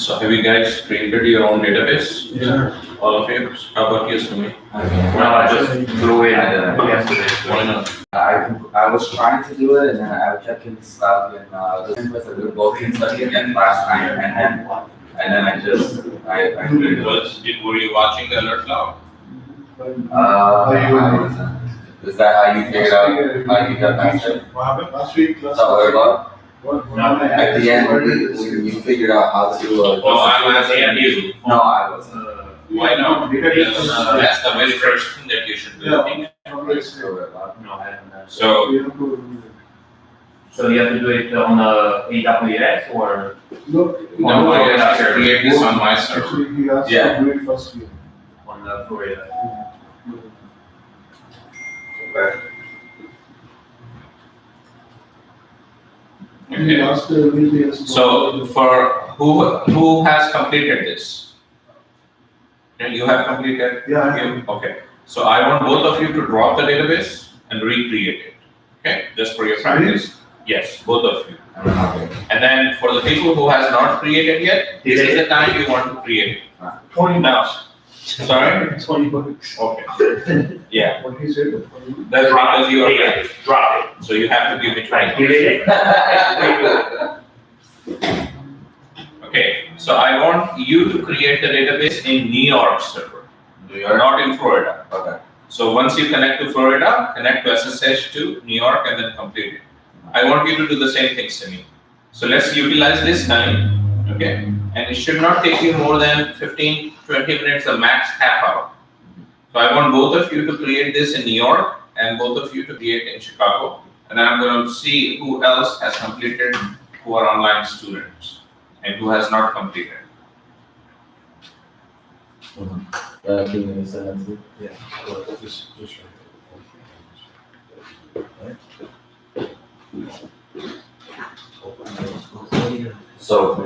So have you guys created your own database? Yeah. All of you? How about you, Sumi? No, I just flew in yesterday. Why not? I was trying to do it and then I kept getting stuck in the with the Vulcan study again last night and then I couldn't do it. Were you watching the alert log? Is that how you figured out how you got past it? What happened last week? So alert log? No, At the end, when you figured out how to Oh, I'm asking you. No, I wasn't. Why not? Because that's the very first thing that you should do. I think. no, I haven't done. So So you have to do it on AWS or? no, I have to create this on my server. Actually, he asked Yeah. to do it first week. On the Florida. He Okay. asked the VPS. So for who has completed this? And you have completed? Yeah, I You? Okay. So I want both of you to drop the database and recreate it. Okay, just for your practice. Yes, both of you. And then for the people who has not created yet, this is the time you want to create it. 20 Now, sorry? 20 bucks. Okay. Yeah, What he said. that's because you are ready. Drop So you have to give me it. 20. Give it. Okay, so I want you to create the database in New York server, not in Florida. Okay. So once you connect to Florida, connect to SSH to New York and then complete it. I want you to do the same thing, Simi. So let's utilize this time, okay? And it should not take you more than 15, 20 minutes, the max half hour. So I want both of you to create this in New York and both of you to create in Chicago. And then I'm going to see who else has completed, who are online students and who has not completed. Can you send that to me? Yeah. Just So,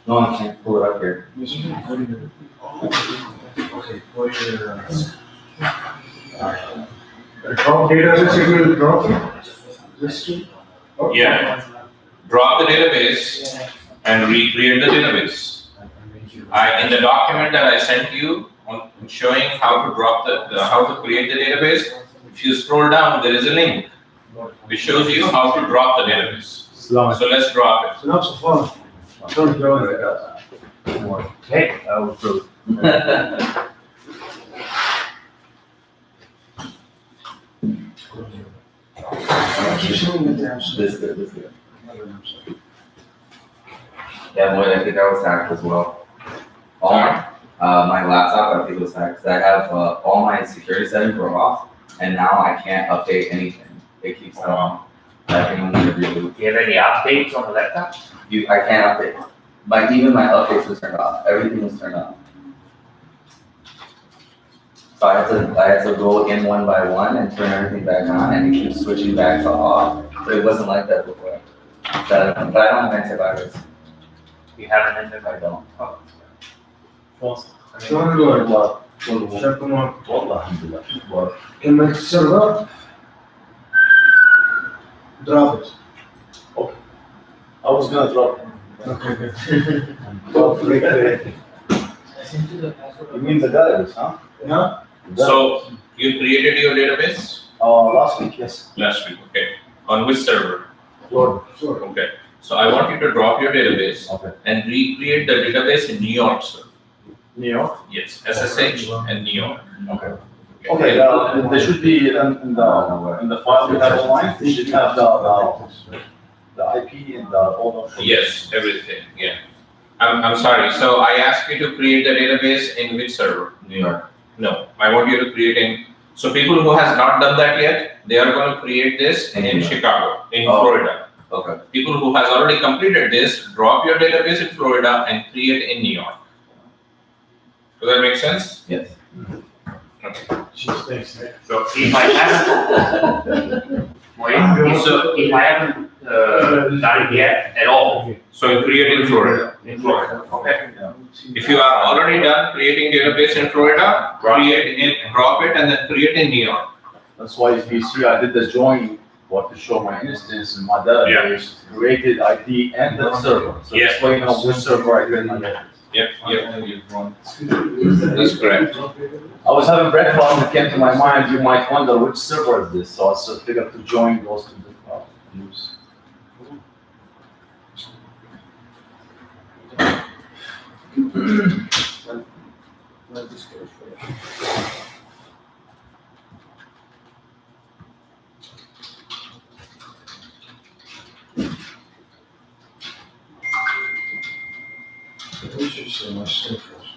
no, I can't pull it up here. Okay, for your, drop data, you will drop it? Just to? Okay. Yeah. Drop the database and recreate the database. In the document that I sent you on showing how to drop how to create the database, if you scroll down, there is a link which shows you how to drop the database. So let's drop it. It's not so fun. Don't go there. Hey, I will prove. Keep showing the tabs. This good. Yeah, boy, I think I was hacked as well. All my laptop, I think it was hacked, 'cause I have, all my security settings were off, and now I can't update anything. It keeps, I think I'm gonna reboot. Do you have any updates on the laptop? I can't update. Even my updates was turned off, everything was turned off. So I had to go in one by one and turn everything back on, and it keeps switching back to off, but it wasn't like that before. But I don't have antivirus, You haven't ended I don't. شلون الوضع؟ شكله ما والله الحمد لله. كملت السيرفر؟ drop it. I was gonna drop. Okay, good. You mean the database, huh? Yeah? So you created your database Last week, yes. last week, okay? On which server? Lord. Sure. Okay. So I want you to drop your database Okay. and recreate the database in New York, sir. New York. Yes, SSH and New York. Okay. Okay. There should be in the file we have online. They should have the IP and all the. Yes, everything, yeah. I'm sorry, so I asked you to create the database in which server? New York. No, I want you to create in, so people who has not done that yet, they are going to create this In in New York. Chicago, in Oh. Florida. Okay. People who has already completed this, drop your database in Florida and create in New York. Does that make sense? Yes. So if I haven't, wait, so if I haven't done it yet at all, So you create in Florida. in Florida, okay? If you are already done creating database in Florida, create in, drop it and then create in New York. That's why if you see, I did the join, what to show my instance in my database, created ID and the server. So Yeah. that's why you know which server I did my database. Yep, that's correct. I was having breakfast and it came to my mind, you might wonder which server is this, so I just figured to join those two views. We should see my stickers.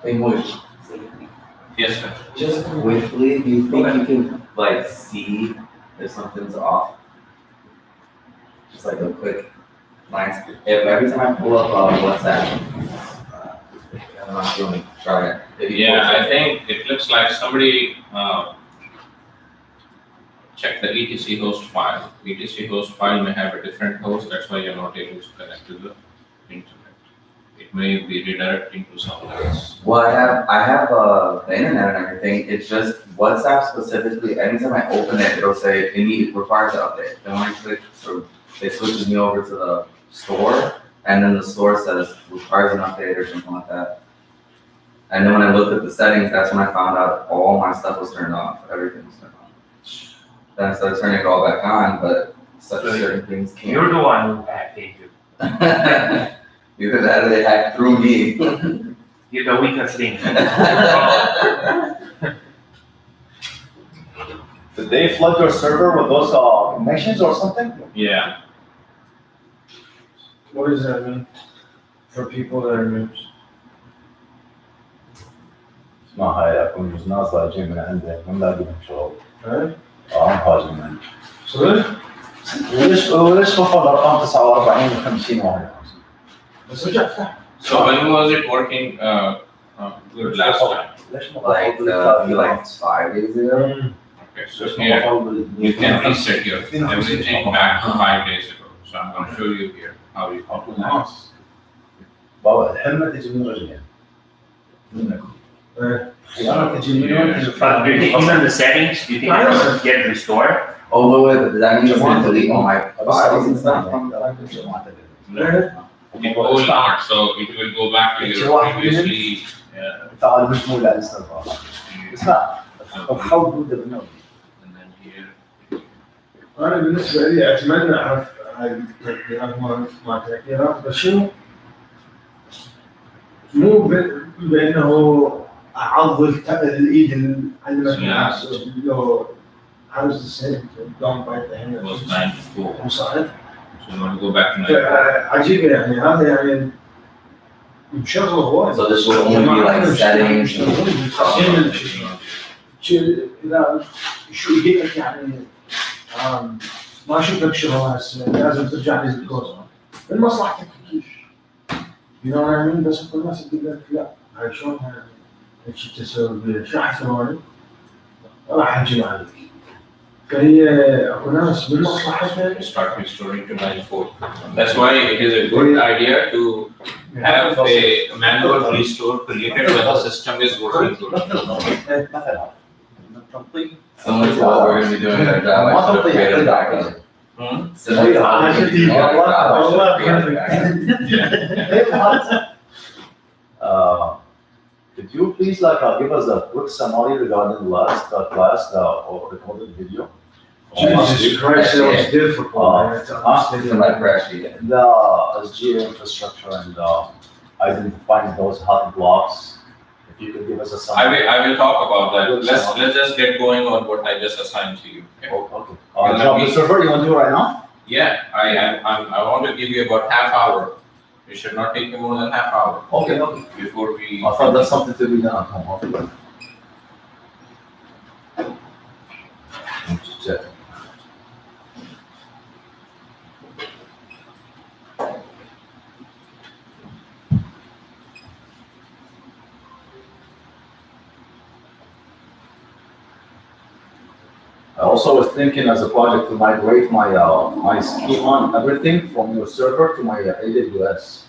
Hey, Moish, Yes, sir. just quickly, do you think you can like see if something's off? Just like a quick glance. If every time I pull up WhatsApp, I'm not doing try it. If you Yeah, post I think it looks like somebody checked the etc host file. etc host file may have a different host, that's why you're not able to connect to the internet. It may be redirecting to someone else. Well, I have the internet and everything. It's just WhatsApp specifically. Anytime I open it, it'll say it requires an update. Then when I click, so it switches me over to the store, and then the store says requires an update or something like that. And then when I looked at the settings, that's when I found out all my stuff was turned off. Everything was turned on. Then I started turning it all back on, but such certain things You're can't. the one who hacked into, Either that or they hacked through me. you're the weakest link. Did they flood your server with those connections or something? Yeah, What does that mean for people that are noobs? اسمع هاي اكون مش نازله اجي من عندك ما لاقي لهم شغل. Right? عم حاجه من So this, وليش خفض الارقام 49 و 50 واحد؟ بس رجع فتح. so when was it working good last time? ليش ما like خفض like 5 days ago. Okay, so here, you can reset your everything back to 5 days ago. So I'm gonna show you here how you can do that. بابا الحمى تجي من رجلين. منك. انا تجي من وين تجي But do you think even the settings, do you think it'll get restored? Oh, wait, does that mean you want to delete all my files and stuff? It will not, so it will go back to your previously. تعال مش مولع السيرفر. اسمع حاول تبدا من اول. And then here. أنا بالنسبة لي أتمنى أعرف هاي التطبيقات مال تأثيرات بس شنو؟ مو بأنه اعض الايد عندنا في Yeah. الناس لو how's the same don't bite the hand It was 9 to 4. وصعد So you want to go back to 9 to 4. عجيبة يعني هذا يعني مشغل هواي So this will only be like settings. اذا شو يجيك يعني ما اشوف لك شغل هسه لازم ترجع لي الكورس من مصلحتك كيش you know what I mean بس كل الناس تقول لك لا هاي شلونها ايش تسوي بيها شو حسوي راح اجي عليك فهي اكو ناس من مصلحتها Start restoring to 9 4. That's why it is a good idea to have a manual restore created when the system is working good. مثلا تنطيق Similar to what we're gonna be doing in our job, I should have created a backup. Hmm? Similar to what we're gonna be doing in our job, I should have created a backup. Could you please give us a quick summary regarding the last class or recorded video? Jesus Christ that was difficult man, to understand. It's like crash sheet. The SGA infrastructure and identifying those hot blocks. If you could give us a summary. I will talk about that. Let's just get going on what I just assigned to you. Okay? Okay. Job the server you want to do right now? Yeah, I want to give you about half hour. It should not take you more than half hour Okay. before we. I thought that's something to be done at home. Okay. Check. I also was thinking as a project to migrate my schema and everything from your server to my AWS.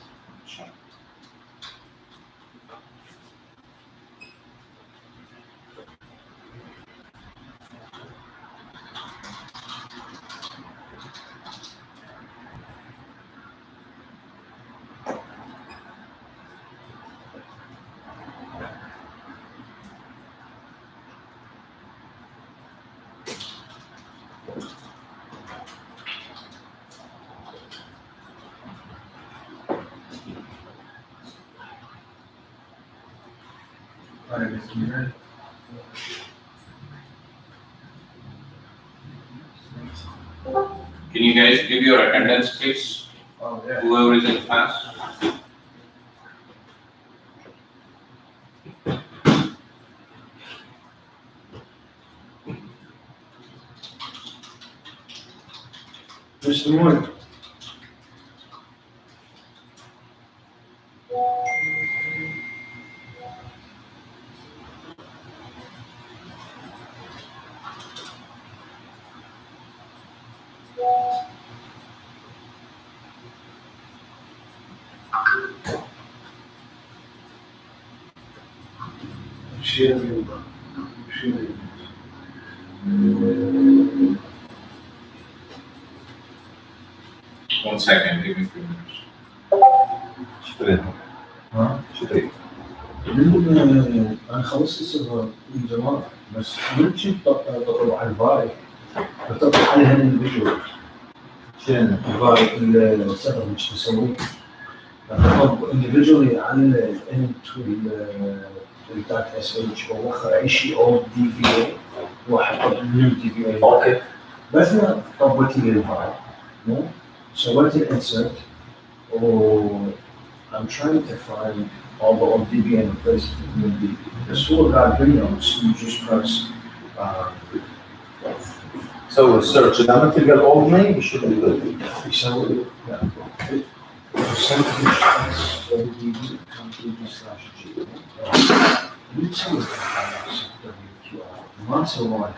Can you guys give your attendance, please? Oh, yeah. Whoever is in class. Mr. Moore. One second, give me a few minutes. شكرا. انا خلصت السيرفر من زمان بس من كنت بطلع على الفاي بطلع عليها الاندفيديوال شنو؟ الفاي السيرفر مش تسويه بطلع اندفيديوالي على الانت والدات اس اتش واوخر اي شيء او دي في اي واحط نيو دي في اي اوكي. بس انا طبقت لي الفاي سويت الانسرت و I'm trying to find all the old DBN replaced with new DB. The school got videos, you just press, So search لما تلقى الاولد نيم should be good. يسوي DB /G. يسوي WQR. ما سوى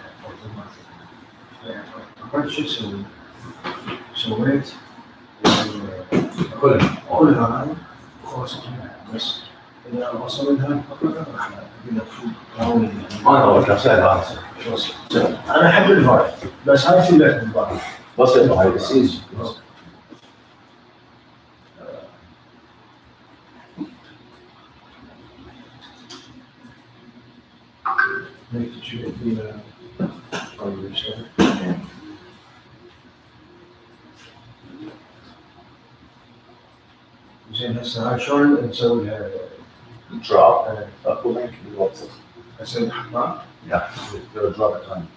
اوتوماتيك. شو اسوي؟ سويت كل هذا خلاص بس اذا وصل لها فقط راح اقول لك شو ما هو كسر هذا. انا احب الفايل بس هاي في لك الفايل بس انه هاي السيز. زين هسه هاي شلون نسوي لها drop and put link in the WhatsApp. I said, huh? Yeah, they'll drop it on.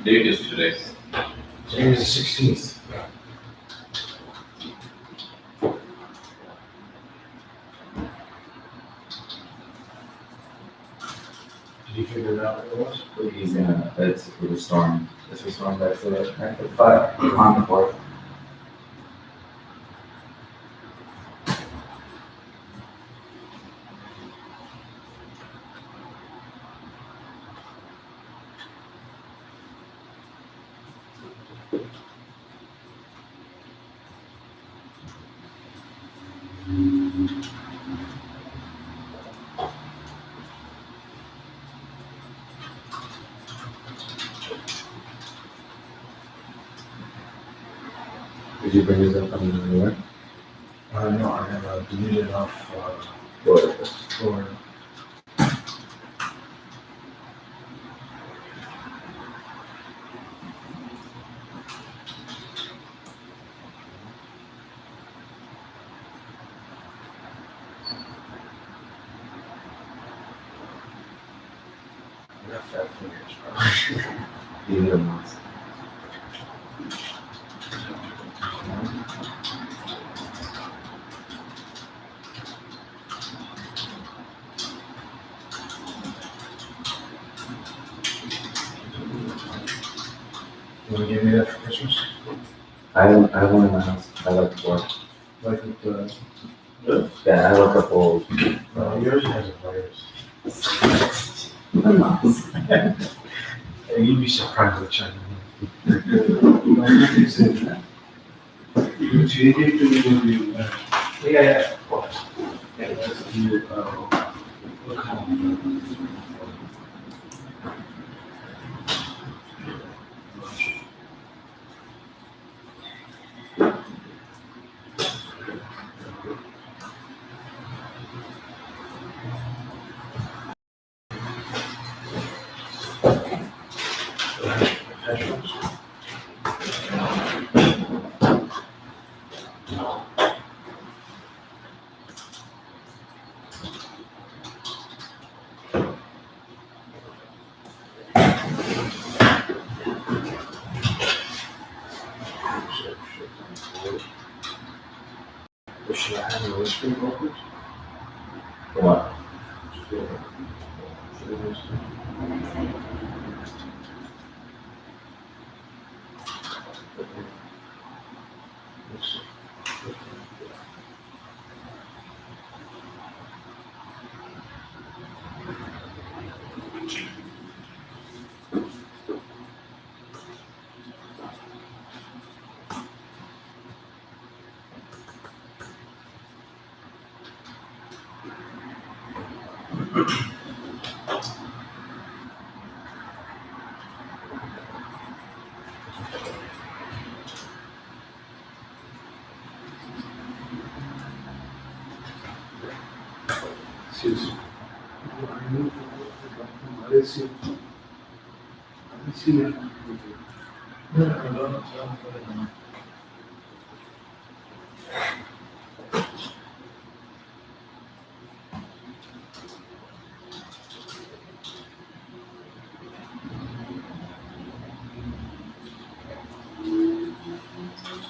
Date is today. Today is the 16th. Did you figure it out what it was? He's gonna, it's restoring back to the, back to 5 on the board. Did you bring this up on the way? No, I have deleted off, Or for, I got fat fingers, bro. you need a mask? You wanna give me that for Christmas? I want a mask. I like to wear. Like with, Yeah, I have a couple. yours has a virus. Hey, you'd be surprised what China has. Yeah, of course. Yeah, that's you, look how. Should I have a whispering vocals? What? Excuse. I didn't see. I didn't see that. No.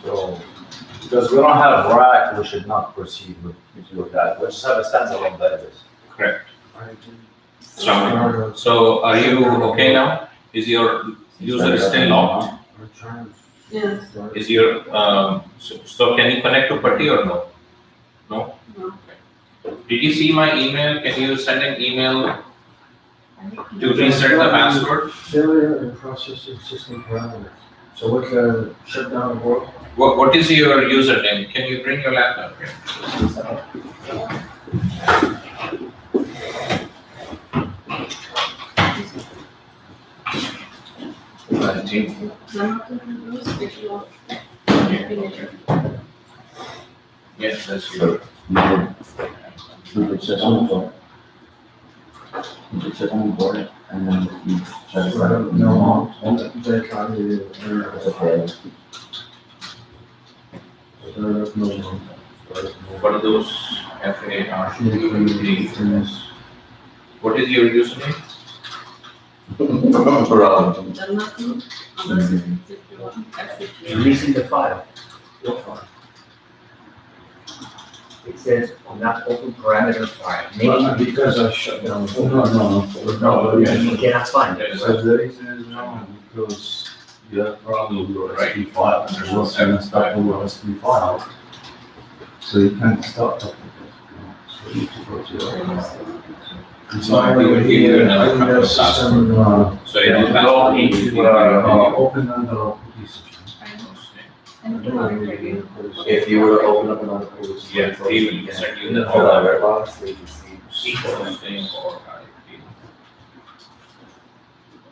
So, because we don't have rack, we should not proceed with that. We just have a standalone database. Correct. So are you okay now? Is your user still locked? Yes. Is your, so can you connect to Putty or no? No? No. Did you see my email? Can you send an email to reset the password? Failure in processing system parameters. So what can shut down the world? What is your username? Can you bring your laptop here? Yes, that's So, you. you could sit on the board. You could sit on the board and then you try to set up. No, they can't do it. It's okay. What are those FAR? What is your username? Problem. Then nothing, unless if you want, exit. Releasing the file. What file? It says not open parameter file. Maybe Because I shut down. no, you cannot find it. So the reason is no, because you have problem with your Right. SP file, and there's also an stuff with your SP file. So you can't start talking. So you need to go to your. So I will give you another system. So it is Log into, Open another piece. And do not review. If you were to open up another page. Yeah, even send you the Hold on, red box, so you can see. name or IP.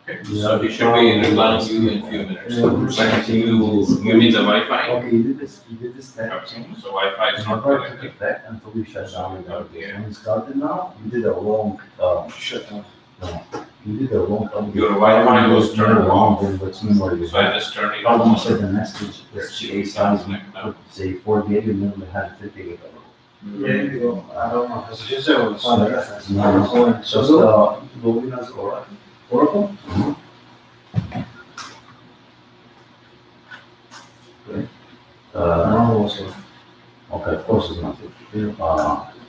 Okay, so he should be replying to you in few minutes. You mean the Wi-Fi? Okay, you did this step change. So Wi-Fi is not Never took connected. effect until we shut down the Okay. When you started now, you did a wrong, Shut down. you did a wrong. Your Wi-Fi was turned wrong, then what's memory you So I had. just turned it Problem on. said the message, the CA size, say 4 gig, and then we had 50 gig. Yeah, I don't know. It's just a. No, just, login as Oracle. Okay, of course it's not.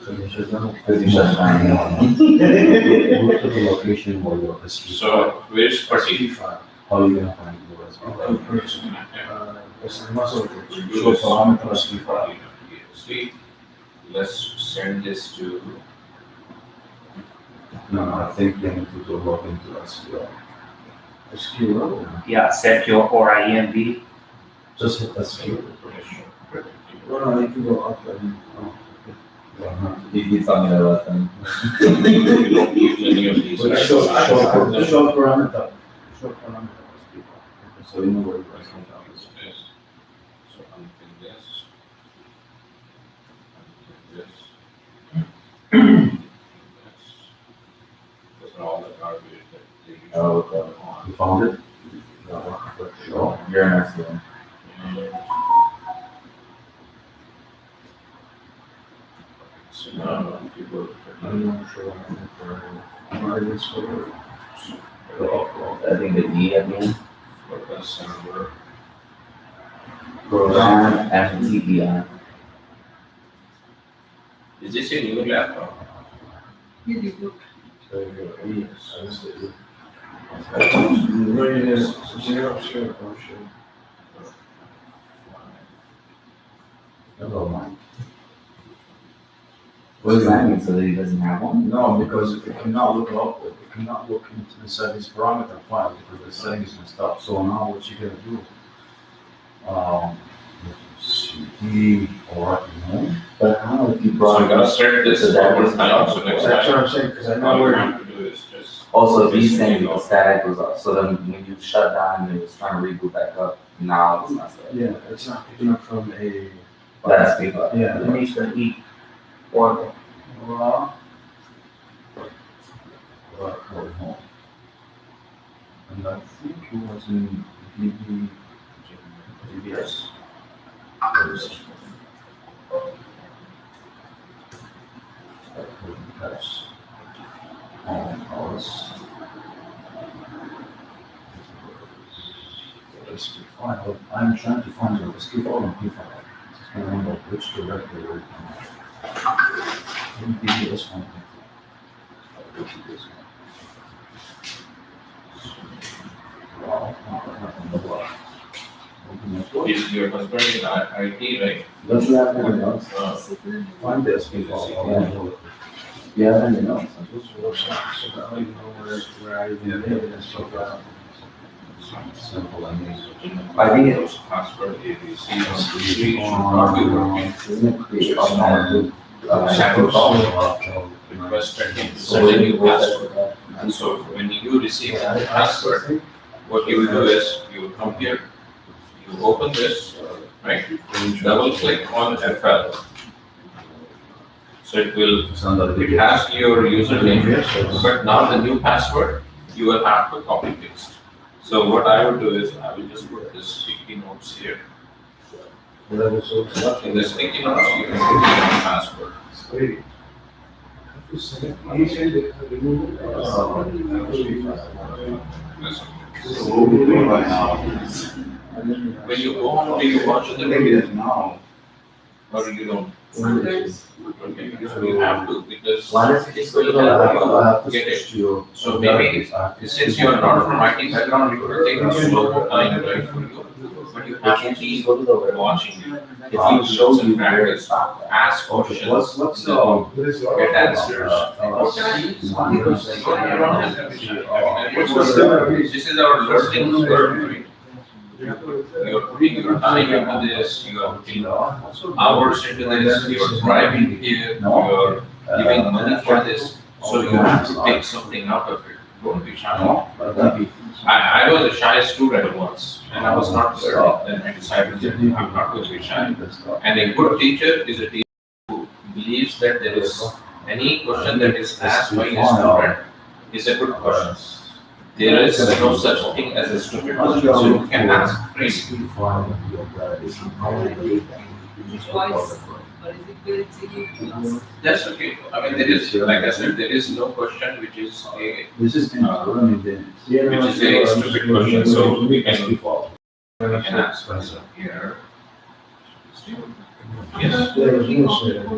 Because you shut down. Go to the location where your SP. So where's Parsi? File. How are you gonna find your SP? Person. It's a muscle. Show parameter. See, let's send this to, No, I think they need to go log into SQL. SQL. Yeah, set your ORINV. Just hit SQL. No, I need to go up and. You told me that last time. you don't use any of these. But right? short So parameter. Short parameter. So you know where your SQL is. Yes. So unpin this. Unpin this. Those are all the garbage that they use. Oh, okay. You found it? Sure. You're an SQL. So now, if you go to I'm not sure. I think the E at the end. the server, Program FTPI. is this a new laptop? You review. Never mind. What does that mean? So that he doesn't have one? No, because it cannot look up, it cannot look into inside this parameter file because the settings and stuff. So now what you gonna do? CD or no? But how if you So brought I'm it gonna up? set this So that over is time, so next That's time, what I'm saying, because I all know you where. have to do is just. Also, these things, the static was up, so then when you shut down and it was trying to reboot back up, now it's not there. Yeah, it's not picking up from a. That's big up. Yeah. It needs to eat Oracle. Well, And I think it was in DBS. That's, I was. Rescue file, I'm trying to find the rescue file and P file. I can't remember which directory we're in. DBS one. DBS one. Wow, nothing but what? Is your husband in IT, right? Don't you have anything else? Find the SP file. Do you have anything else? so I don't even know where I even live and stuff like that. Simple and easy. I think Those password ABC on the should not be working. Isn't it create automatic? Request tracking to set a new password. And so when you receive a password, what you will do is you will come here, you open this, right? Double click on FL, So it will, Somebody. it has your username, but now the new password, you will have to copy paste. So what I would do is, I will just put this sticky notes here. In the sticky notes, you can put your password. Yes. When you go home, do you watch the video or you don't? Sometimes. Okay, so you have to, because Why does it just go to will the help you get it. So maybe, since you are not from IT background, it will take a slow time, right, for you. But you They have to can't keep just go to the web. watching it. If you show you where practice, it's stopped. ask questions, get answers. This is our learning curve, right? You're putting your time into this, you are putting hours into this, you're driving here, you're giving money for this, so you have to take something out of it. Don't be shy. I was a shy student once, and I was not learning, then I decided that I'm not going to be shy. And a good teacher is a teacher who believes that there is any question that is asked by a student is a good question. There is no such thing as a stupid question, so you can ask freely. Choice, or is it built in you? That's okay. I mean, there is, like I said, there is no question which is a This is kind of, I mean, then. stupid question, so we can ask question here. Yes.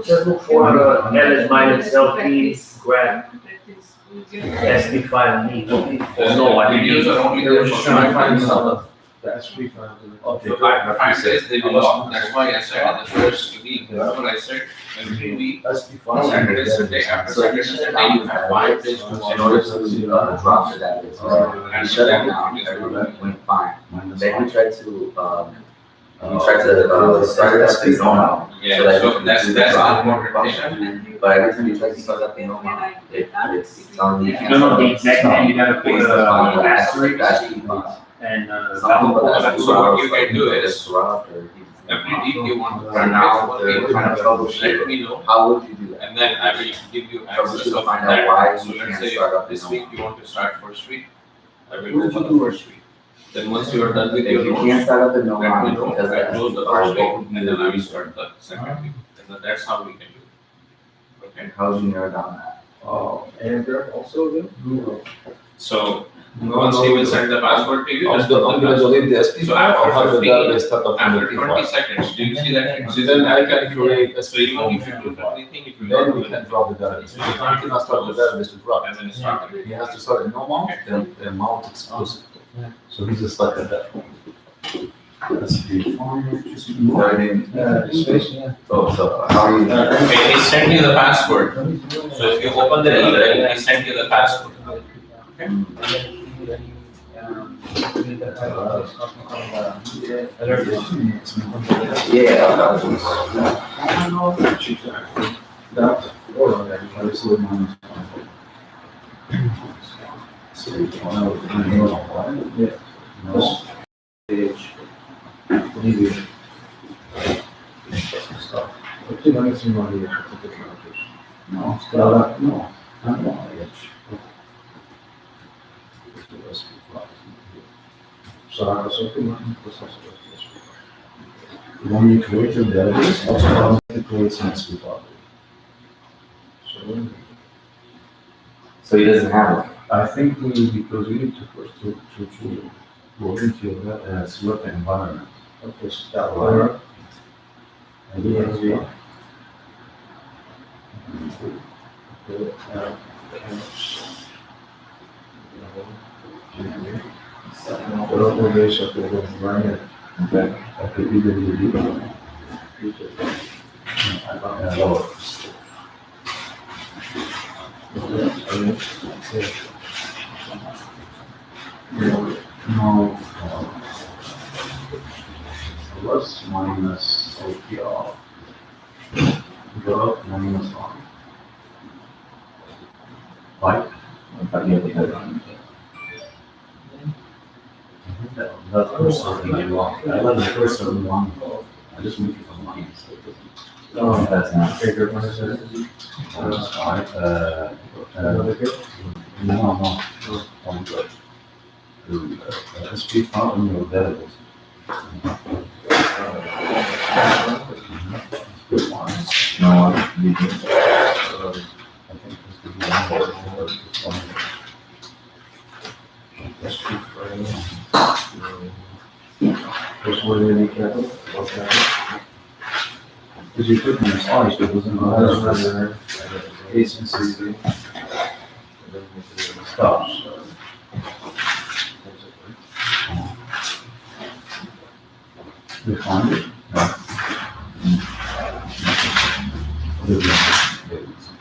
Just look for ls minus LP grab SP file need. No, I Videos are only there for Okay. So I says they belong, that's why I said in the first week, remember I said, every week, Saturday, Sunday, after Saturday, Sunday, you have 5 days to In watch. order to drop the database, we shut it down, everything went fine. Then we tried to start it up in normal. Yeah, So that so you can that's do the the drop important thing. function. But every time you try to start up in normal, it's telling you. No, no, the exact name, you gotta put asterisk That's and something, but So that's. what you can do is, every week you want to Right now, practice one they're thing, trying to troubleshoot. let me know, How would you do that? and then I will give you access Troubleshoot to of find out that. why So you let's can't say start up this in week you want to start first week, I will go for the first week. Then once you are done with If your you notes, can't start up in let me normal, know, because I that's close the our first week, goal. and then I will start the second week, and then that's how we can do it. Okay, How would you narrow down that? so once he will send the password to you, just put the password. delete the SP So file or after have the 15, database start up from After the 20 file? seconds, do you see that? So then I can create a So even SP if you file. do anything, if you Then don't we do can it, drop the database. We cannot start the database to drop. and then start it. He has to start in no mount, then the mount exclusive. So he's just stuck at that. SP file. So I mean, so how are you? Okay, he sent you the password. So if you open the email, he sent you the password. Yeah. When you create your database, also it creates an SP file. So he doesn't have it. I think because we need to first to go into your select environment. Okay, start there. And then No. Plus minus OPR. Go minus 1. Right? That cursor in the wrong. I love the cursor in the wrong. I just make it a minus. No, that's not. Okay, good one is it? Fine. Another good? No. I'm good. SP file in your database. No, I think this could be one. SP There's one in the capital, one capital. because you put in this ice, it doesn't matter. Case and CV stops. We find it?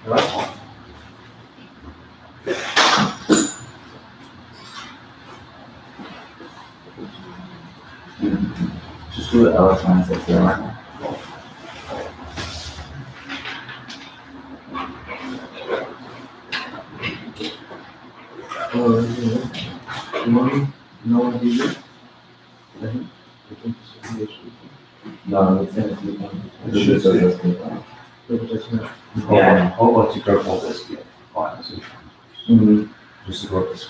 No. just do the LS minus X here, right? No idea. No, it's in the It should say that's good. Yeah. How about you grab all this? Yeah, fine, so Mhm. just grab this.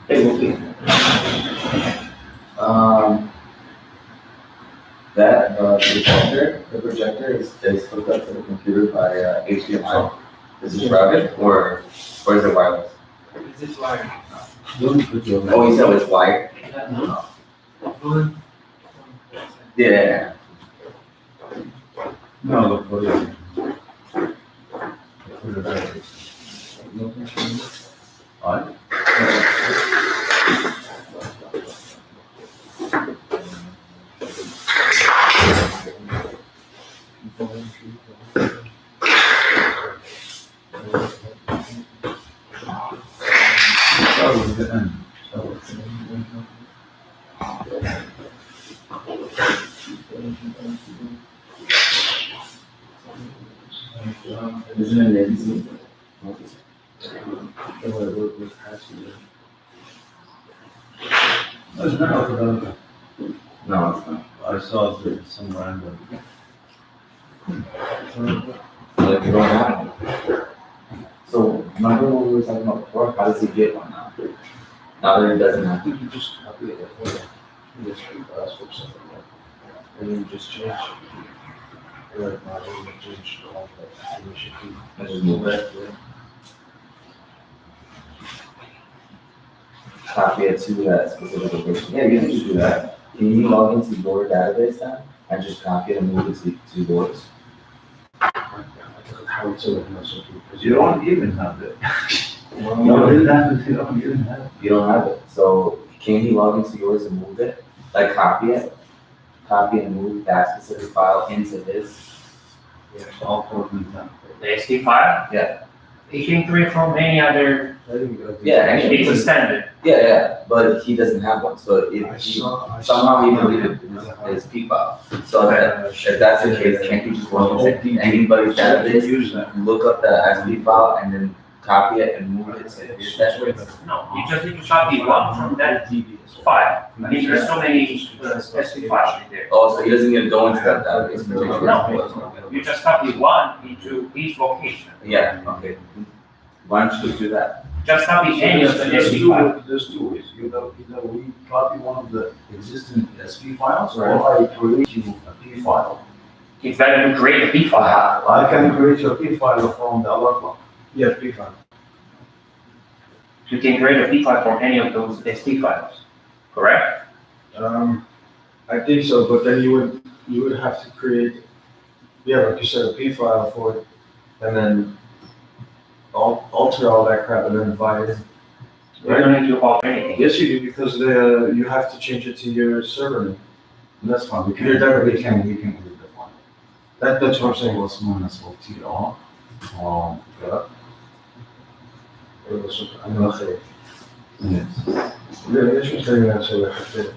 Hey, Wookie. That, the projector is hooked up to the computer by HDMI. Is this routed or is it wireless? Is it wired? Don't put your. Oh, you said it's wired? Going. Yeah. No, look, what is it? Put it there. Alright. Start with the end. Start with the end. Isn't it latency? That's not what No, it's not. I saw it some random. Like, you don't have it. So, remember what we were talking about before? How does he get one now? Now that he doesn't have to. You just copy it, you just request or something like that. And then you just change. Right now, you change all that information. I just move it. Copy it to that specific location. Yeah, you can just do that. Can you log into your database then and just copy it and move it to yours? How it's so because You don't even have it. No, You don't have it, you don't even have it. You don't have it. So can he log into yours and move it? Like copy and move that specific file into his? So I'll put it in that. The SD file? Yeah. You can create from any other, Yeah, it's a standard. Yeah, but he doesn't have one, so somehow he deleted his P file. So that, if that's the case, can't you just log into anybody's database, Use that. look up the SD file and then copy it and move it to his database? No, you just need to copy one from that file. I mean, there's so many SD files in there. Oh, so he doesn't even go into that database? No, you just copy one into each location. Yeah, okay. Why don't you just do that? Just copy any of the SD file. There's two ways. Either we copy one of the existing SP files, Right. or I create you a P file. It's better to create a P file. I can create your P file from the alert block. Yeah, pretty fine. You can create a P file from any of those SD files, correct? I think so, but then you would have to create, like you said, a P file for it, and then alter all that crap and then buy it. You don't need to alter anything. Yes, you do, because you have to change it to your server name. That's fine. We can, Your database. we can create the file. That's what I'm saying. What's known as OTR. Yeah. I'm not saying. Yes. Yeah, this was very nice, so I have to.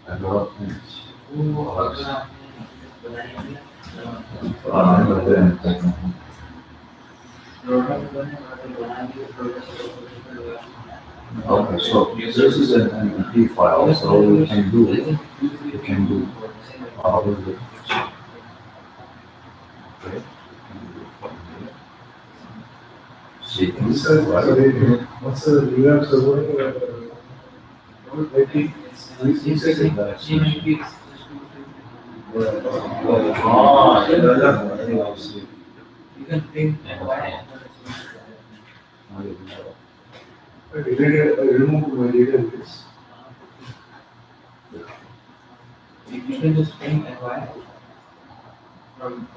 A lot of things. But then, okay, so this is an MP file, so we can do, what is it? Okay. Sequence, right? What's the Linux server? Oh, yeah, I see. You can ping I removed my database. you can just ping NY from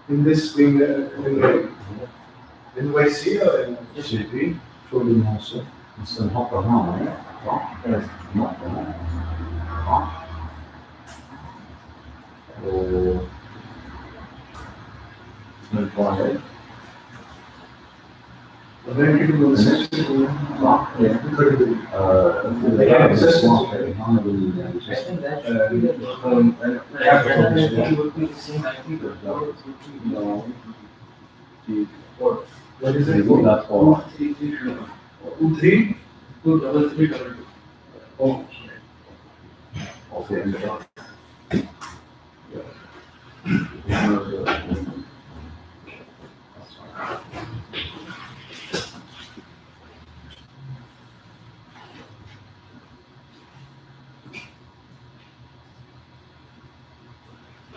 In this thing, NYC or in CP, شو اللي نحسه؟ بس نحطه هون صح؟ نحطه هون صح؟ نرفع هيك then you do the same. صح؟ Yeah, it's هون I think that should be the capital it would be the same IP, but or it would be What is They it? do that for 2, 3? 23322. Oh. okay.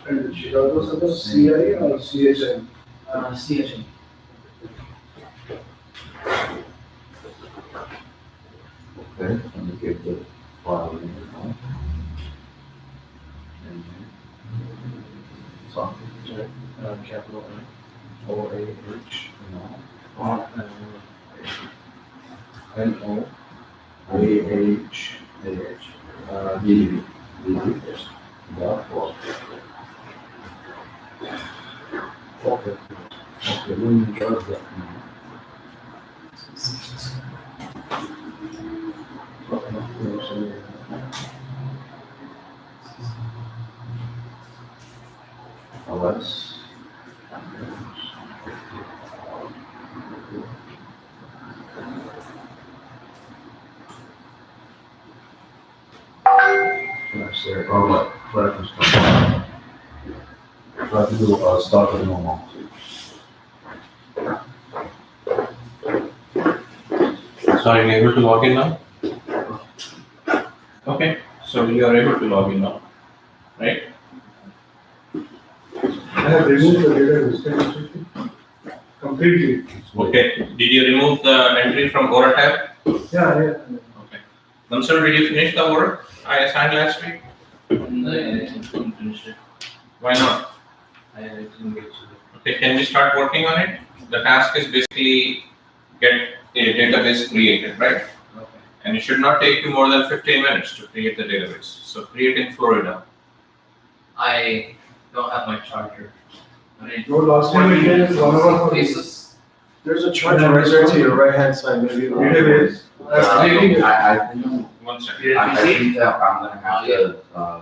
And Chicago server CI or CHN? CHN. Okay, let me get the file in here. So, Capital N, O A H, no, N O, A H, D V. dot org. Okay, let me drag that now. LS. That's there, oh, right, practice. Try to do, start with normal. So are you able to log in now? Okay, so you are able to log in now, right? I have removed the database. Can you check it? Completely. Okay, did you remove the entry from Aura tab? Yeah. Okay. Namsar, did you finish the work I assigned last week? No, I didn't finish it. Why not? I didn't get to it. Okay, can we start working on it? The task is basically get a database created, right? Okay. And it should not take you more than 15 minutes to create the database. So create in Florida. I don't have my charger. I mean, No, last time we did 1 hour for this. Places. There's a charger right there to your right hand side, maybe. Database. I think, One second. I think that I'm gonna have to,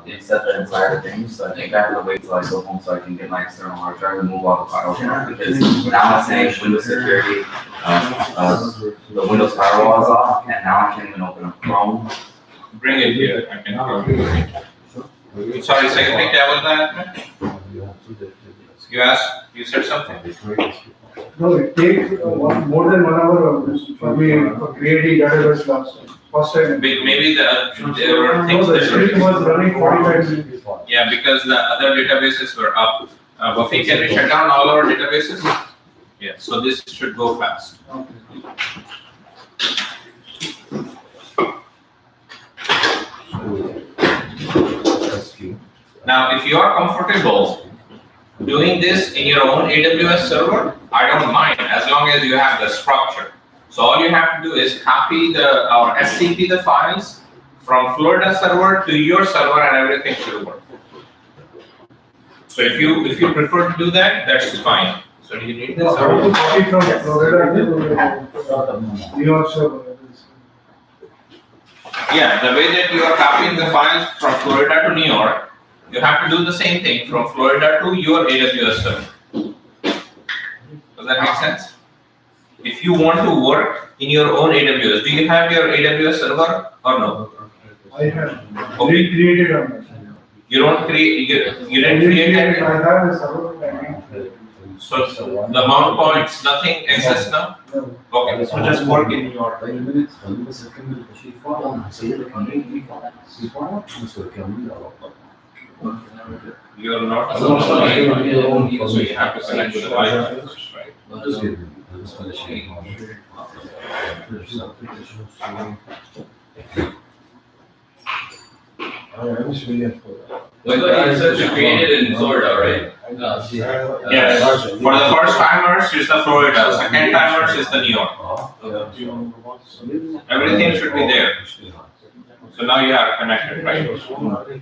reset the entire thing, so I think I have to wait till I go home so I can get my external hard drive and move all the files around, because now it's saying Windows security, the Windows firewall is off, and now I can't even open up Chrome. Bring it here. I can help you. Sorry, secondly, क्या बोलता है आपने? You have to do You asked, you said something. No, it takes more than 1 hour for me for creating database last time. First time. Maybe there were No, things the that script were, was running 45 minutes. yeah, because the other databases were up. Buffy, can we shut down all our databases? Yeah, so this should go fast. Now, if you are comfortable doing this in your own AWS server, I don't mind, as long as you have the structure. So all you have to do is copy or SCP the files from Florida server to your server, and everything should work. So if you prefer to do that, that's fine. So do you need this? How to copy from Florida to New York server? Yeah, the way that you are copying the files from Florida to New York, you have to do the same thing from Florida to your AWS server. Does that make sense? If you want to work in your own AWS, do you have your AWS server or no? I have Okay, recreated on my. you don't create, you didn't create it. I have a server. So the amount points, nothing excess now? No. Okay, so just work in New York. خليني بس اكمل الشيء فايل انا هسيب لك عندي سي فايل بس كمل على طول. You're not allowed, so you have to select the file first, right? Just give me this for the sheet. I wish we had for that. You said you created in Florida, right? Yes, for the first timers, use the Florida, second timers is the New York. Everything should be there. So now you are connected, right?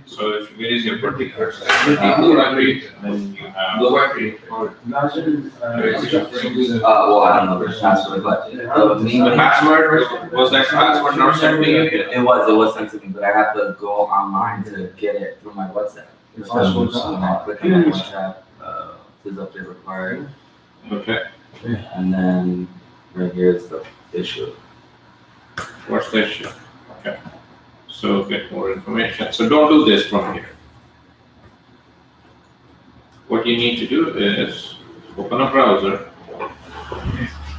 So if where is your particular then you have. Imagine, Well, I don't know the password, but the main. The password, was that password not sent to you? It was sent to me, but I have to go online to get it through my WhatsApp. Password. So when I click on my WhatsApp, says update required, Okay, and then right here is the issue. what's the issue? Okay, so get more information. So don't do this from here. What you need to do is open a browser.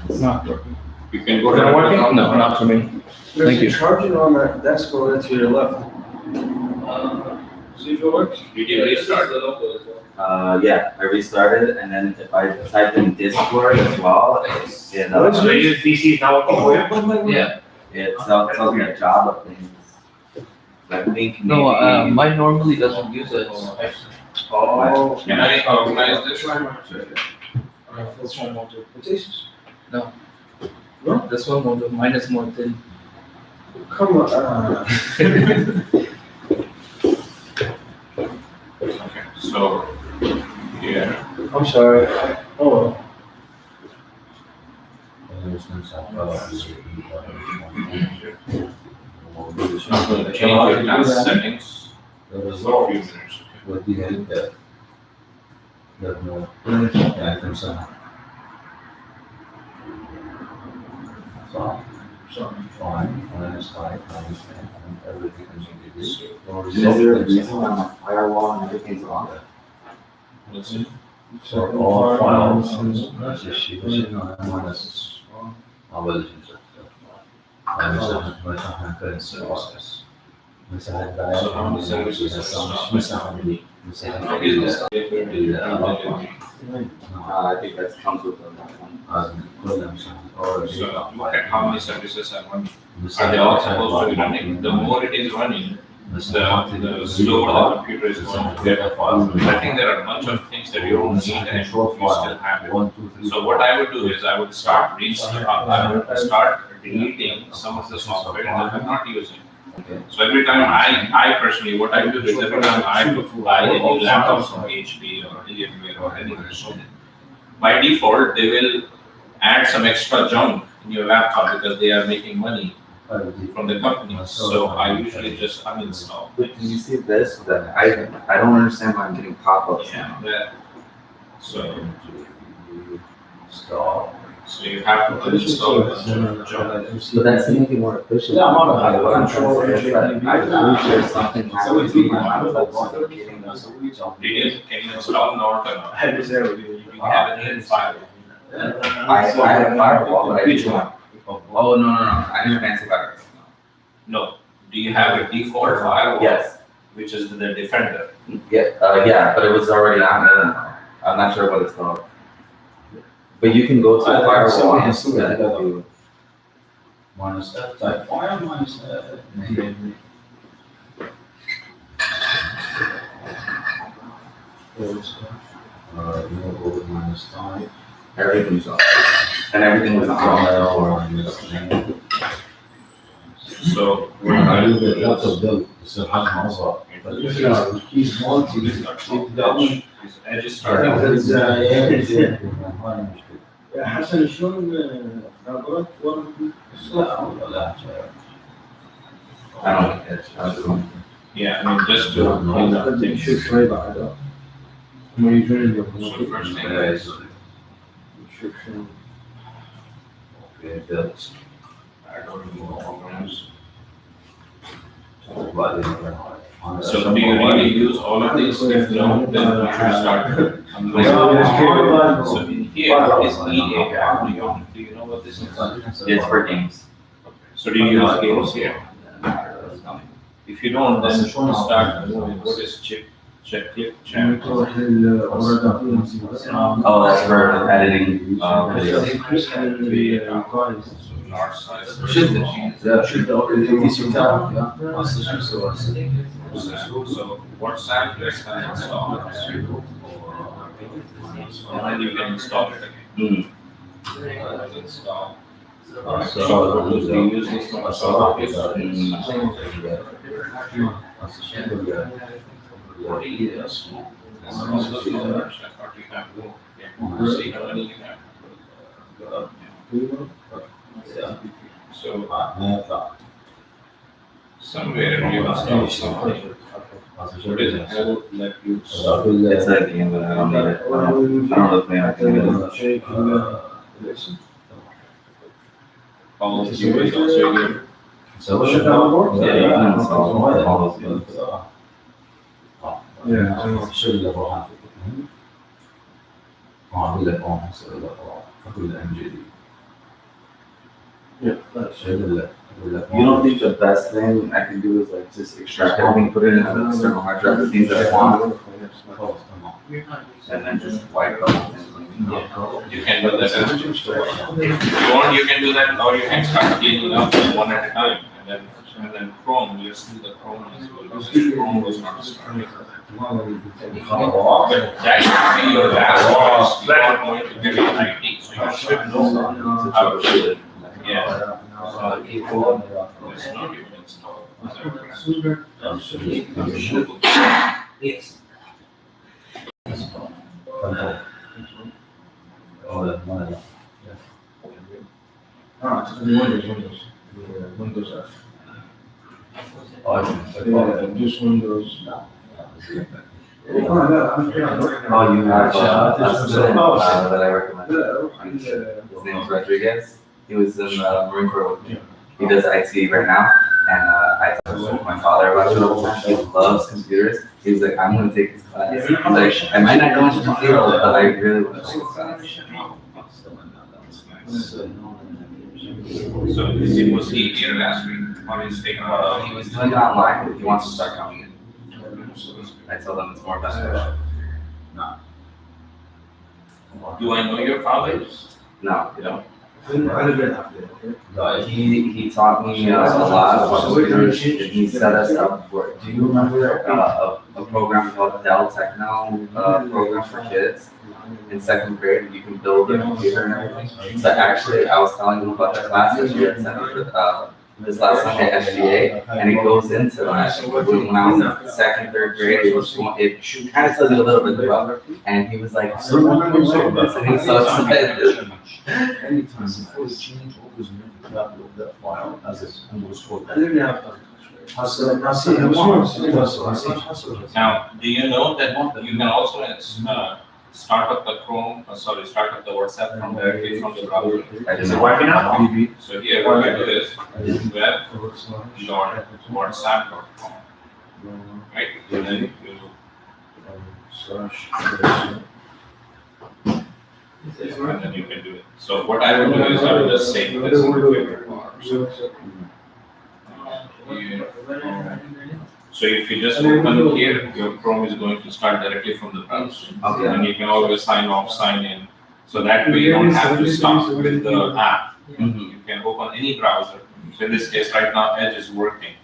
it's not working. You can go Is to. that working? No, not for me. There's a charging on that desk over there to your left. See if it works? Did you restart? Yeah, I restarted, and then if I type in Discord as well, it So your PC is now working for you? Yeah. tells me a Java thing. I think No, maybe. mine normally doesn't use it. Oh. Can I organize this? This one won't do. Potatoes? This one won't do. Mine is more thin. Come on. Okay, so, yeah, I'm sorry. Oh, I'm going to change your task settings for a few minutes. وديها انت لانه يعني تمسحها صح؟ Fine, minus 5, minus 10, and everything is in the Is there a reason why my firewall and everything's on? Let's see. So all files, that's a sheet, minus, أول شيء. مساحة كان Services. مساحة So how many services are مساحة دي How is this? I think that comes with the one. So look at how many services are running. Are they all supposed to be running? The more it is running, the slower the computer is going to get. I think there are a bunch of things that you don't need and you still have it. So what I would do is I would start deleting some of the software that I'm not using. So every time I personally, what I do is every time I buy a new laptop from HP or Alienware or anything, so by default, they will add some extra junk in your laptop because they are making money from the company. So I usually just uninstall. But do you see this? That I don't understand why I'm getting pop-ups. Yeah. So Stop. you have to uninstall the junk. But that's to make it more efficient. Yeah, I'm on a What I'm control trying to say is that I wish there's something happening to my laptop while I'm getting those. Can you install Norton? I had to say with you. You have it in file. I had a firewall, but I didn't want. Oh, no, I didn't fancy firewall. No. Do you have a default firewall? Yes. Which is the Defender. Yeah, but it was already on there. I'm not sure what it's called. But you can go to the firewall and see that you. Minus type file, minus minus type. Everything's on. And everything was on. So what I I do do the lots is of bill, so حجم أصغر. He's wanting to edge I start. think يا حسن شلون نظرت ورا لا لا I don't like it. I don't. Yeah, I mean, just to clean up You things. should try that. ما يجري So first thing is, Okay, that's. I don't know programs. So, So do you really use all of these? If no, then you should start. So in here is EA app. Do you know what this is? It's for games. So do you use games here? If you don't, then start moving. What is chip, check, click, chat? تروح للأوردات. Oh, that's for editing. So large size. شد So WhatsApp, let's install it. And then you can install it again. Install. So we use this one. So so somewhere you install something. What is it? I will let you. It's a game, but I don't need it. I don't know if I can do it. All of you is also here. So should that work? Yeah, you can install all those games. Yeah, I know. الشيء اللي بروح أقول لك أقول لك MJD. Yeah, that's الشيء اللي أقول لك. You don't think the best thing I can do is like just extract everything, put it into an external hard drive, the things that I want, and then just wipe the whole thing? You can do that. If you want, you can do that, or you can start cleaning up one at a time, and then Chrome, you see the Chrome as well, because Chrome was not starting. But that should be your last choice. You are going to get an IT, so you should know how to do it. Yeah. It's not even installed. Yes. Windows F. Oh, Just Windows. Oh, you have, that I recommend. His name's Rodriguez. He was in the Marine Corps with me. He does IT right now, and I talked to my father about it all the time. He loves computers. He was like, I'm gonna take this class. He's like, I might not go into computer, but I really want to take this class. So it was he here last week, or he's taking out? He was doing it online, but he wants to start coming in. I told him it's more beneficial. Do I know your father? No, you don't. He taught me a lot about computers, and he set us up for, do you remember a program called Dell Techno, program for kids? In second grade, you can build a computer and everything. So actually, I was telling him about the class that you had sent me for, this last Sunday at SGA, and it goes into that. When I was in second, third grade, it kind of tells you a little bit about it, and he was like, so what do you know about this? And he was so excited. Anytime before the change, always remember to upload that file as it's Windows code. Now, do you know that you can also start up the Chrome, start up the WhatsApp from directly from the browser? Is it working out? So here what you do is web dot whatsapp.com, right? And then you and then you can do it. So what I will do is I will just save this in the favorite bar. So if you just open here, your Chrome is going to start directly from the browser. Okay. And you can always sign off, sign in. So that way you don't have to stop with the app. You can open any browser. So in this case, right now Edge is working.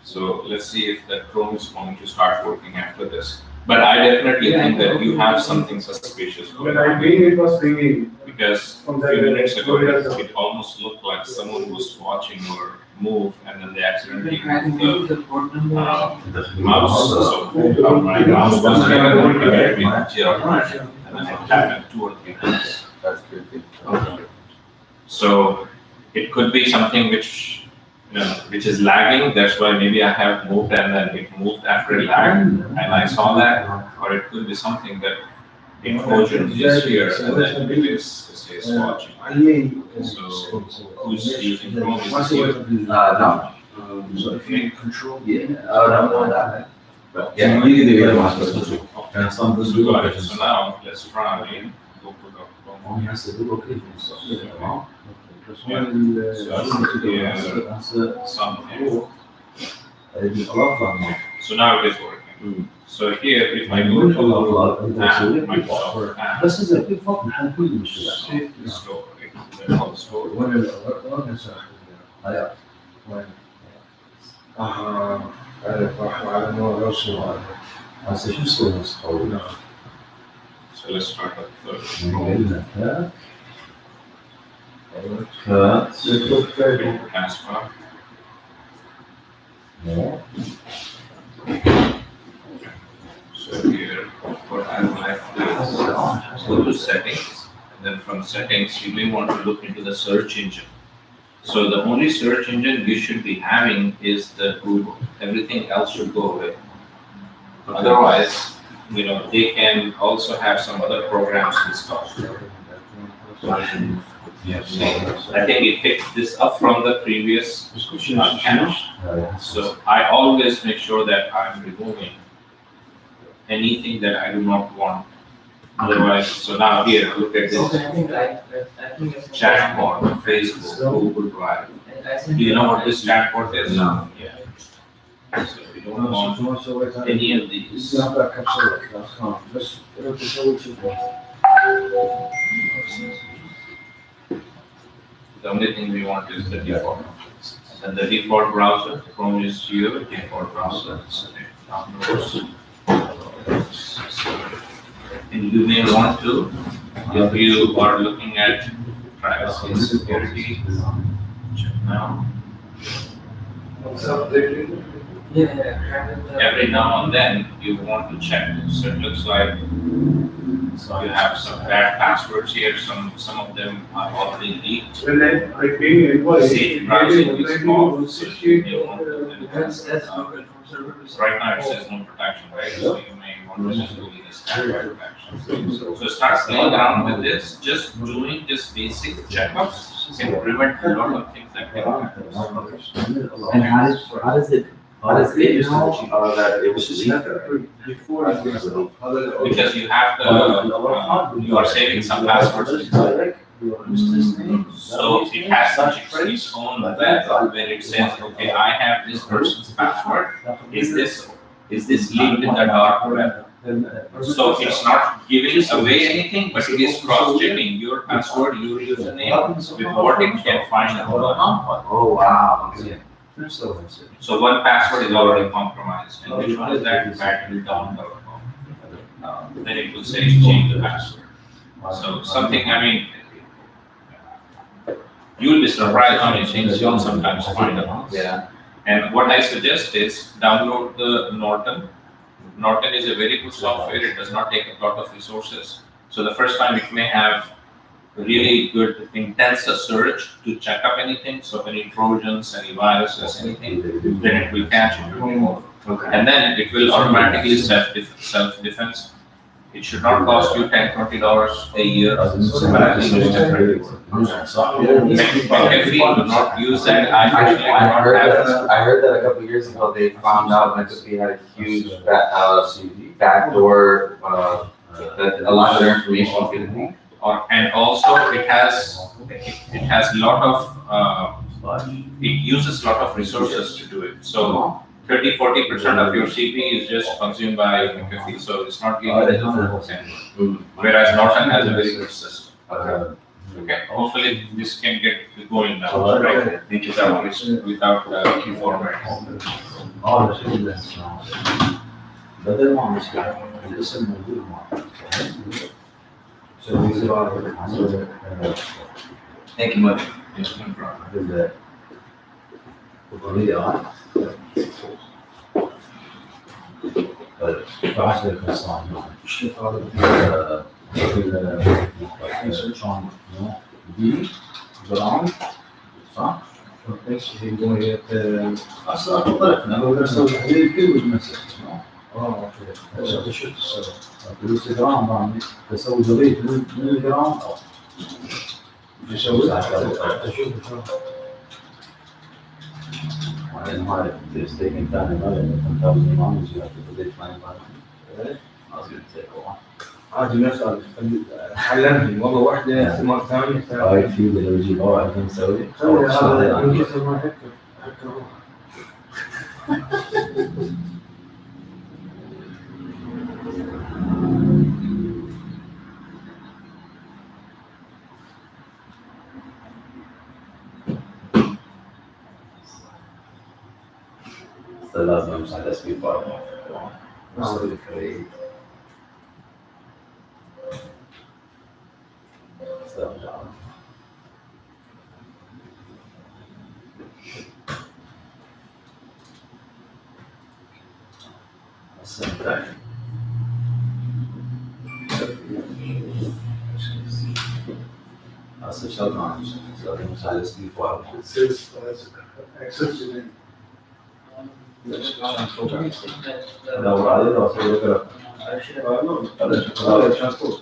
So let's see if the Chrome is going to start working after this. But I definitely think that you have something suspicious going on. It was ringing. Because a few minutes ago, it almost looked like someone was watching or move and then they accidentally moved the mouse. So my mouse was very and then it happened 2 or 3 times. That's creepy. So it could be something which which is lagging, that's why maybe I have moved and then it moved after it lagged, and I saw that, or it could be something that enclosure is here, and then it is watching. So, who's using Chrome is here. No. So if you control. No, that. Yeah, really the way was supposed to. And some of those So locations. now, let's try go to Chrome. Oh, yes, the locations. So here, something. So now it is working. So here, if I go to Microsoft app, بس إذا في فوق نحن كل مش safety store, it's called store. على نوع رسم بس شو اسمه مستقبل؟ So let's start at first. Taskbar. So here, what I would like to do is go to settings, and then from settings, you may want to look into the search engine. So the only search engine you should be having is the Google. Everything else should go away. Otherwise, they can also have some other programs installed. Yes. I think it picked this up from the previous channel. So I always make sure that I'm removing anything that I do not want. Otherwise, so now here, look at this I think it's chatbot, Facebook, Google Drive. Do you know what this chatbot is? No. Yeah. So we don't want any of these. The only thing we want is the default. And the default browser, Chrome is here, default browser. And you may want to, if you are looking at privacy and security, check now. Every now and then, you want to check. So it looks like you have some bad passwords here, some of them are already leaked. Safe browsing is off, so you may want to. Right now it says no protection, right? So you may want to just do the standard protection. So start playing around with this. Just doing this basic checkups can prevent a lot of things that can happen. And how does it know that it was leaked? Because you have the, you are saving some passwords. So it has its own web where it says, okay, I have this person's password. Is this linked in the dark web? So it's not giving away anything, but it is cross-checking your password, your username with what it can find online. Oh, wow. Okay. So one password is already compromised, and which one is that? Battery down. Then it will say change the password. So something, you'll be surprised how many things you'll sometimes find out. Yeah. And what I suggest is download the Norton. Norton is a very good software. It does not take a lot of resources. So the first time it may have really good intense search to check up anything. So any trojans, any viruses, anything, then it will catch it, remove. Okay. And then it will automatically self-defense. It should not cost you $10-20 a year. But I think it's different. McAfee, do not use that. I personally do not have. I heard that a couple years ago, they found out McAfee had a huge backdoor, that a lot of their information was getting leaked. And also it has a lot of, it uses a lot of resources to do it. So 30-40% of your CPU is just consumed by McAfee, so it's not giving the full potential. Whereas Norton has a very good system. Okay, hopefully this can get going now, right? Without key formatting. Thank you much. Yes, no problem. basically going اصلا طلعنا لو نسوي تحليل الكل بالمسح. اوكي. بس شو تسوي؟ فلوس جرام بعمل بسوي دوريت من الجرام او بسوي اشوف وبعدين هاي الستيكن تاني مالي 1000 pounds you have to put it fine by I was gonna say go on. عادي ما صار علمني والله واحدة احتمال ثاني هاي في اللي يجي ورا عشان نسوي خلي هذا من كثر ما هكر لازم امسح الاس بي فايل اسوي كريت استرجع السنتين هسه شغل معنا لازم امسح الاس بي فايل دور عليه لو اسوي كذا هذا ترانسبورت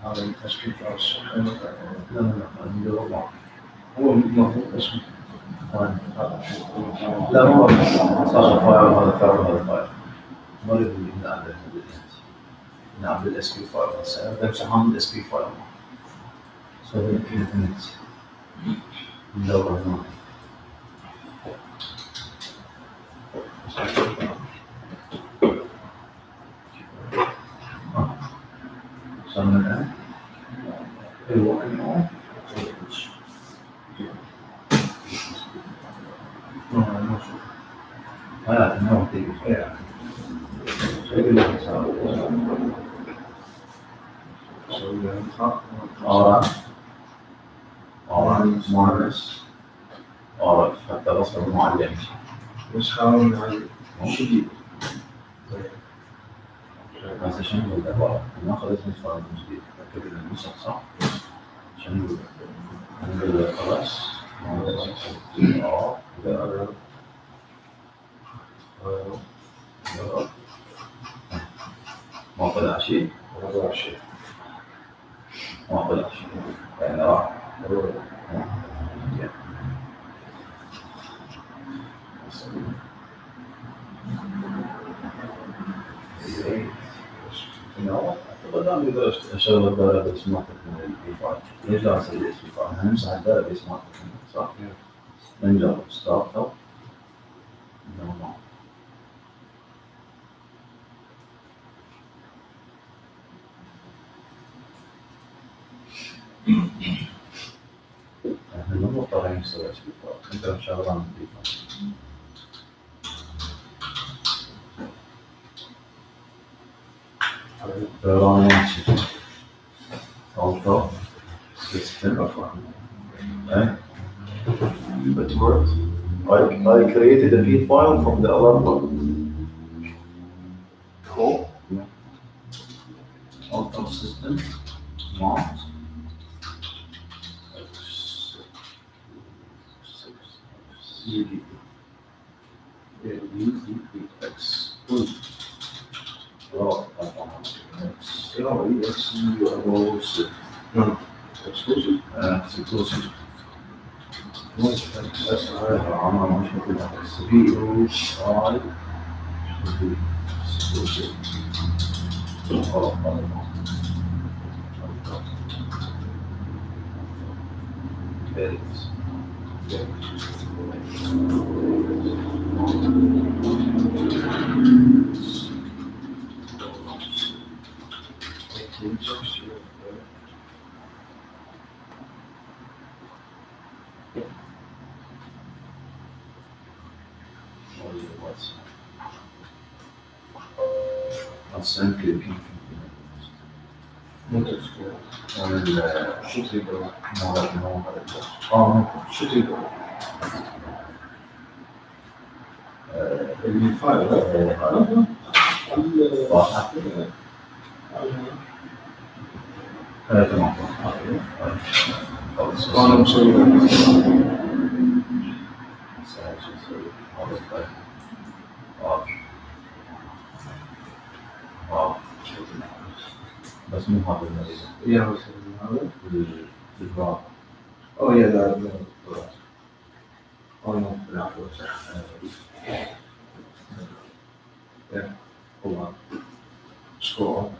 هذا التشكيل فاش لا هو المفروض اسمه لا مو صار فايل هذا فايل هذا فايل ما له نعمل نعمل الاس بي فايل امسحهم الاس بي فايل so الانترنت ندور هنا صرنا الآن ايوه انه هذا النوع تيجي فيها alright marvelous alright حتى وصل المعلم مش حاول على شديد بس عشان نقول بقى ناخذ اسم الفايل الجديد نكتب النسخ صح عشان نقول خلاص ما طلع شيء ما طلع شيء يعني راح أعتقد إذا أشغل الداتابيس مالتك من البي فايل ليش لا أسوي البي فايل؟ هنمسح الداتابيس مالتك صح؟ نجرب ستارت أب نورمال احنا مو مضطرين نسوي اس بي فايل انت مشغل عن البي فايل Run one auto system okay it worked I created a B file from the other one cool auto system mount exclusive. تمام. انا مسوي بس مو هذا المريض. يا هذا بالبعض. او يا لا انا بالعفو هو سكور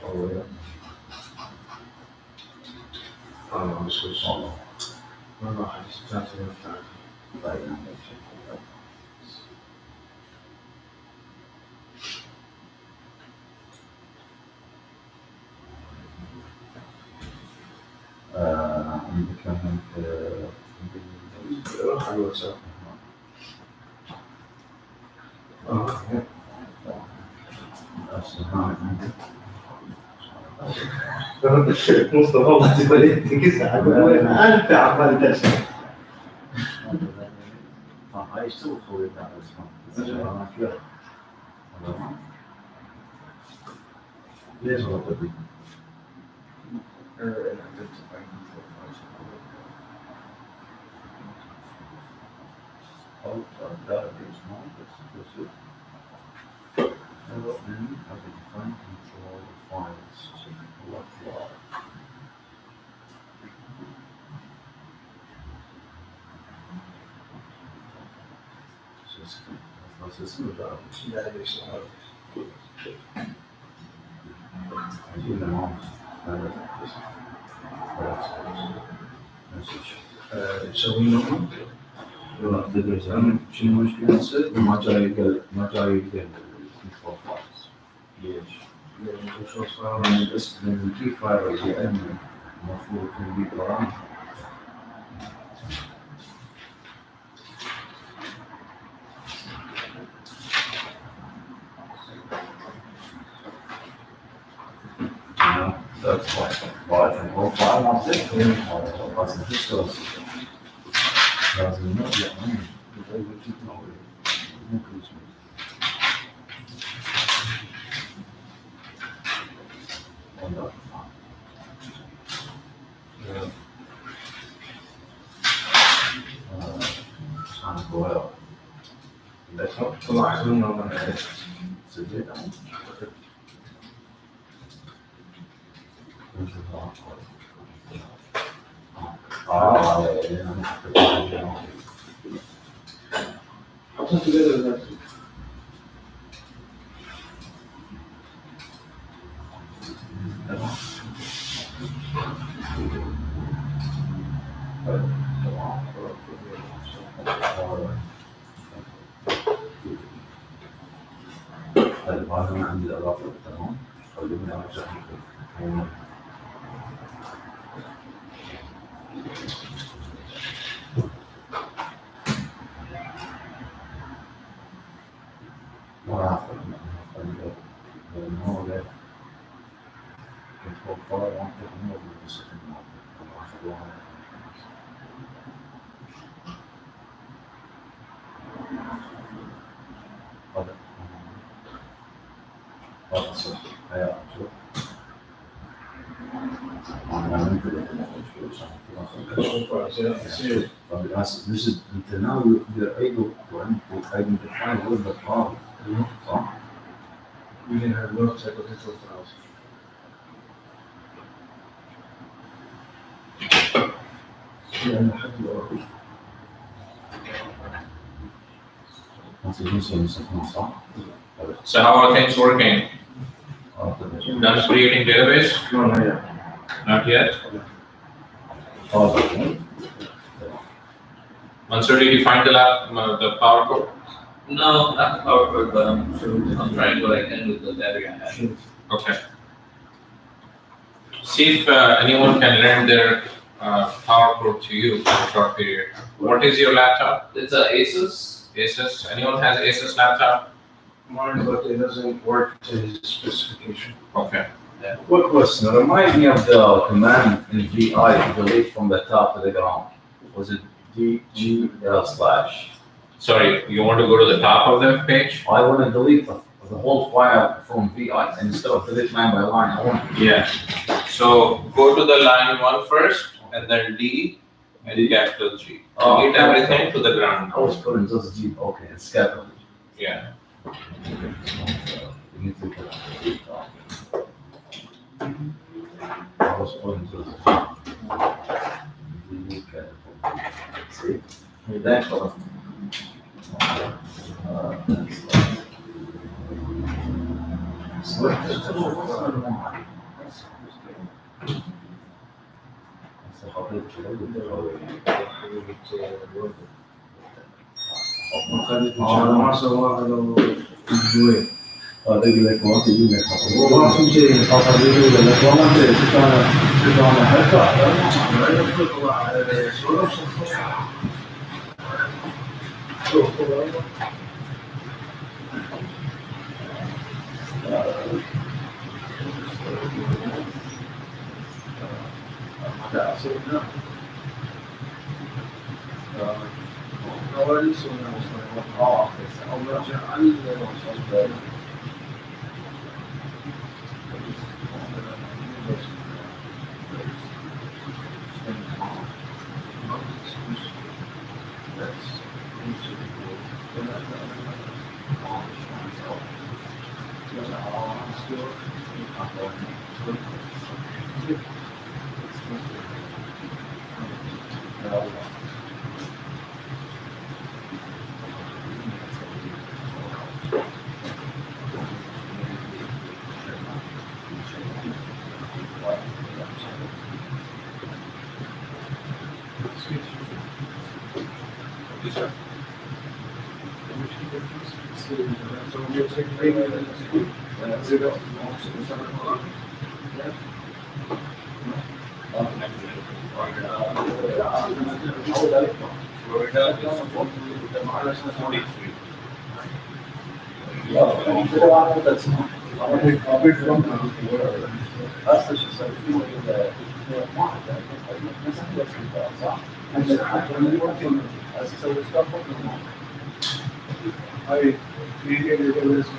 او يا انا مسوي ما راح استعمل عندك كمان روح على الواتساب مصطفى الله يبارك فيك ساعة وين انت عمال تسمع هاي ايش تسوي خوي تعال ليش غلطت بي؟ تسوي نوم شنو المشكلة؟ ما جاي يقدر ليش؟ بس من كيف فاير المفروض يكون بيقرأ That's why. Well, I think all five on six. That's the first one. That's the next one. The way we keep going. Well, that's not طلع عزونا وانا سجل. حطيت together طيب هذا ما عندي الأضافة تمام خليني أرجع This is until now you're able to identify with the problem. صح؟ we can have no psychological files. يعني حد يعرف صح؟ So how are things working? Done creating database? no yeah Not yet. Mansur, did you find the power code? No, not the power cord, but I'm trying to go like in with the battery I have. Okay. See if anyone can lend their power code to you for a short period. What is your laptop? It's a Asus. Asus? Anyone has Asus laptop? mine but it doesn't work to his specification. Okay. Quick question, remind me of the command in VI to delete from the top to the ground. Was it DG/? Sorry, you want to go to the top of the page? I want to delete the whole file from VI instead of delete line by line. I want Yeah. So go to the line 1 first, and then D, and capital G. Delete everything to the ground. I was putting just G, okay, it's capital. Yeah. You need to put it. I was putting just G. Delete capital. See? Thanks for ما سواها لو الجوي هذا يقول لك ما تجي لك والله في شيء خاطر يقول لك والله انت كنت انا حتى لا يطلق على سولف I created a list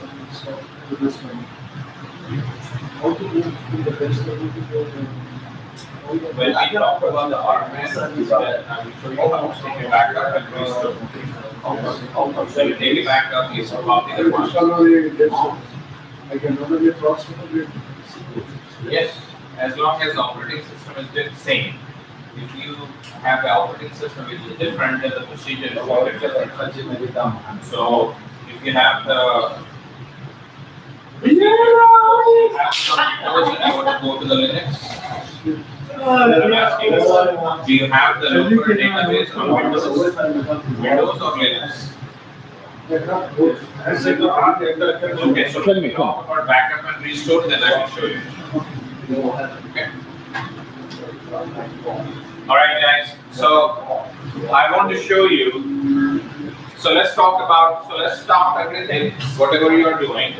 to this one. How to move to the best level to go When we talk about the RMS, I will show you how to take it back up and restore. So you take it back up, you copy the one. I can only approximately. Yes, as long as the operating system is the same. If you have an operating system which is different, then the procedure is always different. So if you have the I want to go to the Linux. I'm asking, do you have the local database on Windows or Linux? Okay, so when we talk about backup and restore, then I will show you. Okay. All right, guys. So I want to show you. So let's stop everything, whatever you are doing,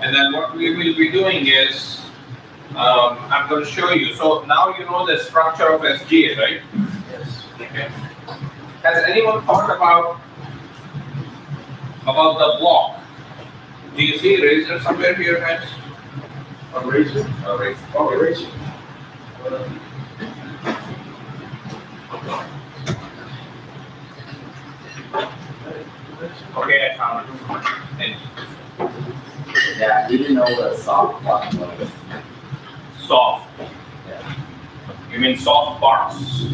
and then what we will be doing is I'm going to show you. So now you know the structure of SGA, right? Yes. Okay. Has anyone thought about the block? Do you see eraser somewhere here, guys? A razor? A razor. Oh, a razor. Okay, I found it. And Yeah, we didn't know what a soft button was. soft. You mean soft parts?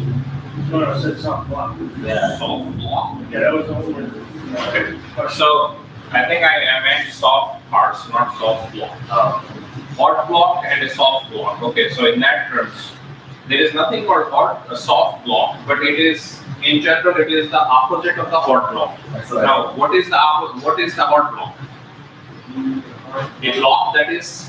No, I said something wrong. Yeah. Soft block. Yeah, that was the only one. Okay. So I think I meant soft parts, not soft block. Hot block and a soft block. Okay, so in that terms, there is nothing called a soft block, but it is in general it is the opposite of the hot block. That's what Now, what is the hot block? A block that is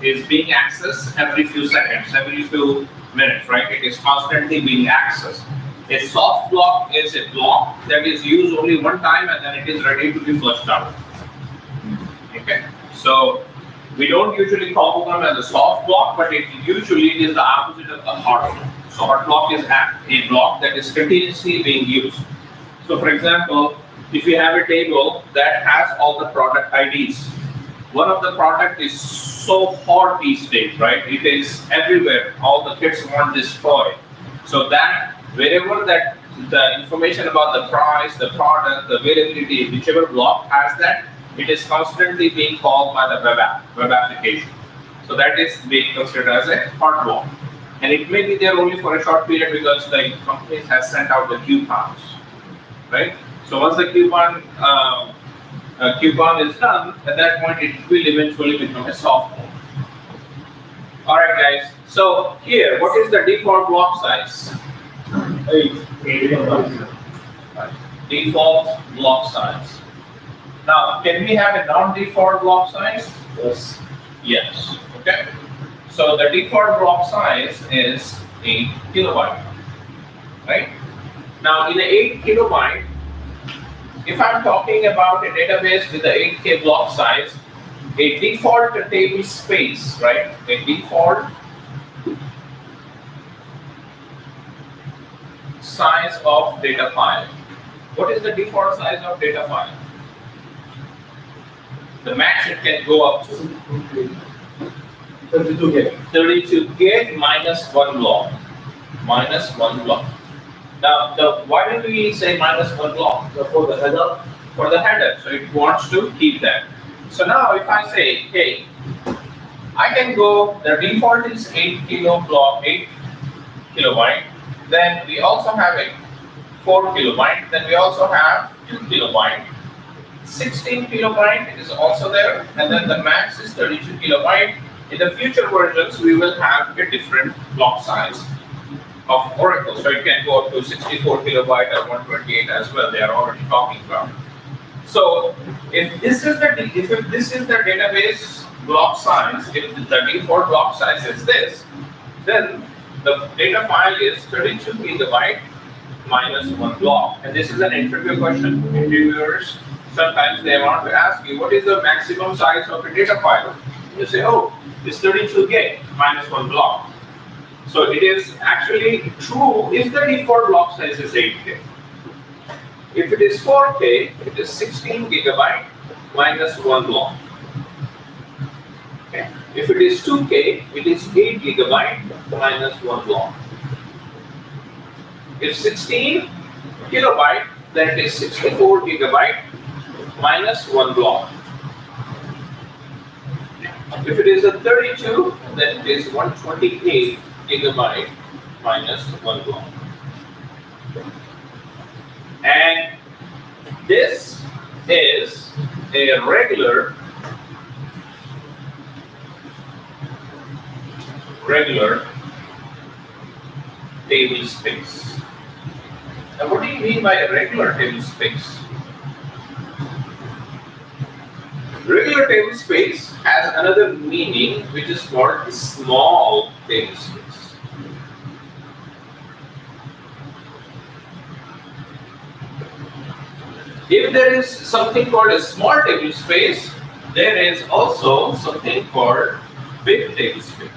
is being accessed every few seconds, every few minutes, right? It is constantly being accessed. A soft block is a block that is used only one time and then it is ready to be flushed out. Okay, so we don't usually call them as a soft block, but it usually is the opposite of the hot block. So hot block is a block that is continuously being used. So for example, if you have a table that has all the product IDs, one of the product is so hot these days, right? It is everywhere. All the kids want this toy. So that wherever that the information about the price, the product, the availability, whichever block has that, it is constantly being called by the web application. So that is being considered as a hot block. And it may be there only for a short period because the companies have sent out the coupons, right? So once the coupon is done, at that point it will eventually become a soft mode. All right, guys. So here, what is the default block size? 8. Default block size. Now, can we have a non-default block size? Yes. Yes. Okay. So the default block size is 8 kilobyte, right? Now, in an 8 kilobyte, if I'm talking about a database with the 8K block size, a default table space, right? A default size of data file. What is the default size of data file? The max it can go up to 32 gig. 32 gig minus 1 block. Minus 1 block. Now, why did we say minus 1 block? So for the header, For the header, so it wants to keep that. So now if I say, hey, I can go, the default is 8 kilobyte, then we also have a 4 kilobyte, then we also have 2 kilobyte. 16 kilobyte is also there, and then the max is 32 kilobyte. In the future versions, we will have a different block size of Oracle. So it can go up to 64 kilobyte or 128 as well. They are already talking about it. So if this is the database block size, if the default block size is this, then the data file is 32 gigabyte minus 1 block. And this is an interview question. Interviewers, sometimes they want to ask you, what is the maximum size of a data file? You say, oh, it's 32 gig minus 1 block. So it is actually true if the default block size is 8K. If it is 4K, it is 16 gigabyte minus 1 block. Okay. If it is 2K, it is 8 gigabyte minus 1 block. If 16 kilobyte, then it is 64 gigabyte minus 1 block. If it is a 32, then it is 128 gigabyte minus 1 block. And this is a regular table space. Now, what do you mean by a regular table space? Regular table space has another meaning, which is called a small table space. If there is something called a small table space, there is also something called big table space.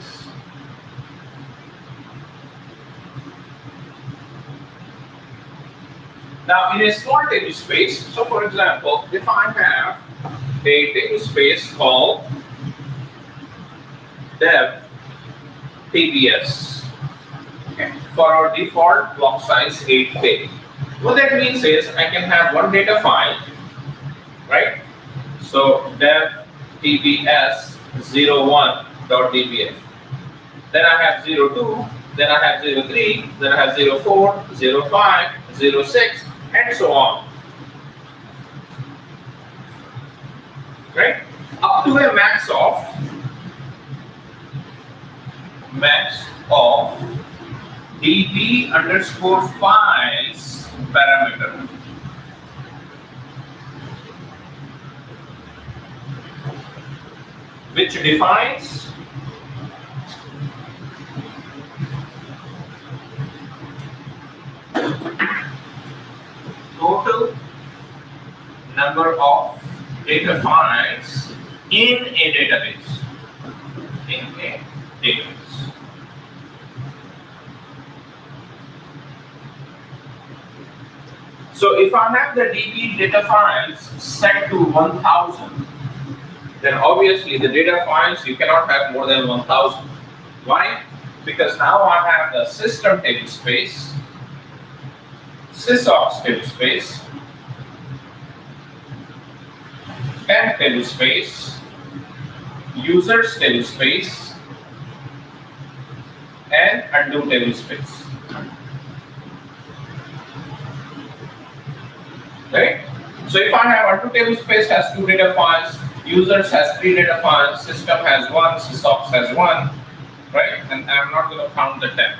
Now, in a small table space, so for example, if I have a table space called dev TBS, okay, for our default block size 8K. What that means is I can have one data file, right? So dev TBS 01.dbf. Then I have 02, then I have 03, then I have 04, 05, 06, and so on. Right? Up to a max of db underscore files parameter. Which defines total number of data files in a database. So if I have the DB data files set to 1000, then obviously the data files you cannot have more than 1000. Why? Because now I have the system table space, sysops table space, temp table space, users table space, and undo table space. Right? So if I have undo table space has 2 data files, users has 3 data files, system has 1, sysops has 1, right? And I'm not going to count the temp.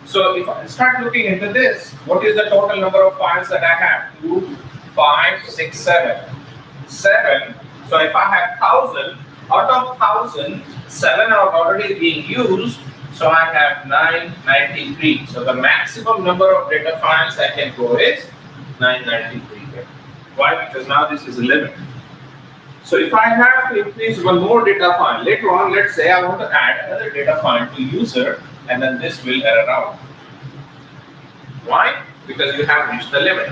So if I start looking into this, what is the total number of files that I have? 2, 5, 6, 7. 7. So if I have 1000, out of 1000, 7 are already being used. So I have 993. So the maximum number of data files I can go is 993 here. Why? Because now this is a limit. So if I have to increase one more data file, later on, let's say I want to add another data file to user, and then this will error out. Why? Because you have reached the limit.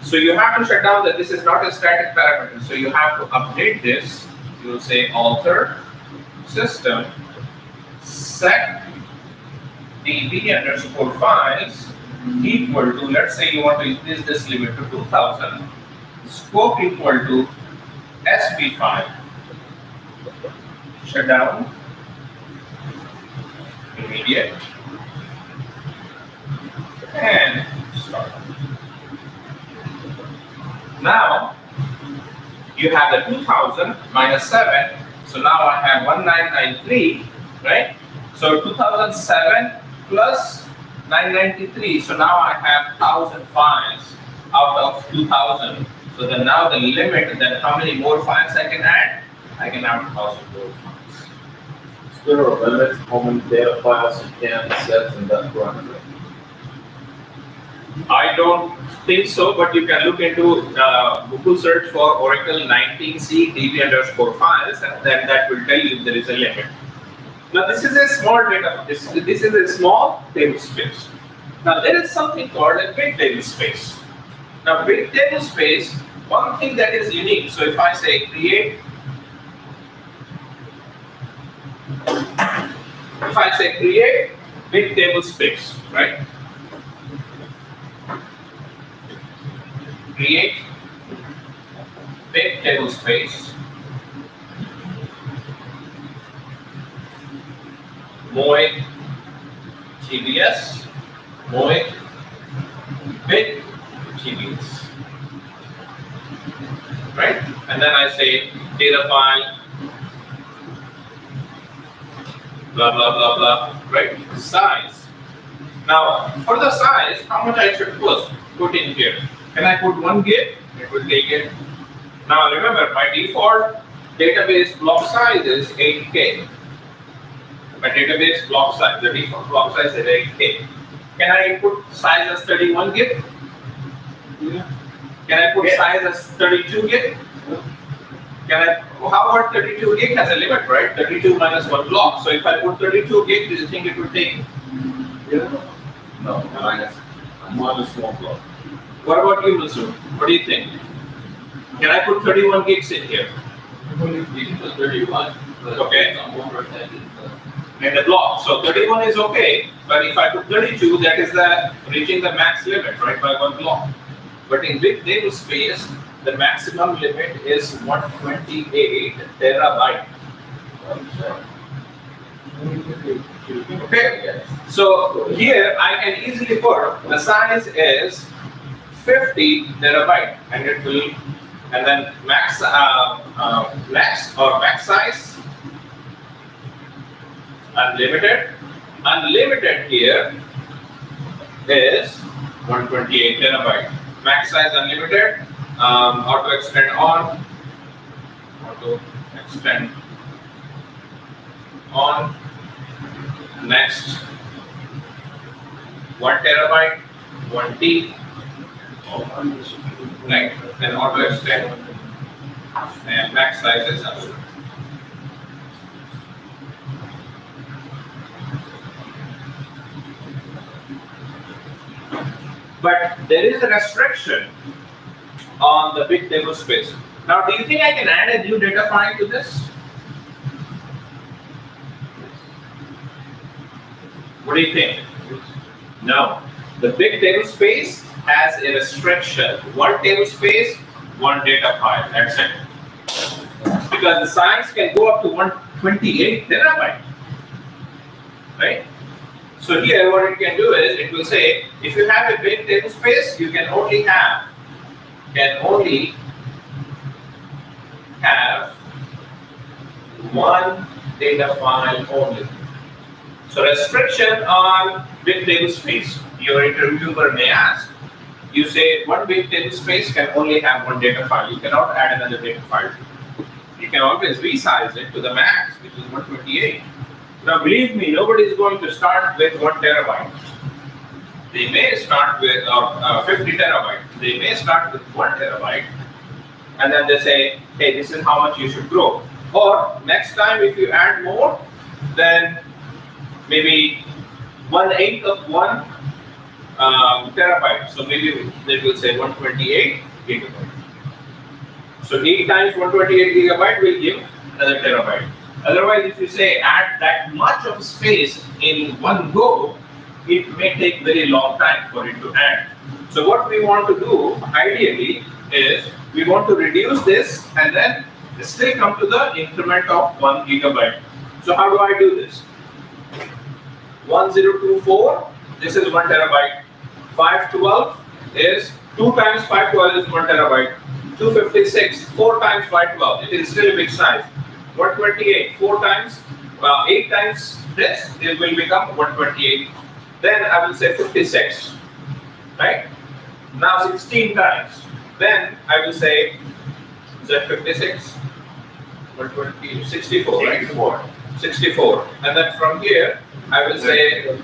So you have to shut down that this is not a static parameter. So you have to update this. You will say alter system set db underscore files equal to, let's say you want to increase this limit to 2000, scope equal to sp file. Shut down, immediate, and start. Now you have the 2000 minus 7, so now I have 1993, right? So 2007 plus 993, so now I have 1000 files out of 2000. So then now the limit, then how many more files I can add? I can add 1000 more files. Is there a limit how many data files you can set in that parameter? I don't think so, but you can look into Google search for Oracle 19c db underscore files, and then that will tell you there is a limit. Now this is a small data, this is a small table space. Now there is something called a big table space. Now big table space, one thing that is unique, so if I say create, if I say create big table space, right? Create big table space, Moed TBS, Moed big TBS, right? And then I say data file, blah blah blah blah, right? Size. Now for the size, how much I should put in here? Can I put 1 gig? It will take it. Now remember, my default database block size is 8K. My database block size, the default block size is 8K. Can I put size as 31 gig? Yeah. Can I put size as 32 gig? Can I? How about 32 gig has a limit, right? 32 minus 1 block. So if I put 32 gig, do you think it will take? Yeah. No. Minus 1 block. What about you, Musu? What do you think? Can I put 31 gigs in here? You can put 31, but Okay. it's not more protected. In the block. So 31 is okay, but if I put 32, that is the reaching the max limit, right, by 1 block. But in big table space, the maximum limit is 128 terabyte. Okay. So here I can easily put the size is 50 terabyte, and it will, and then max max size unlimited. Unlimited here is 128 terabyte. Max size unlimited. Auto extend on. Auto extend on. Next. 1 terabyte. 1 T. Right. Then auto extend. And max size is unlimited. But there is a restriction on the big table space. Now, do you think I can add a new data file to this? What do you think? No. The big table space has a restriction. One table space, one data file. That's it. Because the size can go up to 128 terabyte. Right? So here what it can do is it will say if you have a big table space, you can only have one data file only. So restriction on big table space. Your interviewer may ask, you say one big table space can only have one data file. You cannot add another data file. You can always resize it to the max, which is 128. Now believe me, nobody is going to start with 1 terabyte. They may start with 50 terabyte. They may start with 1 terabyte, and then they say, hey, this is how much you should grow. Or next time, if you add more, then maybe 1/8 of 1 terabyte. So maybe they will say 128 gigabyte. So 8 times 128 gigabyte will give another terabyte. Otherwise, if you say add that much of space in one go, it may take very long time for it to add. So what we want to do ideally is we want to reduce this and then still come to the increment of 1 gigabyte. So how do I do this? 1024, this is 1 terabyte. 512 is 2 times 512 is 1 terabyte. 256, 4 times 512, it is still a big size. 128, 4 times, 8 times this, it will become 128. Then I will say 56, right? Now 16 times. Then I will say, is that 56? 120, 64, right? 64. And then from here, I will say,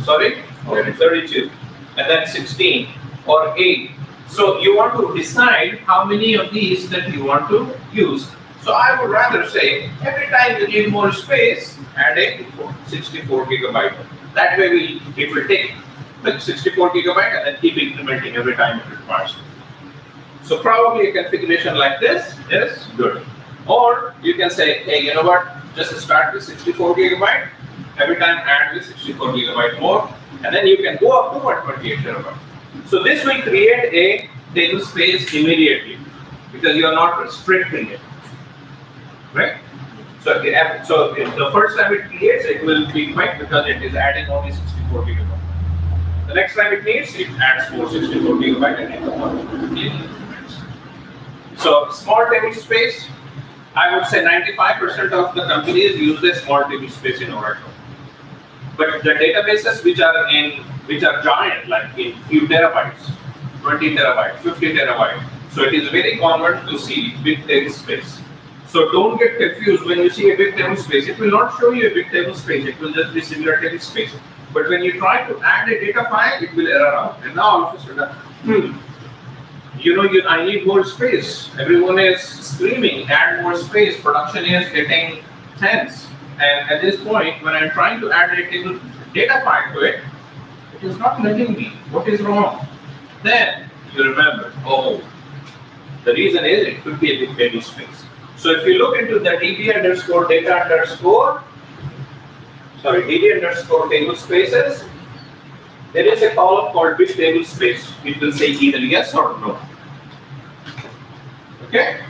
sorry, 32. And then 16 or 8. So you want to decide how many of these that you want to use. So I would rather say, every time you need more space, add a 64 gigabyte. That way it will take like 64 gigabyte and then keep incrementing every time it requires. So probably a configuration like this is good. Or you can say, hey, you know what, just start with 64 gigabyte, every time add with 64 gigabyte more, and then you can go up to 128 terabyte. So this will create a table space immediately because you are not restricting it, right? So the first time it creates, it will be quick because it is adding only 64 gigabyte. The next time it needs, it adds more 64 gigabyte and it increments. So small table space, I would say 95% of the companies use the small table space in Oracle. But the databases which are giant, like in few terabytes, 20 terabyte, 50 terabyte. So it is very common to see big table space. So don't get confused when you see a big table space. It will not show you a big table space. It will just be similar table space. But when you try to add a data file, it will error out. And now all of a sudden, I need more space. Everyone is screaming, add more space. Production is getting tense. And at this point, when I'm trying to add a table data file to it, it is not letting me. What is wrong? Then you remember, oh, the reason is it could be a big table space. So if you look into the DB underscore data underscore, DB underscore table spaces, there is a column called big table space. It will say either yes or no. Okay?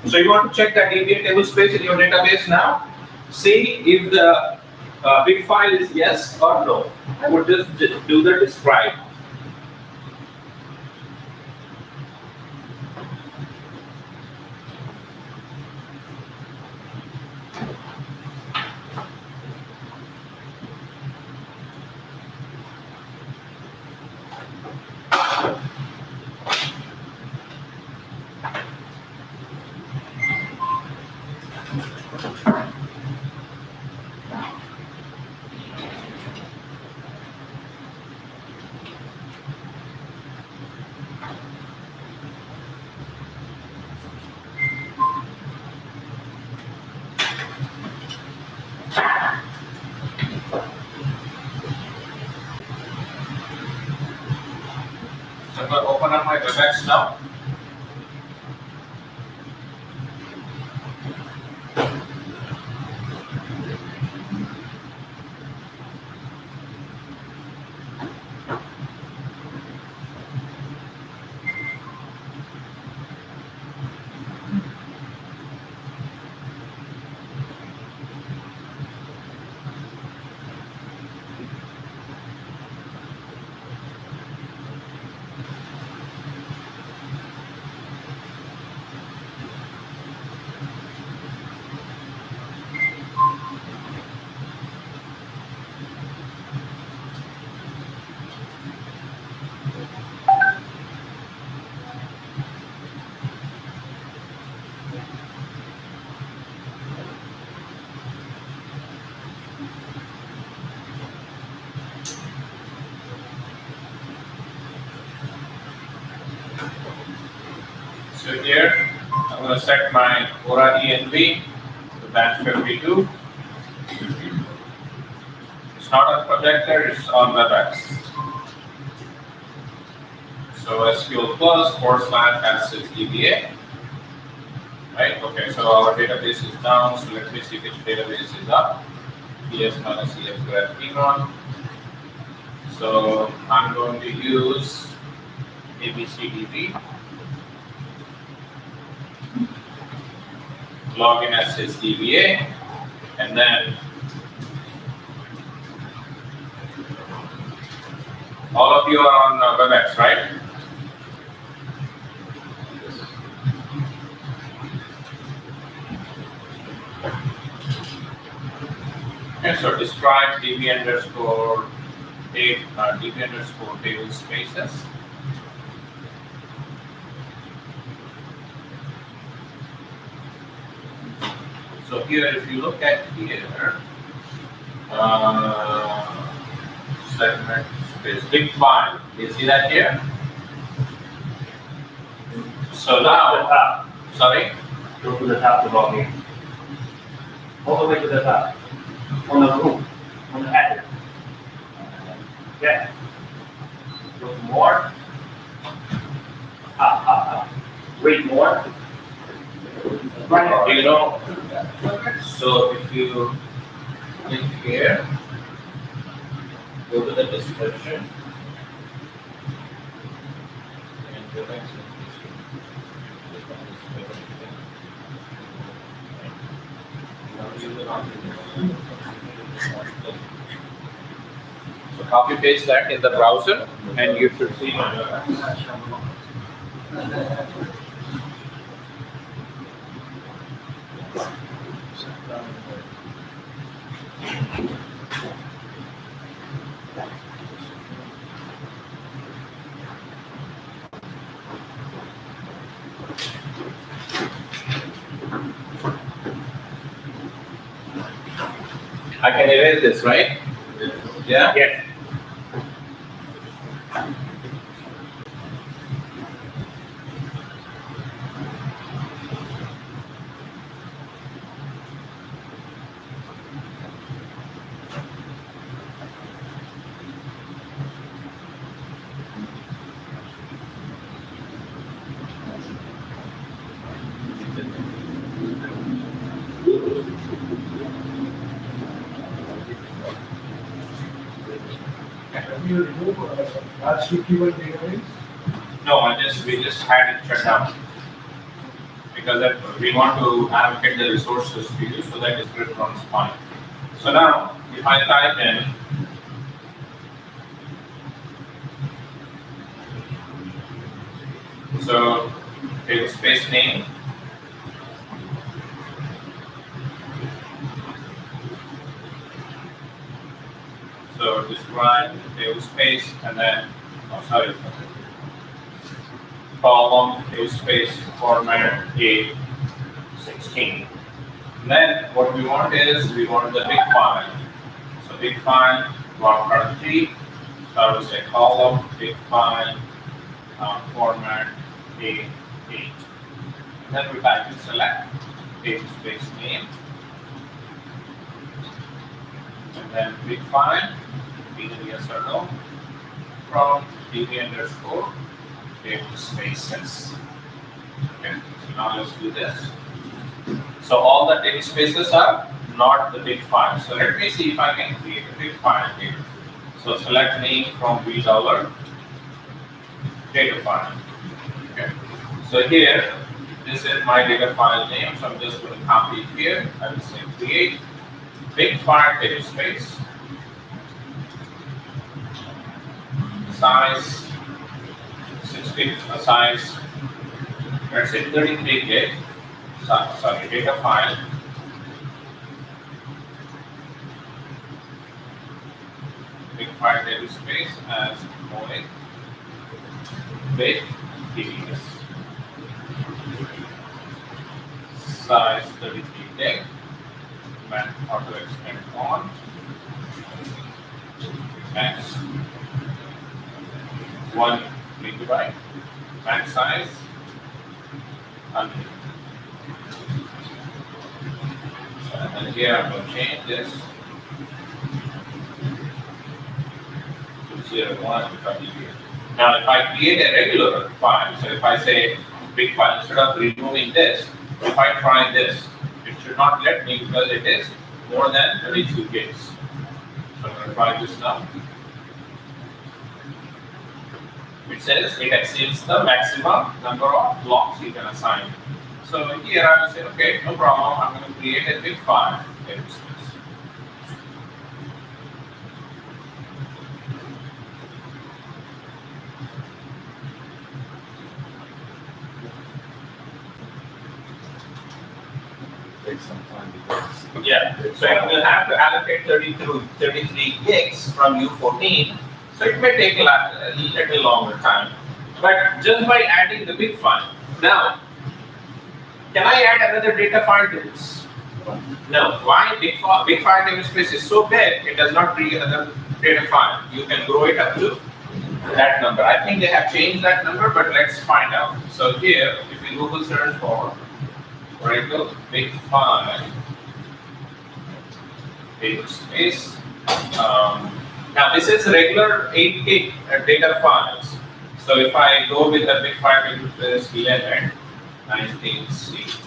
So you want to check that DB table space in your database now. See if the big file is yes or no. I would just do the describe. So I'm going to open up my WebEx now. So here, I'm going to set my Aura ENV to batch 52. It's not on projector, it's on WebEx. So SQL plus /has 6 DBA. Right, okay, so our database is down, so let me see which database is up. PS minus EF grad Phenon. So I'm going to use ABCDB. Log in as his DBA, and then all of you are on WebEx, right? Okay, so describe DB underscore table spaces. So here, if you look at here, segment space, big file. You see that here? So To the now, top, sorry, go to the top of the login. All the way to the top, on the room, on the header. Yeah. Go to more. Read more. you know, so if you click here, go to the description, and go back to so copy paste that in the browser, and you should see on your I can erase this, right? Yeah? Yes. Have you removed last keyword database? No, we just had it shut down. Because we want to allocate the resources to you so that the script runs fine. So now, if I type in so table space name, so describe table space and then column table space format A16. Then what we want is we want the big file. So big file block 3. So I will say column big file format A8. And then we type in select table space name. And then big file, either yes or no, from db underscore table spaces. Okay, so now let's do this. So all the table spaces are not the big file. So let me see if I can create a big file here. So select name from $, data file. Okay. So here, this is my data file name. So I'm just going to copy it here. I will say create big file table space. Size 60, size, let's say 33 gig. Sorry, data file. Big file table space as void with DBS. Size 33 gig. And auto extend on. Max 1 megabyte. Max size unlimited. So, and here I'm going to change this to 01 if I delete. Now, if I create a regular file, so if I say big file, instead of removing this, if I try this, it should not let me because it is more than 32 gigs. So I'm going to try this now. It says it exceeds the maximum number of blocks you can assign. So here I will say, okay, no problem, I'm going to create a big file. Takes some time because. Yeah, so it will have to allocate 33 gigs from U14, so it may take a little longer time. But just by adding the big file. Now, can I add another data file to this? No. Why? Big file namespace is so big, it does not create another data file. You can grow it up to that number. I think they have changed that number, but let's find out. So here, if we Google search for Oracle big file namespace. Now this is regular 8 gig data files. So if I go with the big file namespace 11 19C.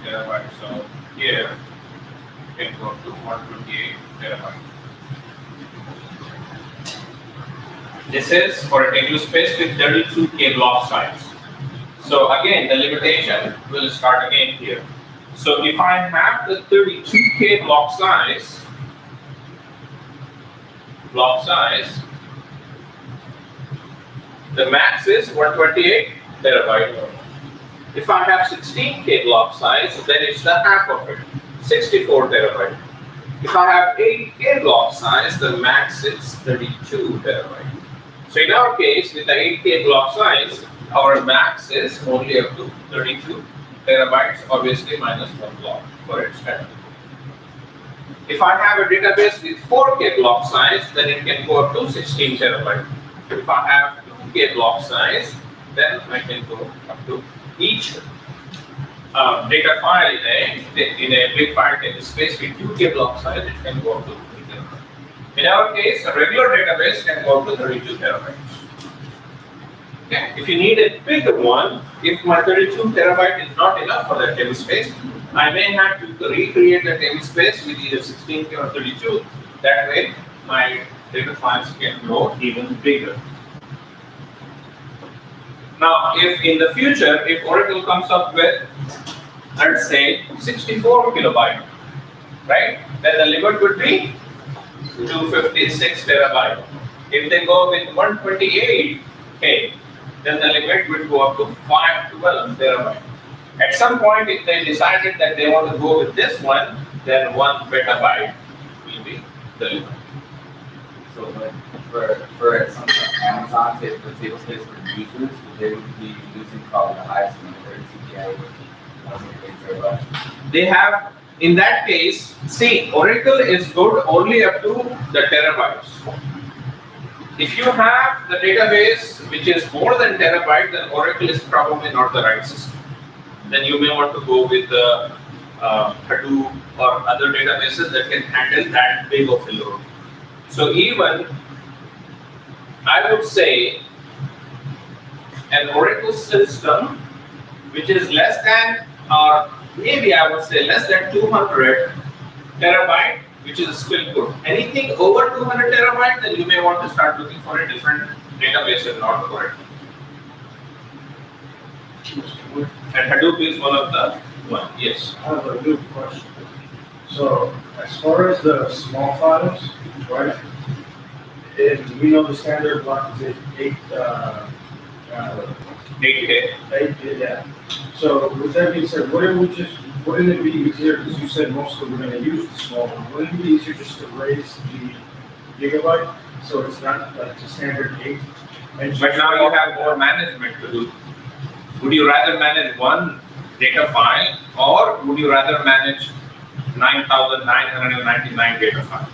terabytes. So here you can go to 128 terabytes. This is for a table space with 32K block size. So again, the limitation will start again here. So if I have the 32K block size, the max is 128 terabyte. If I have 16K block size, then it's the half of it, 64 terabyte. If I have 8K block size, the max is 32 terabyte. So in our case, with the 8K block size, our max is only up to 32 terabytes, obviously minus 1 block for its standard. If I have a database with 4K block size, then it can go up to 16 terabytes. If I have 2K block size, then I can go up to each data file in a big file table space with 2K block size, it can go up to 3 terabytes. In our case, a regular database can go up to 32 terabytes. Okay. If you need a bigger one, if my 32 terabyte is not enough for that table space, I may have to recreate the table space with either 16K or 32. That way, my data files can grow even bigger. Now, if in the future, if Oracle comes up with, let's say, 64 kilobyte, right? Then the limit would be 256 terabyte. If they go with 128K, then the limit would go up to 512 terabyte. At some point, if they decided that they want to go with this one, then 1 petabyte will be the limit. So like for Amazon, the table space for users, they would be using probably the highest one, 32K, 128 terabytes. They have, in that case, see, Oracle is good only up to the terabytes. If you have the database which is more than terabyte, then Oracle is probably not the right system. Then you may want to go with the Hadoop or other databases that can handle that big of a load. So even, I would say, an Oracle system which is less than, or maybe I would say less than 200 terabyte, which is still good. Anything over 200 terabyte, then you may want to start looking for a different database and not Oracle. And Hadoop is one of the one. Yes. I have a good question. So, as far as the small files, right? We know the standard block is 8K. 8K, yeah. So, with that being said, wouldn't it be easier, because you said mostly we're going to use the small one, wouldn't it be easier just to raise the gigabyte so it's not like the standard 8? But now you have more management to do. Would you rather manage one data file, or would you rather manage 9,999 data files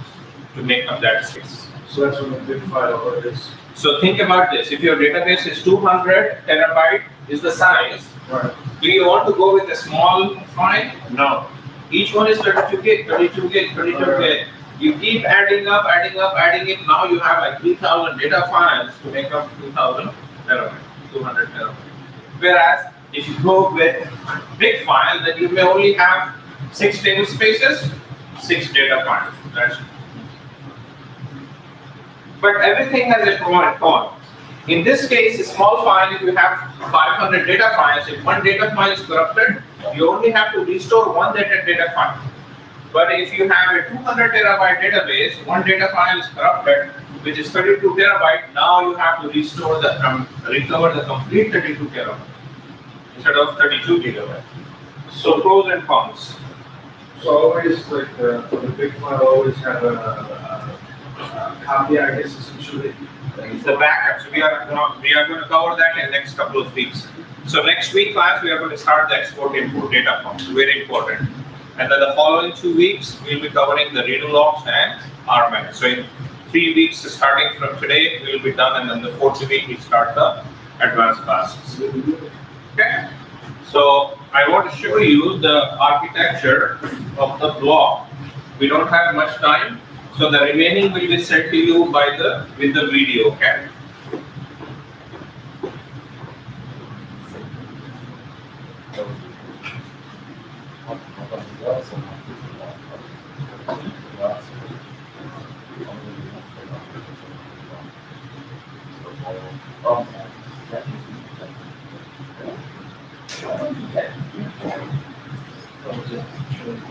to make up that space? So that's what the big file is. So think about this. If your database is 200 terabyte is the size, Right. do you want to go with a small file? No. Each one is 32 gig, 32 gig, 32 gig. You keep adding up, adding it. Now you have like 3,000 data files to make up 2,000 terabyte, 200 terabyte. Whereas if you go with big file, then you may only have 6 table spaces, 6 data files. That's it. But everything has a pro and con. In this case, a small file, if you have 500 data files, if one data file is corrupted, you only have to restore one data file. But if you have a 200 terabyte database, one data file is corrupted, which is 32 terabyte, now you have to restore recover the complete 32 terabyte instead of 32 gigabyte. So pros and cons. So always like for the big file, always have a copy, I guess, essentially. It's the backup. So we are going to cover that in the next couple of weeks. So next week class, we are going to start the export import data forms. Very important. And then the following 2 weeks, we'll be covering the redo logs and RMAX. So in 3 weeks, starting from today, we'll be done. And then the 4th week, we start the advanced classes. Okay. So I want to show you the architecture of the block. We don't have much time. So the remaining will be sent to you with the video, okay?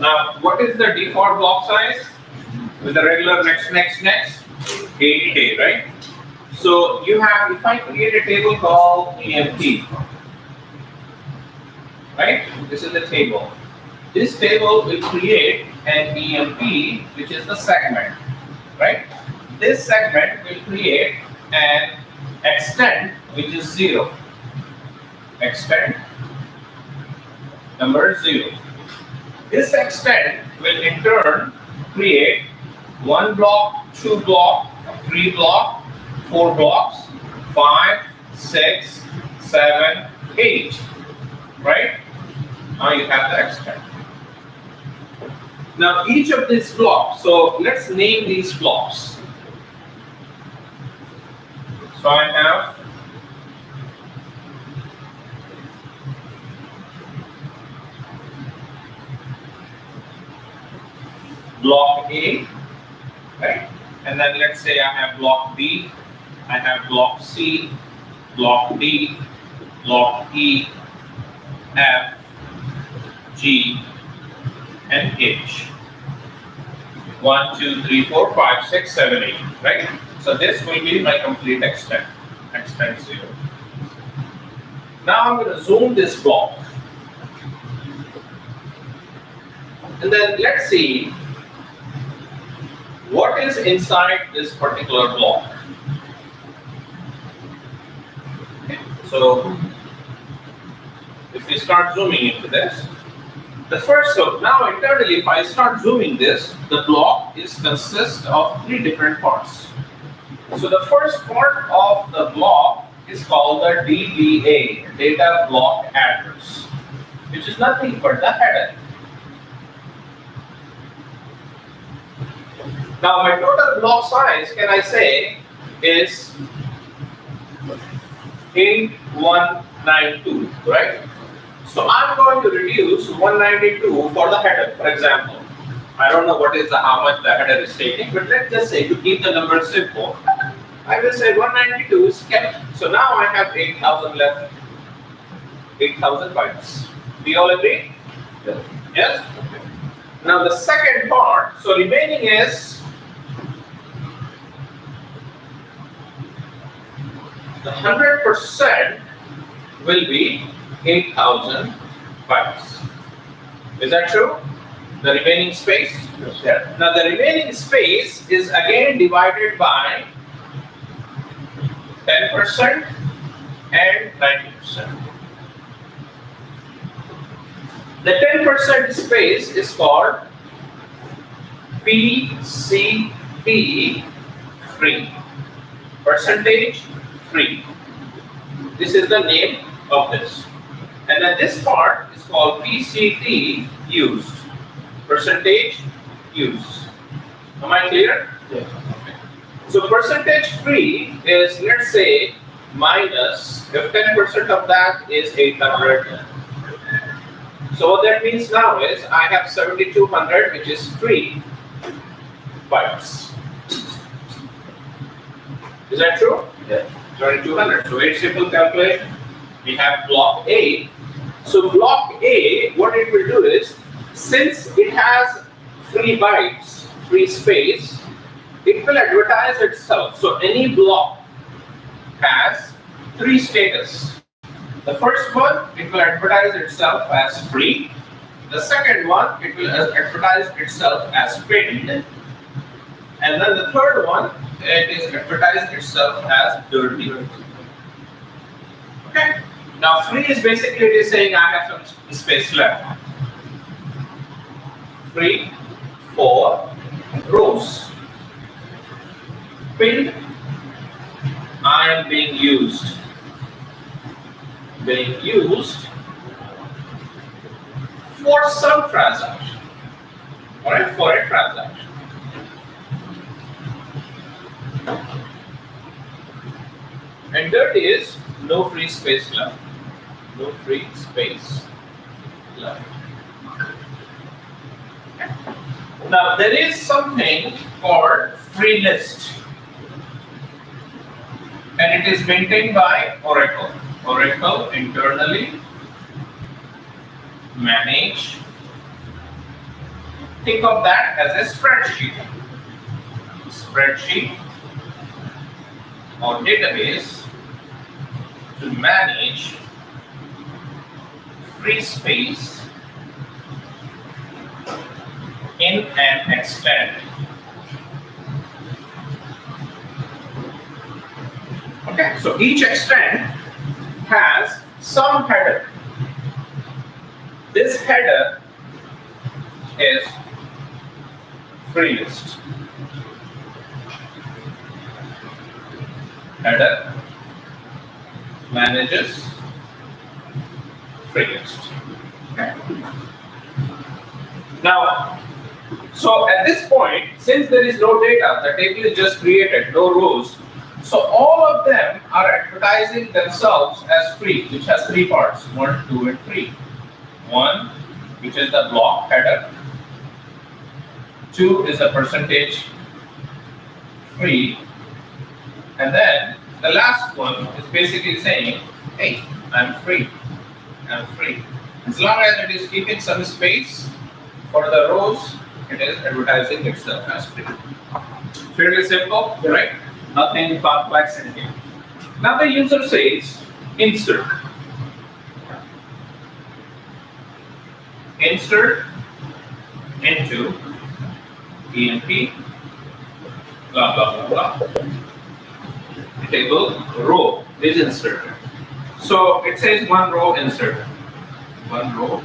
Now, what is the default block size? With the regular next, 80K, right? So you have, if I create a table called EMP, right? This is the table. This table will create an EMP, which is the segment, right? This segment will create an extent, which is 0. Extent number 0. This extent will in turn create 1 block, 2 block, 3 block, 4 blocks, 5, 6, 7, 8, right? Now you have the extent. Now each of these blocks, so let's name these blocks. So I have block A, right? And then let's say I have block B, I have block C, block D, block E, F, G, and H. 1, 2, 3, 4, 5, 6, 7, 8, right? So this will be my complete extent 0. Now I'm going to zoom this block. And then let's see what is inside this particular block. Okay. So if we start zooming into this, so now internally, if I start zooming this, the block consists of 3 different parts. So the first part of the block is called the DBA, data block address, which is nothing but the header. Now my total block size, can I say, is 8192, right? So I'm going to reduce 192 for the header, for example. I don't know how much the header is taking, but let's just say to keep the number simple, I will say 192 is kept. So now I have 8,000 left, 8,000 bytes. Do you all agree? Yes? Okay. Now the second part, so remaining is the 100% will be 8,000 bytes. Is that true? The remaining space? Yes. Yeah. Now the remaining space is again divided by 10% and 90%. The 10% space is called PCP free. Percentage free. This is the name of this. And then this part is called PCT used. Percentage used. Am I clear? Yeah. So percentage free is, let's say, minus, if 10% of that is 800. So what that means now is I have 7200, which is free bytes. Is that true? Yeah. 2200. So very simple calculation. We have block A. So block A, what it will do is, since it has free bytes, free space, it will advertise itself. So any block has three status. The first one, it will advertise itself as free. The second one, it will advertise itself as paid. And then the third one, it is advertised itself as dirty. Okay. Now free is basically it is saying I have some space left. Free for rows. Pinned, I am being used. Being used for some transaction. Alright, for a transaction. And dirty is no free space left. No free space left. Now there is something called free list, and it is maintained by Oracle. Oracle internally manage. Think of that as a spreadsheet. Spreadsheet or database to manage free space in an extent. Okay, so each extent has some header. This header is free list. Header manages free list. Okay. Now, so at this point, since there is no data, the table is just created, no rows. So all of them are advertising themselves as free, which has three parts, 1, 2, and 3. 1, which is the block header. 2 is the percentage free. And then the last one is basically saying, hey, I'm free. I'm free. As long as it is keeping some space for the rows, it is advertising itself as free. Fairly simple, right? Nothing complex in here. Now the user says insert. Insert into EMP, blah, blah, blah, blah. Table row is inserted. So it says one row inserted. One row.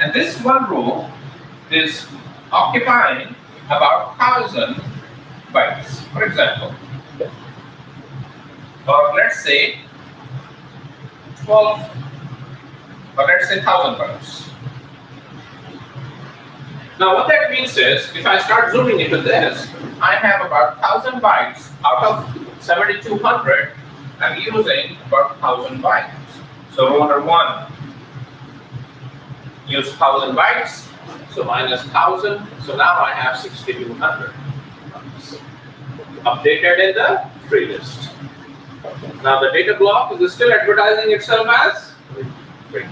And this one row is occupying about 1000 bytes, for example. Or let's say 12, or let's say 1000 bytes. Now what that means is, if I start zooming into this, I have about 1000 bytes out of 7200. I'm using about 1000 bytes. So row number 1 use 1000 bytes, so minus 1000. So now I have 6200 updated in the free list. Now the data block is still advertising itself as free.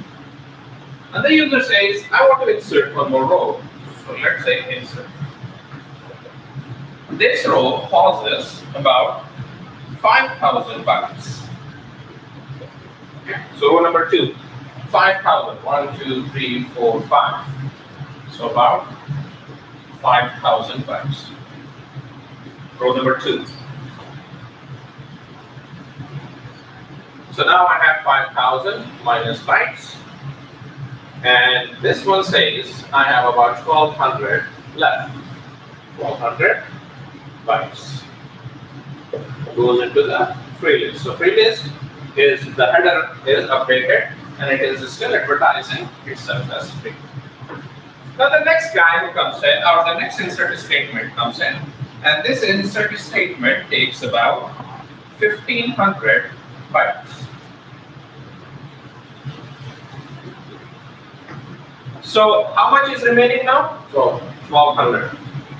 And the user says, I want to insert one more row. So let's say insert. This row pauses about 5000 bytes. Okay. So row number 2, 5000. 1, 2, 3, 4, 5. So about 5000 bytes. Row number 2. So now I have 5000 minus bytes. And this one says I have about 1200 left. 1200 bytes. Goes into the free list. So free list is the header is updated and it is still advertising itself as free. Now the next guy who comes in, or the next insert statement comes in, and this insert statement takes about 1500 bytes. So how much is remaining now? 1200.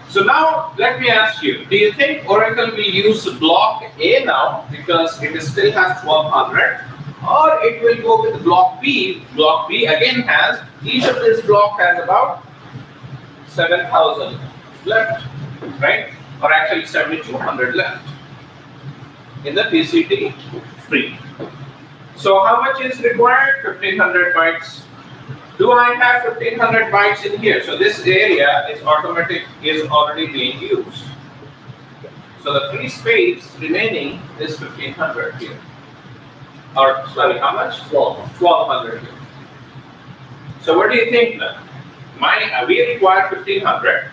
So now let me ask you, do you think Oracle will use block A now because it still has 1200, or it will go with block B? Block B again has, each of this block has about 7000 left, right? Or actually 7200 left in the PCT free. So how much is required? 1500 bytes. Do I have 1500 bytes in here? So this area is already being used. So the free space remaining is 1500 here. Or sorry, how much? 1200 here. So what do you think then? We require 1500,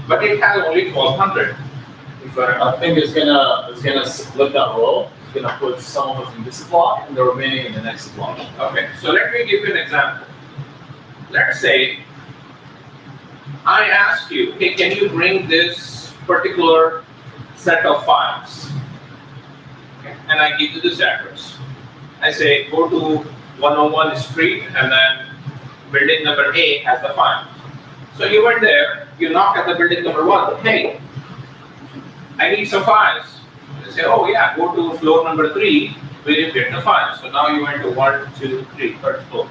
but it has only 1200. I think it's gonna split that row. It's gonna put some of it in this block and the remaining in the next block. Okay, so let me give you an example. Let's say I ask you, hey, can you bring this particular set of files? Okay. And I give you this address. I say, go to 101 Street, and then building number A has the file. So you went there, you knock at the building number 1, hey, I need some files. They say, oh yeah, go to floor number 3, where you get the files. So now you went to 1, 2, 3, third floor.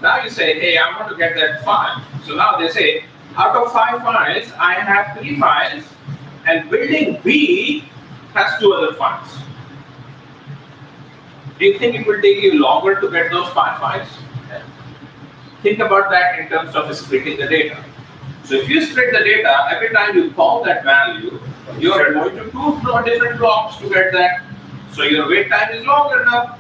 Now you say, hey, I want to get that file. So now they say, out of 5 files, I have 3 files, and building B has 2 other files. Do you think it will take you longer to get those 5 files? Think about that in terms of splitting the data. So if you split the data, every time you call that value, you are going to 2 different blocks to get that. So your wait time is longer now.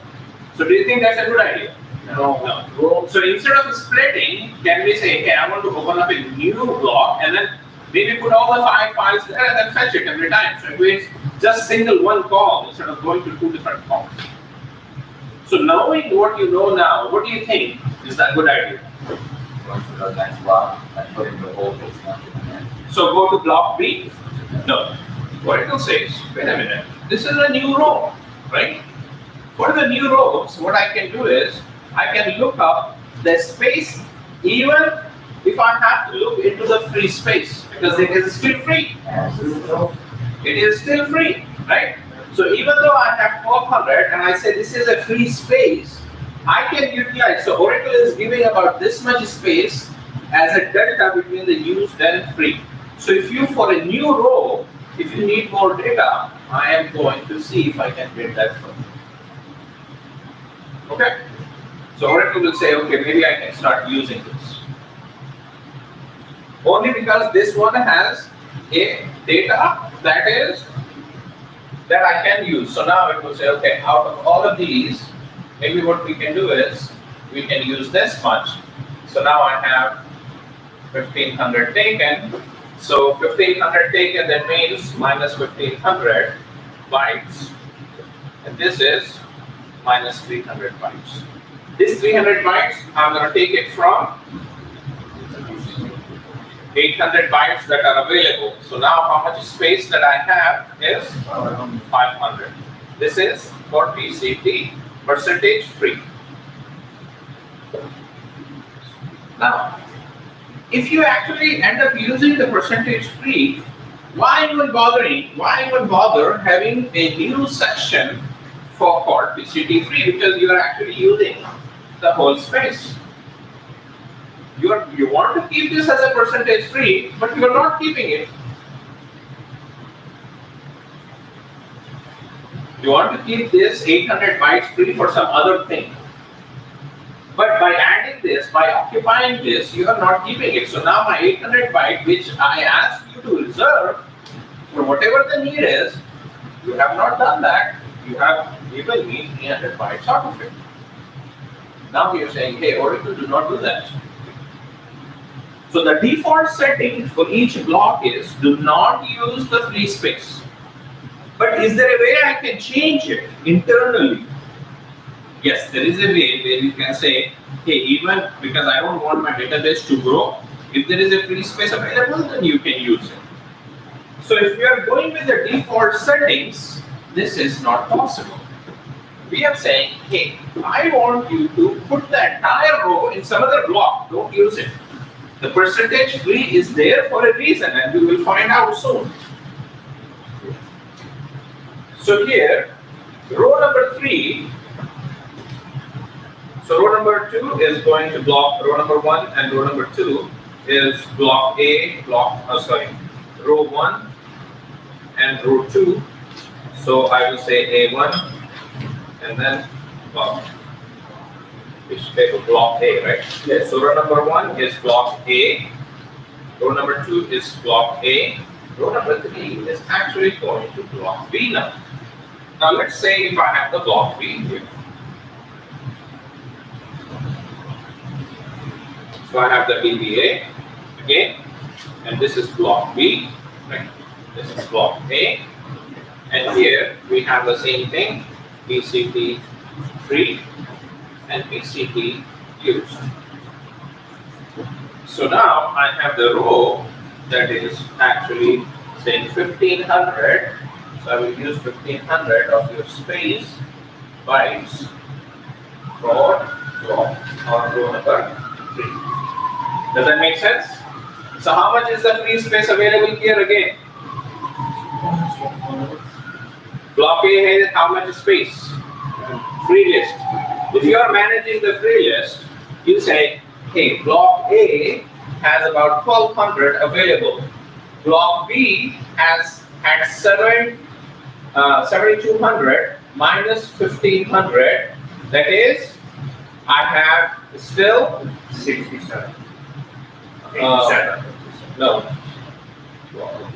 So do you think that's a good idea? No. So instead of splitting, can we say, hey, I want to open up a new block and then maybe put all the 5 files there and then fetch it every time. So it means just single one call instead of going to 2 different calls. So knowing what you know now, what do you think is that good idea? Going to the next block and putting the whole thing in. So go to block B? No. Oracle says, wait a minute, this is a new row, right? For the new rows, what I can do is, I can look up the space even if I have to look into the free space because it is still free. It is still free, right? So even though I have 1200 and I say this is a free space, I can utilize. So Oracle is giving about this much space as a delta between the used and free. So if you, for a new row, if you need more data, I am going to see if I can get that from you. Okay? So Oracle will say, okay, maybe I can start using this. Only because this one has a data that I can use. So now it will say, okay, out of all of these, maybe what we can do is, we can use this much. So now I have 1500 taken. So 1500 taken, that means minus 1500 bytes. And this is minus 300 bytes. This 300 bytes, I'm going to take it from 800 bytes that are available. So now how much space that I have is 500. This is for PCT percentage free. Now, if you actually end up using the percentage free, why even bother having a new section for called PCT free, because you are actually using the whole space. You want to keep this as a percentage free, but you are not keeping it. You want to keep this 800 bytes free for some other thing. But by adding this, by occupying this, you are not keeping it. So now my 800 byte, which I asked you to reserve for whatever the need is, you have not done that. You have given me 300 bytes out of it. Now you're saying, hey, Oracle, do not do that. So the default setting for each block is do not use the free space. But is there a way I can change it internally? Yes, there is a way where you can say, hey, even because I don't want my database to grow, if there is a free space available, then you can use it. So if you are going with the default settings, this is not possible. We are saying, hey, I want you to put the entire row in some other block, don't use it. The percentage free is there for a reason and we will find out soon. So here, row number 3, so row number 2 is going to block row number 1 and row number 2 is block A, row 1 and row 2. So I will say A1 and then block. Which type of block A, right? Yes. So row number 1 is block A, row number 2 is block A, row number 3 is actually going to block B now. Now let's say if I have the block B here. So I have the BBA again, and this is block B, right? This is block A, and here we have the same thing, BCT free and BCT used. So now I have the row that is actually saying 1500. So I will use 1500 of your space bytes for block or row number 3. Does that make sense? So how much is the free space available here again? Block A has how much space? Free list. If you are managing the free list, you say, hey, block A has about 1200 available. Block B has at 7200 minus 1500. That is, I have still 67. No.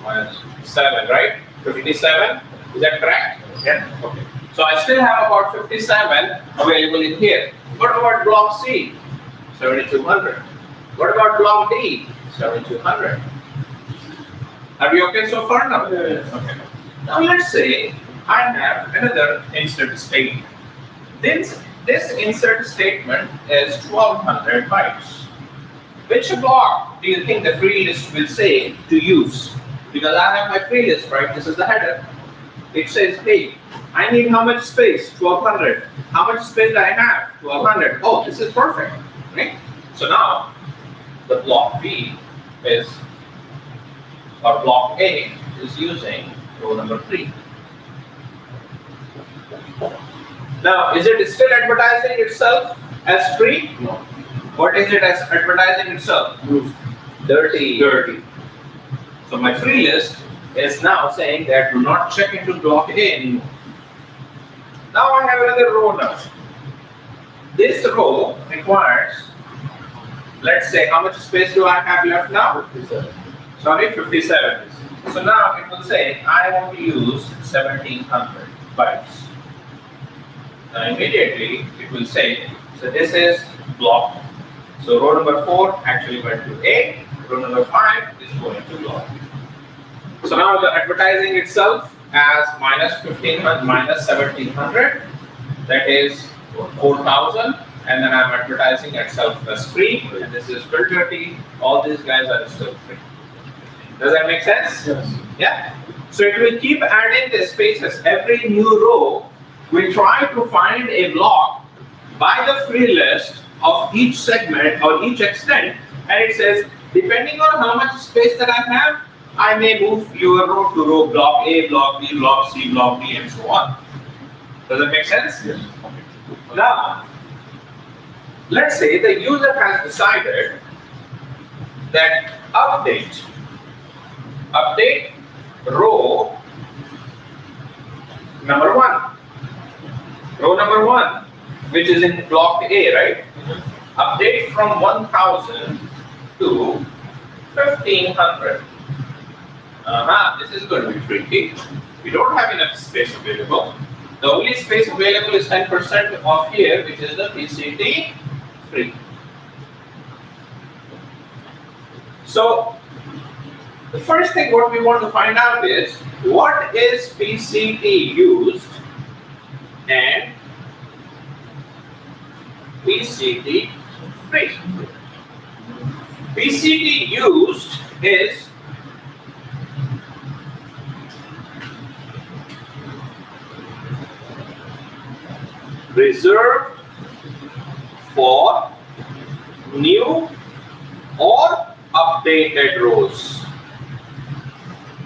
Minus 7, right? 57. Is that correct? Yeah. Okay. So I still have about 57 available in here. What about block C? 7200. What about block D? 7200. Are we okay so far now? Yes. Okay. Now let's say I have another insert statement. This insert statement is 1200 bytes. Which block do you think the free list will say to use? Because I have my free list, right? This is the header. It says, hey, I need how much space? 1200. How much space do I have? 1200. Oh, this is perfect, right? So now the block B is, or block A is using row number 3. Now, is it still advertising itself as free? No. What is it as advertising itself? Dirty. Dirty. So my free list is now saying that do not check into block A anymore. Now I have another row now. This row requires, let's say, how much space do I have left now? 57. Sorry, 57. So now it will say, I want to use 1700 bytes. Now immediately it will say, so this is block. So row number 4 actually went to A, row number 5 is going to block. So now the advertising itself as minus 1500 minus 1700, that is 4000, and then I'm advertising itself as free, and this is still dirty. All these guys are still free. Does that make sense? Yes. Yeah. So it will keep adding the spaces. Every new row will try to find a block by the free list of each segment or each extent, and it says, depending on how much space that I have, I may move your row to row block A, block B, block C, block D, and so on. Does that make sense? Yes. Now, let's say the user has decided that update row number 1. Row number 1, which is in block A, right? Update from 1000 to 1500. This is going to be tricky. We don't have enough space available. The only space available is 10% of here, which is the PCT free. So the first thing what we want to find out is what is PCT used and PCT free. PCT used is reserved for new or updated rows,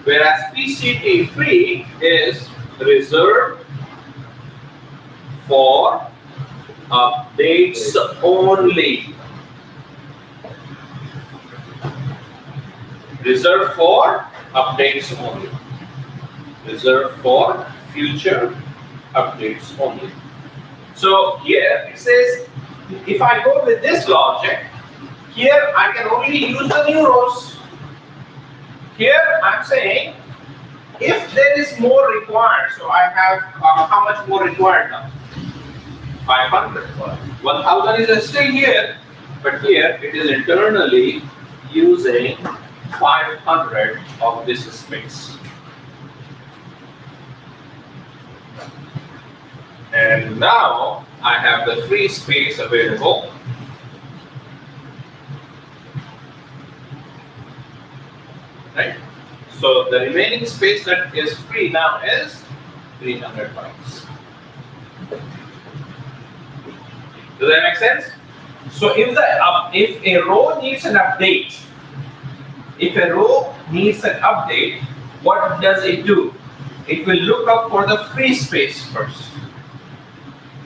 whereas PCT free is reserved for updates only. Reserved for updates only. Reserved for future updates only. So here it says, if I go with this logic, here I can only use the new rows. Here I'm saying, if there is more required, so I have how much more required now? 500. 1000 is still here, but here it is internally using 500 of this space. And now I have the free space available. Right? So the remaining space that is free now is 300 bytes. Does that make sense? So if a row needs an update, what does it do? It will look up for the free space first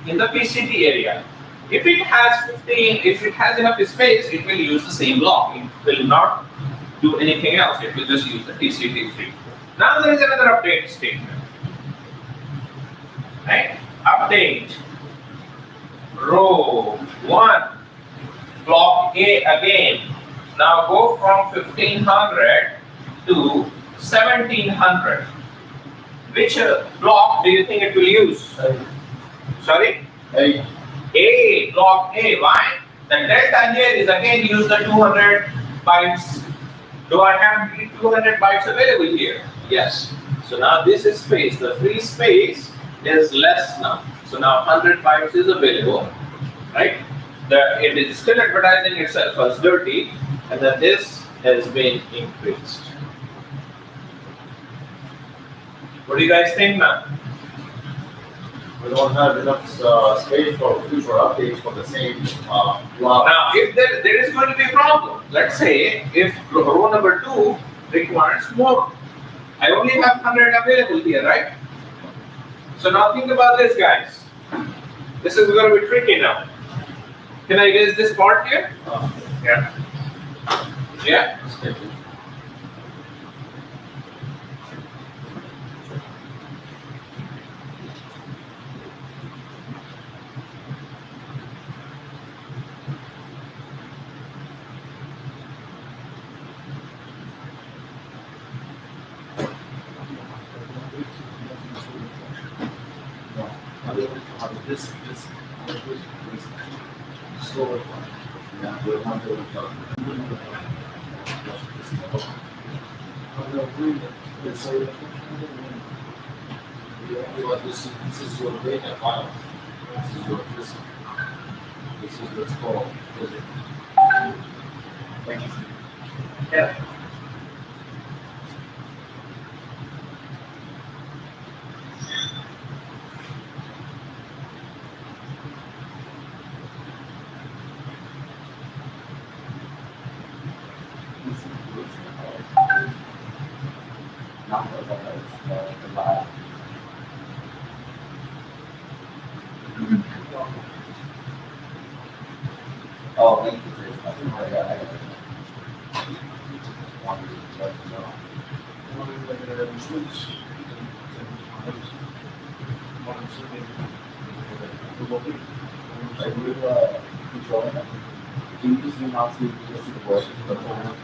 in the PCT area. If it has enough space, it will use the same block. It will not do anything else. It will just use the PCT free. Now there is another update statement. Right? Update row 1, block A again. Now go from 1500 to 1700. Which block do you think it will use? Sorry? A, block A. Why? The delta here is again use the 200 bytes. Do I have 200 bytes available here? Yes. So now this is space. The free space is less now. So now 100 bytes is available, right? It is still advertising itself as dirty, and then this has been increased. What do you guys think now? We don't have enough space for future updates for the same block. Now, if there is going to be a problem, let's say if row number 2 requires more, I only have 100 available here, right? So now think about this, guys. This is going to be tricky now. Can I guess this part here? Yeah. Yeah? This is your data file. This is what's called. Thank you. Yeah. Oh, thank you. I got it. Are you controlling it? Can you just zoom out so you can see the voice of the phone?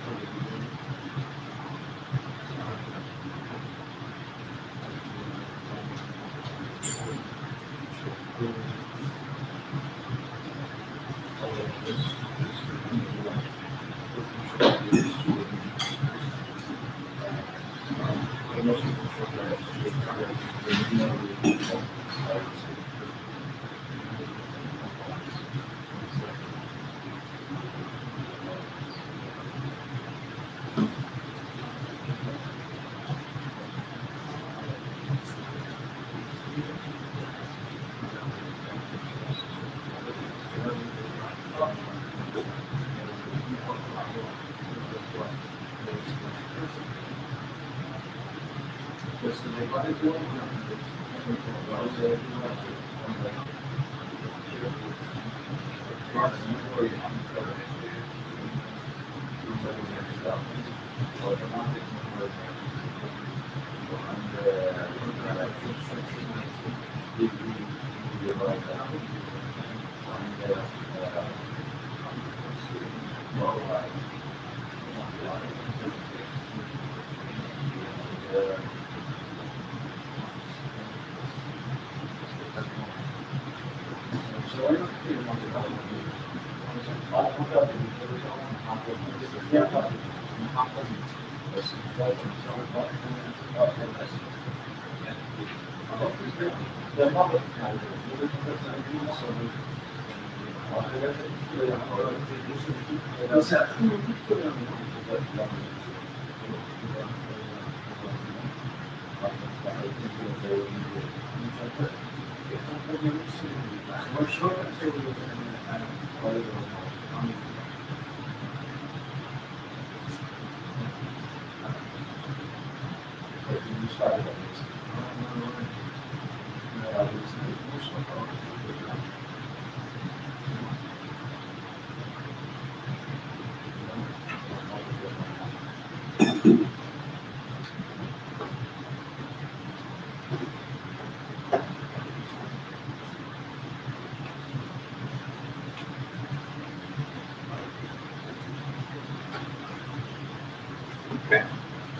Okay.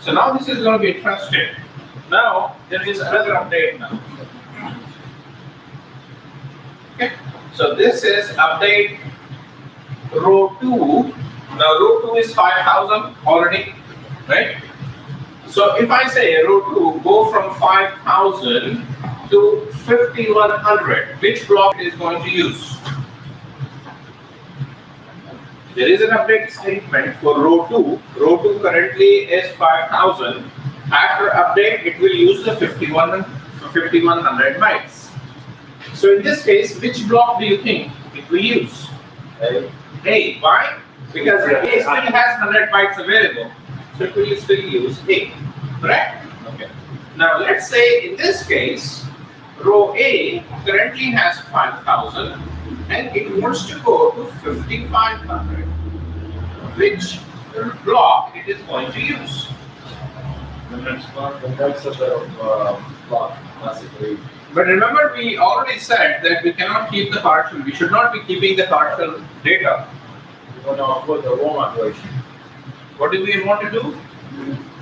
So now this is going to be interesting. Now there is another update now. Okay. So this is update row 2. Now row 2 is 5,000 already, right? So if I say row 2 go from 5,000 to 5,100, which block is going to use? There is an update statement for row 2. Row 2 currently is 5,000. After update, it will use the 5,100 bytes. So in this case, which block do you think it will use? A. Why? Because A still has 100 bytes available. So it will still use A. Correct? Okay. Now let's say in this case, row A currently has 5,000 and it wants to go to 5,500. Which block it is going to use? The next block, classically. But remember, we already said that we cannot keep the partial. We should not be keeping the partial data. We want to avoid the raw migration. What do we want to do?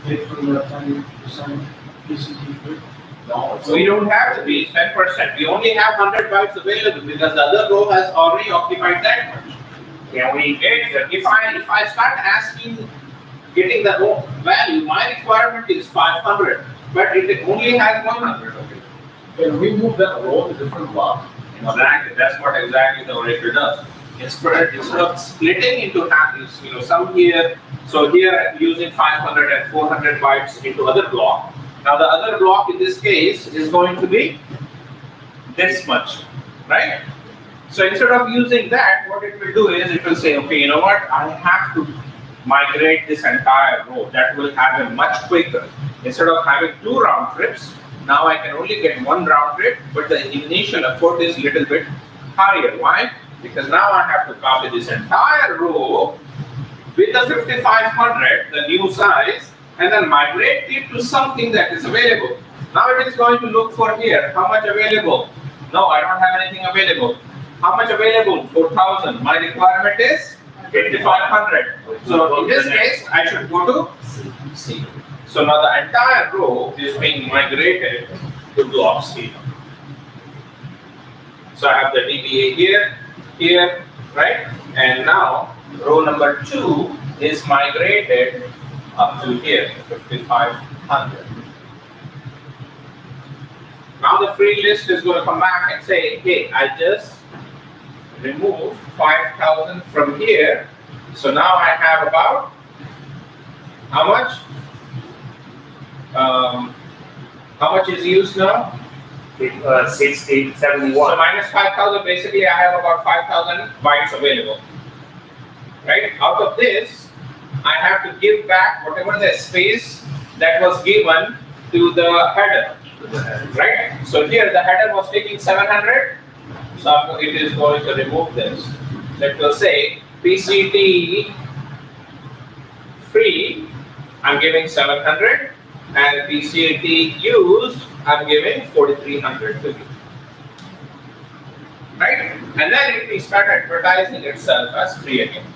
Take from the 10% PCT. No, We don't have to be 10%. We only have 100 bytes available because the other row has already occupied that much. Can we get that? If I start asking, getting the row value, my requirement is 500, but it only has 100. Okay. Can we move that row to a different block? Exactly. That's what exactly the orator does. Instead of splitting into half, some here. So here I'm using 500 and 400 bytes into other block. Now the other block in this case is going to be this much, right? So instead of using that, what it will do is it will say, okay, you know what? I have to migrate this entire row. That will happen much quicker. Instead of having 2 round trips, now I can only get 1 round trip, but the initial effort is a little bit higher. Why? Because now I have to copy this entire row with the 5,500, the new size, and then migrate it to something that is available. Now it is going to look for here. How much available? No, I don't have anything available. How much available? 4,000. My requirement is 5,500. So in this case, I should go to C. So now the entire row is being migrated to block C. So I have the DBA here, right? And now row number 2 is migrated up to here, 5,500. Now the free list is going to come back and say, hey, I just removed 5,000 from here. So now I have about, how much? How much is used now? 60, So 71. minus 5,000, basically I have about 5,000 bytes available. Right? Out of this, I have to give back whatever the space that was given to the header. Right? So here the header was taking 700. So it is going to remove this. So it will say PCT free, I'm giving 700, and PCT used, I'm giving 4,300 to you. Right? And then it will start advertising itself as free again.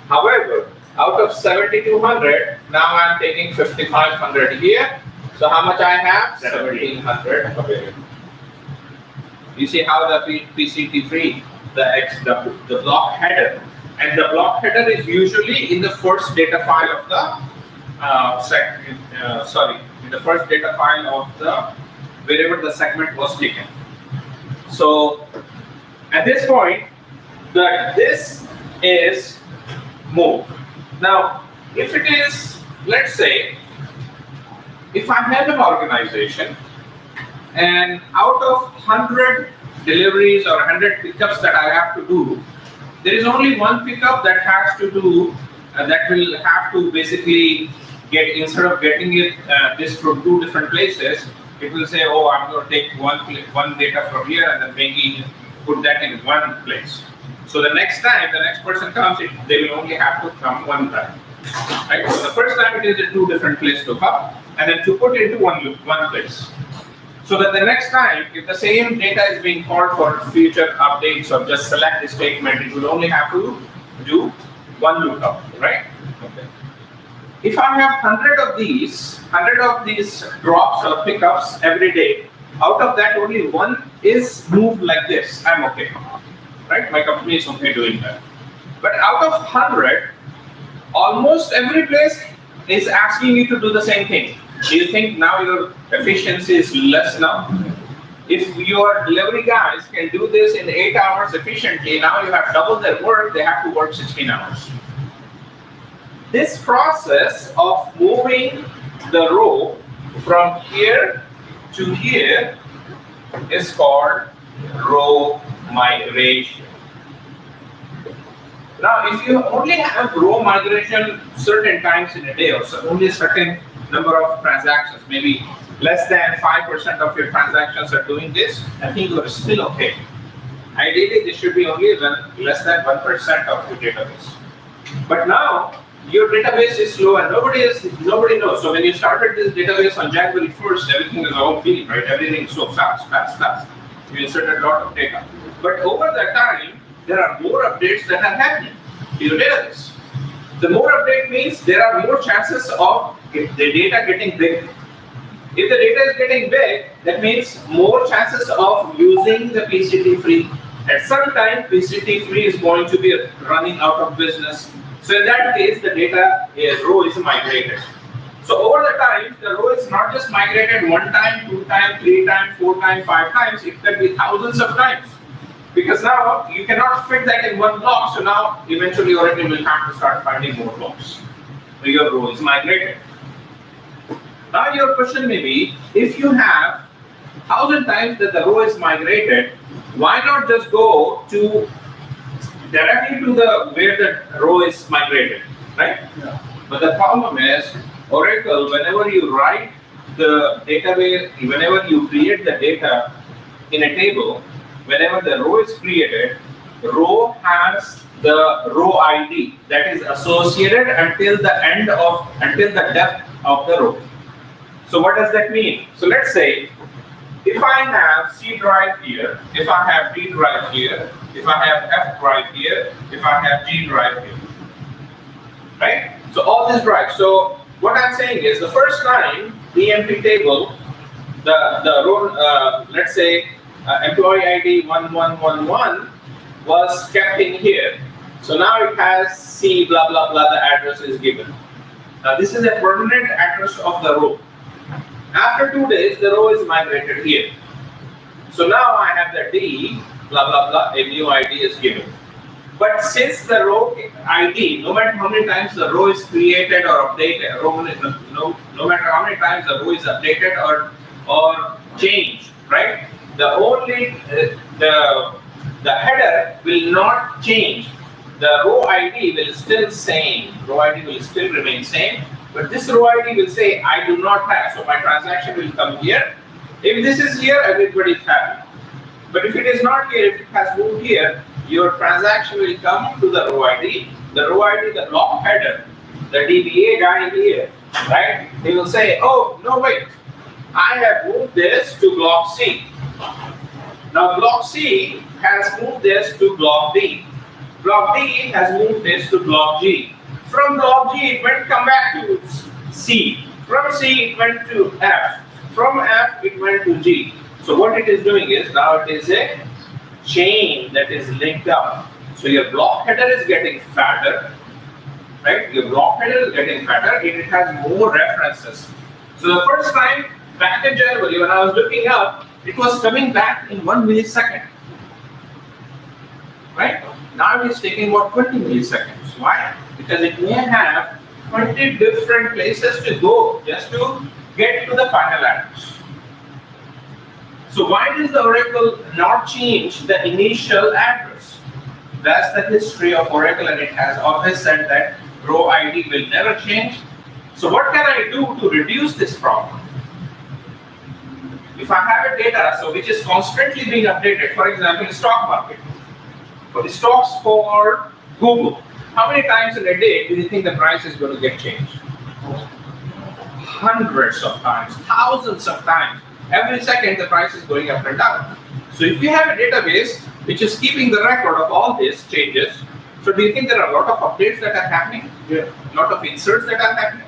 However, out of 7,200, now I'm taking 5,500 here. So how much I have? 1,700 available. You see how the PCT free, the block header, and the block header is usually in the first data file of the in the first data file of the wherever the segment was taken. So at this point, this is moved. Now, if it is, let's say, if I have an organization and out of 100 deliveries or 100 pickups that I have to do, there is only one pickup that has to do, that will have to basically get, instead of getting it this from 2 different places, it will say, oh, I'm going to take one data from here and then maybe put that in one place. So the next time the next person comes, they will only have to come one time. Right? So the first time it is in 2 different places to come, and then to put into one place. So that the next time, if the same data is being called for future updates or just select the statement, it will only have to do one lookup, right? Okay. If I have 100 of these drops or pickups every day, out of that only one is moved like this, I'm okay, right? My company is okay doing that. But out of 100, almost every place is asking you to do the same thing. Do you think now your efficiency is less now? If your delivery guys can do this in 8 hours efficiently, now you have doubled their work, they have to work 16 hours. This process of moving the row from here to here is called row migration. Now, if you only have row migration certain times in a day, or so only a certain number of transactions, maybe less than 5% of your transactions are doing this, I think you are still okay. Ideally, this should be only less than 1% of your database. But now, your database is slow and nobody knows. So when you started this database on January 1st, everything is all feeling, right? Everything is so fast. You inserted a lot of data. But over that time, there are more updates that are happening to your database. The more update means there are more chances of the data getting big. If the data is getting big, that means more chances of using the PCT free. At some time, PCT free is going to be running out of business. So in that case, the data row is migrated. So over the time, the row is not just migrated 1 time, 2 times, 3 times, 4 times, 5 times. It can be thousands of times. Because now you cannot fit that in one block. So now eventually Oracle will have to start finding more blocks. So your row is migrated. Now your question may be, if you have 1,000 times that the row is migrated, why not just go to directly to the where the row is migrated, right? Yeah. But the problem is, Oracle, whenever you write the database, whenever you create the data in a table, whenever the row is created, the row has the row ID that is associated until the depth of the row. So what does that mean? So let's say, if I have C drive here, if I have D drive here, if I have F drive here, if I have G drive here, right? So all these drives. So what I'm saying is, the first line, the empty table, the row, let's say employee ID 1111 was kept in here. So now it has C blah blah blah. The address is given. Now this is a permanent address of the row. After 2 days, the row is migrated here. So now I have the D, blah, blah, blah, a new ID is given. But since the row ID, no matter how many times the row is created or updated, no matter how many times the row is updated or changed, right? The only the header will not change. The row ID will still same. Row ID will still remain same. But this row ID will say I do not have. So my transaction will come here. If this is here, everybody is happy. But if it is not here, if it has moved here, your transaction will come to the row ID. The row ID, the block header, the DBA guy here, right? He will say, oh, no, wait. I have moved this to block C. Now block C has moved this to block D. Block D has moved this to block G. From block G, it went come back to C. From C, it went to F. From F, it went to G. So what it is doing is, now it is a chain that is linked up. So your block header is getting fatter, right? Your block header is getting fatter, and it has more references. So the first time, back in January, when I was looking up, it was coming back in 1 millisecond, right? Now it is taking about 20 milliseconds. Why? Because it may have 20 different places to go just to get to the final address. So why does the Oracle not change the initial address? That's the history of Oracle, and it has always said that row ID will never change. So what can I do to reduce this problem? If I have a data which is constantly being updated, for example, the stock market, for the stocks for Google, how many times in a day do you think the price is going to get changed? Hundreds of times, thousands of times. Every second the price is going up and down. So if you have a database which is keeping the record of all these changes, so do you think there are a lot of updates that are happening? Yeah. A lot of inserts that are happening,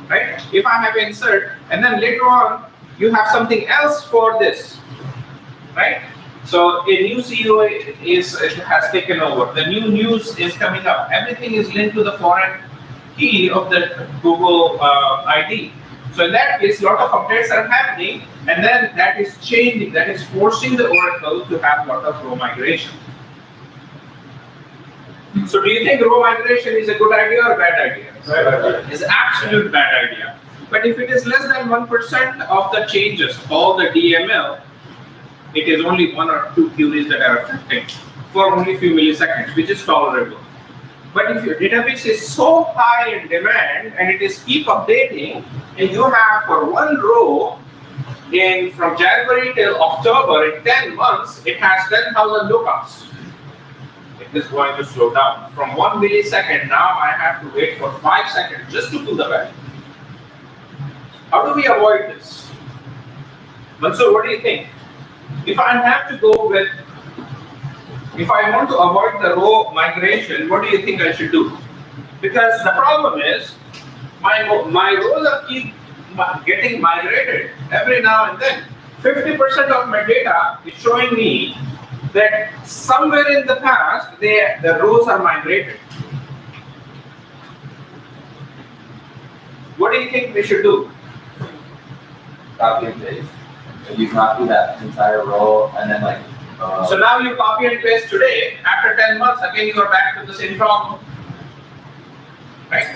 right? If I have an insert and then later on you have something else for this, right? So a new CEO has taken over. The new news is coming up. Everything is linked to the foreign key of the Google ID. So in that case, a lot of updates are happening, and then that is changing, that is forcing the Oracle to have a lot of row migration. So do you think row migration is a good idea or a bad idea? It's an absolute bad idea. But if it is less than 1% of the changes, all the DML, it is only 1 or 2 queries that are affecting for only a few milliseconds, which is tolerable. But if your database is so high in demand and it is keep updating, and you have for one row from January till October in 10 months, it has 10,000 lookups. It is going to slow down. From 1 millisecond, now I have to wait for 5 seconds just to pull the value. How do we avoid this? Mansoor, what do you think? If I have to go with, if I want to avoid the row migration, what do you think I should do? Because the problem is, my rows are keep getting migrated every now and then. 50% of my data is showing me that somewhere in the past, the rows are migrated. What do you think we should do? Copy and paste. If you copy that entire row and then like. So now you copy and paste today. After 10 months, again you are back to the same problem, right?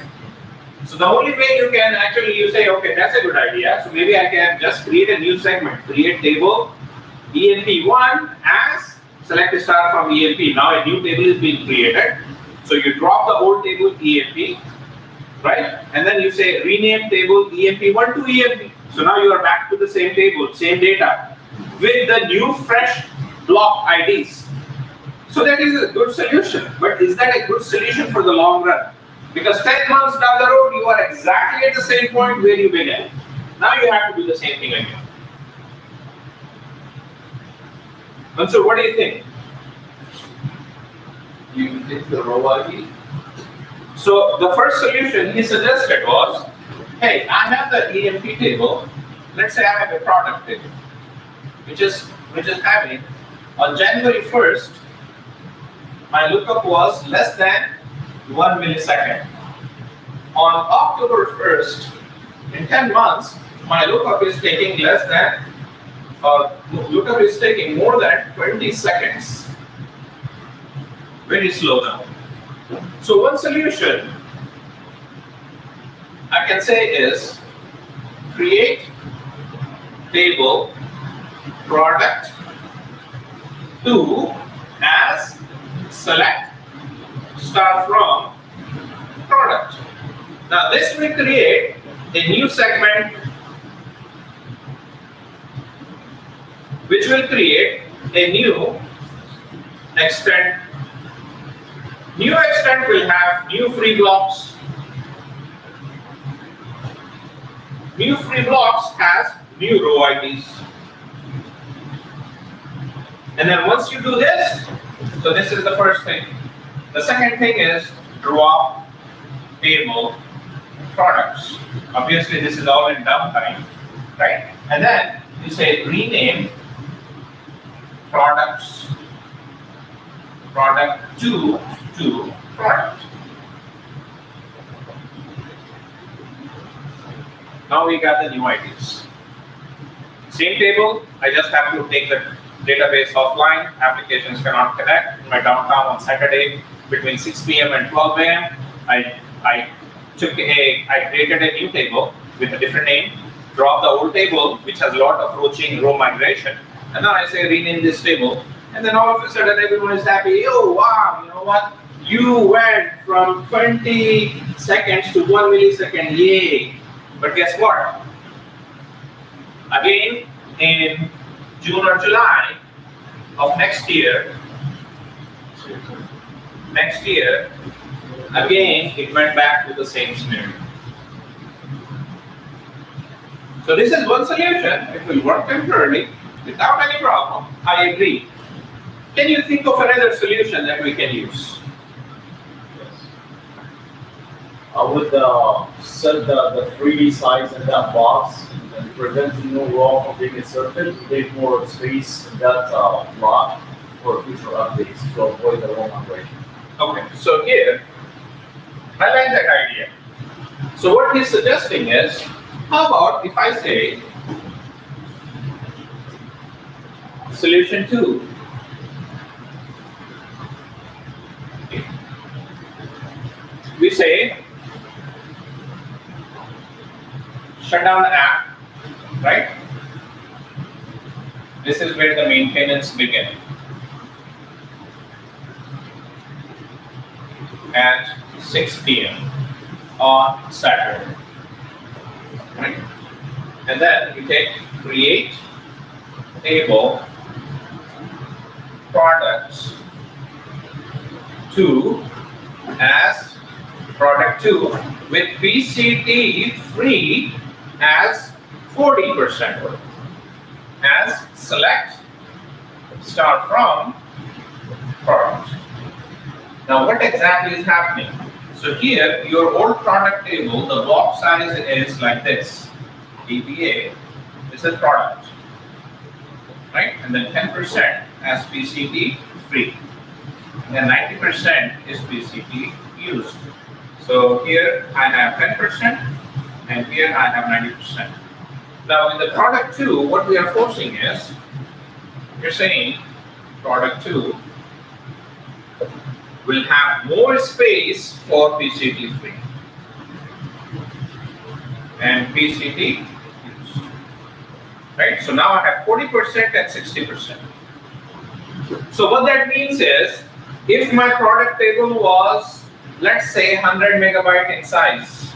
So the only way you can actually, you say, okay, that's a good idea. So maybe I can just create a new segment, create table EMP1 as select a star from EMP. Now a new table is being created. So you drop the old table EMP, right? And then you say rename table EMP1 to EMP. So now you are back to the same table, same data with the new fresh block IDs. So that is a good solution. But is that a good solution for the long run? Because 10 months down the road, you are exactly at the same point where you began. Now you have to do the same thing again. And so what do you think? You pick the row ID. So the first solution he suggested was, hey, I have the EMP table. Let's say I have a product table, which is having on January 1st, my lookup was less than 1 millisecond. On October 1st, in 10 months, my lookup is taking less than or lookup is taking more than 20 seconds. Very slow now. So one solution I can say is create table product 2 as select star from product. Now this will create a new segment which will create a new extent. New extent will have new free blocks. New free blocks has new row IDs. And then once you do this, so this is the first thing. The second thing is drop table products. Obviously this is all in downtime, right? And then you say rename products product 2 to product. Now we got the new IDs. Same table, I just have to take the database offline. Applications cannot connect. In my downtime on Saturday between 6 p.m. and 12 a.m. I created a new table with a different name, dropped the old table which has a lot of row migration, and then I say rename this table, and then all of a sudden everyone is happy. Oh wow, you know what? You went from 20 seconds to 1 millisecond, yay! But guess what? Again, in June or July of next year, again, it went back to the same scenario. So this is one solution. It will work temporarily without any problem. I agree. Can you think of another solution that we can use? I would set the 3D size in that box and prevent the new row from being inserted, leave more space in that block for future updates to avoid the row migration. Okay, so here, I like that idea. So what he's suggesting is, how about if I say solution 2? We say shut down the app, right? This is where the maintenance begins. At 6 p.m. on Saturday, right? And then you take create table products 2 as product 2 with PCT free as 40% as select star from product. Now what exactly is happening? So here your old product table, the block size is like this, DBA, this is product, right? And then 10% as PCT free, and then 90% is PCT used. So here I have 10% and here I have 90%. Now in the product 2, what we are forcing is, you're saying product 2 will have more space for PCT free and PCT used, right? So now I have 40% and 60%. So what that means is, if my product table was, let's say 100 megabyte in size,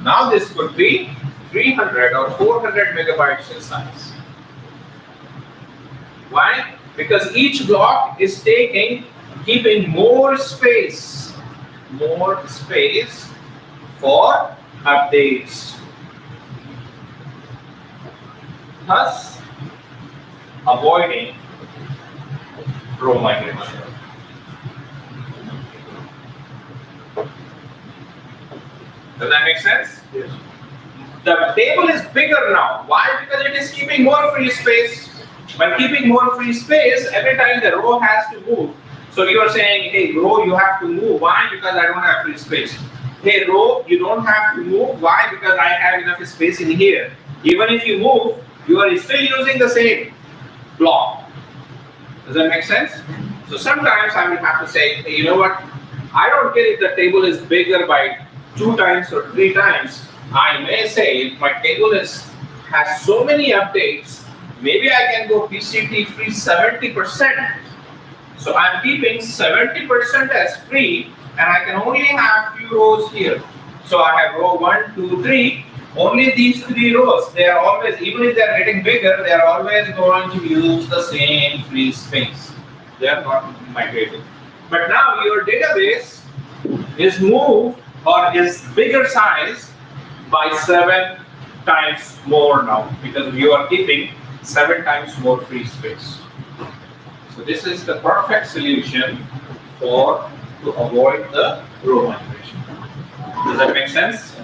now this could be 300 or 400 megabytes in size. Why? Because each block is keeping more space for updates, thus avoiding row migration. Does that make sense? Yes. The table is bigger now. Why? Because it is keeping more free space. By keeping more free space, every time the row has to move. So you are saying, hey, row, you have to move. Why? Because I don't have free space. Hey, row, you don't have to move. Why? Because I have enough space in here. Even if you move, you are still using the same block. Does that make sense? So sometimes I will have to say, hey, you know what? I don't care if the table is bigger by 2 times or 3 times. I may say if my table has so many updates, maybe I can go PCT free 70%. So I'm keeping 70% as free, and I can only have few rows here. So I have row 1, 2, 3. Only these 3 rows, they are always, even if they are getting bigger, they are always going to use the same free space. They are not migrating. But now your database is moved or is bigger size by 7 times more now, because you are keeping 7 times more free space. So this is the perfect solution to avoid the row migration. Does that make sense?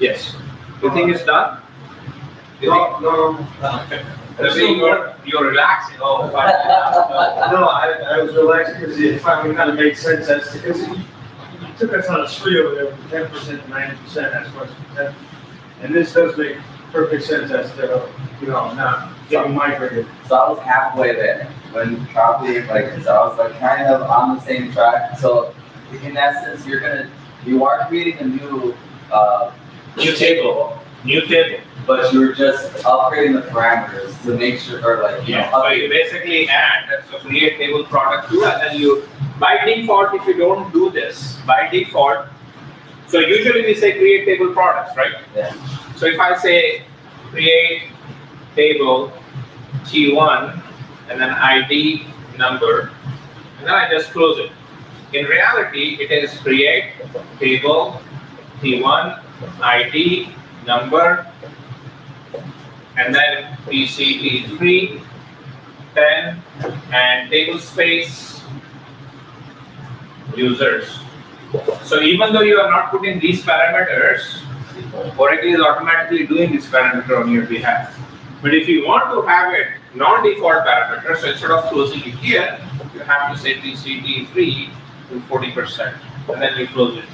Yes. You think it's done? No. Okay. You're relaxing. Oh, fine. No, I was relaxing because it finally kind of made sense as to, because you took us on a spree over there from 10% to 90% as much as 10. And this does make perfect sense as to, not getting migrated. So I was halfway there when probably so I was like kind of on the same track. So in essence, you are creating a new New table. but you're just upgrading the parameters to make sure, or So you basically add, so create table product 2, and then you, by default, if you don't do this, by default, so usually we say create table products, right? Yeah. So if I say create table T1 and then ID number, and then I just close it. In reality, it is create table T1 ID number and then PCT3 10 and table space users. So even though you are not putting these parameters, Oracle is automatically doing this parameter on your behalf. But if you want to have it non-default parameter, so instead of closing it here, you have to say PCT3 to 40%, and then you close it.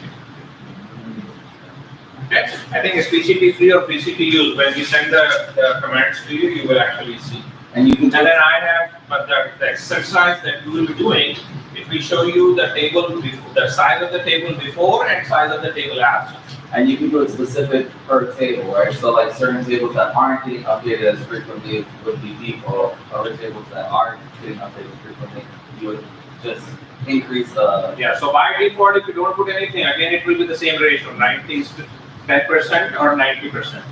Okay. I think it's PCT3 or PCT use. When we send the commands to you, you will actually see. And you can And then I have the exercise that you will be doing. If we show you the table, the size of the table before and size of the table after. And you can do it specific per table, right? So like certain tables that aren't getting updated as frequently would be default. Other tables that are getting updated frequently, you would just increase the. Yeah, so by default, if you don't put anything, again, it will be the same ratio, 90 to 10% or 90%.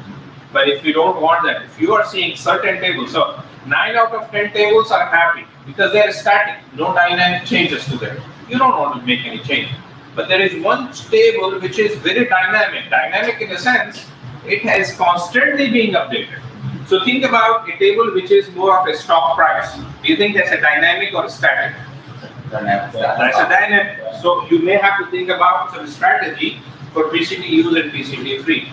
But if you don't want that, if you are seeing certain tables, so 9 out of 10 tables are happy because they are static, no dynamic changes to them. You don't want to make any change. But there is one table which is very dynamic. Dynamic in the sense, it has constantly being updated. So think about a table which is more of a stock price. Do you think that's a dynamic or a static? Dynamic. That's a dynamic. So you may have to think about some strategy for PCT use and PCT free.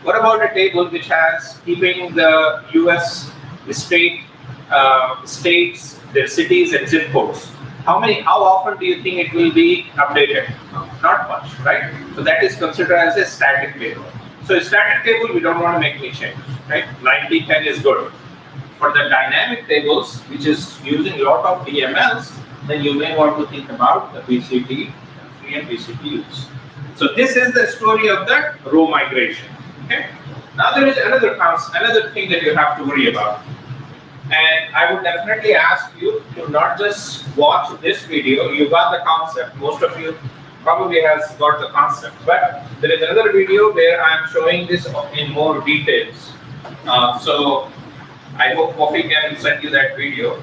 What about a table which has keeping the US states, their cities and zip codes? How often do you think it will be updated? Not much, right? So that is considered as a static table. So a static table, we don't want to make any changes, right? 90-10 is good. For the dynamic tables, which is using a lot of DMLs, then you may want to think about the PCT free and PCT use. So this is the story of the row migration. Okay. Now there is another thing that you have to worry about. And I would definitely ask you to not just watch this video. You got the concept. Most of you probably has got the concept. But there is another video where I am showing this in more details. So I hope Kofi can send you that video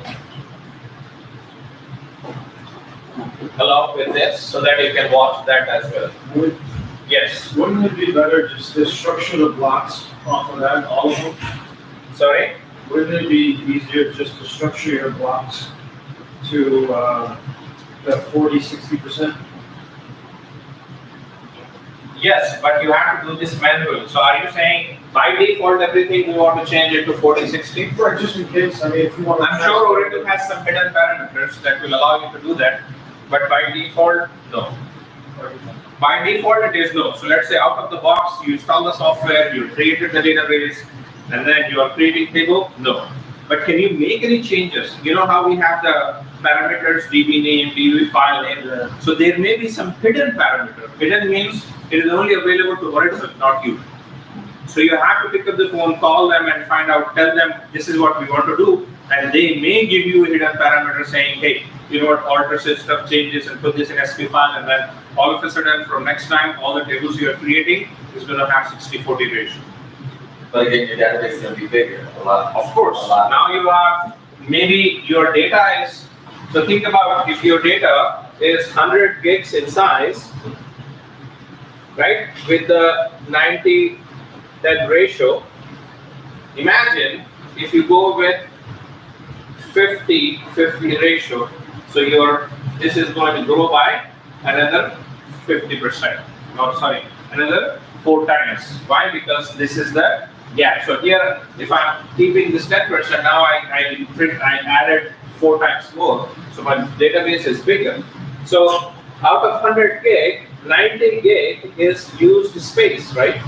along with this so that you can watch that as well. Yes. Wouldn't it be better just to structure the blocks off of that, all of them? Sorry? Wouldn't it be easier just to structure your blocks to the 40-60%? Yes, but you have to do this manually. So are you saying by default everything we want to change it to 40-60? Right, just in case, I mean, if you want to. I'm sure Oracle has some hidden parameters that will allow you to do that, but by default, no. By default, it is no. So let's say out of the box, you install the software, you created the database, and then you are creating table? No. But can you make any changes? You know how we have the parameters DB name, DB file name. So there may be some hidden parameter. Hidden means it is only available to Oracle, not you. So you have to pick up the phone, call them and find out, tell them this is what we want to do, and they may give you a hidden parameter saying, hey, you know what, alter system changes and put this in SP file, and then all of a sudden from next time, all the tables you are creating is going to have 60-40 ratio. But again, your database is gonna be bigger, a lot. Of course, A lot. now you have, maybe your data is, so think about if your data is 100 gigs in size, right, with the 90 that ratio, imagine if you go with 50-50 ratio, so this is going to grow by another 50%, another 4 times. Why? Because this is the gap. So here, if I'm keeping this 10%, now I added 4 times more, so my database is bigger. So out of 100 gig, 90 gig is used space, right?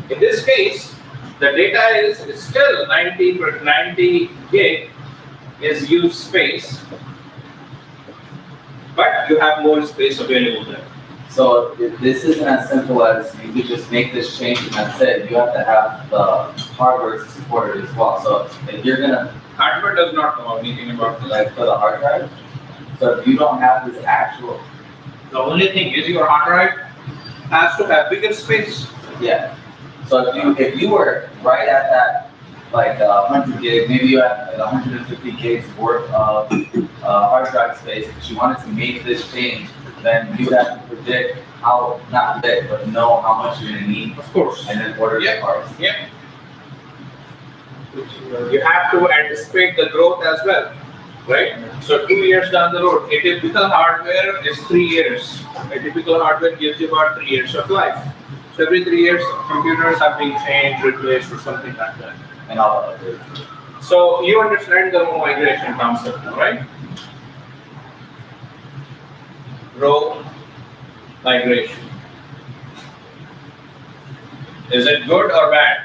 In this case, the data is still 90 gig is used space, but you have more space available there. So this isn't as simple as you could just make this change and that's it. You have to have the hardware to support it as well. So if you're gonna, Hardware does not know anything about this. like, for the hard drive, so if you don't have this actual, The only thing is your hard drive has to have bigger space. yeah. So if you were right at that, like 100 gig, maybe you had like 150 gigs worth of hard drive space, but you wanted to make this change, then you would have to predict how, not predict, but know how much you're gonna need, Of course. and then order the Yeah. parts. Yeah. You have to anticipate the growth as well, right? So 2 years down the road, a typical hardware is 3 years. A typical hardware gives you about 3 years of life. So every 3 years, computers are being changed, replaced, or something like that. And all of it. So you understand the row migration concept now, right? Row migration. Is it good or bad?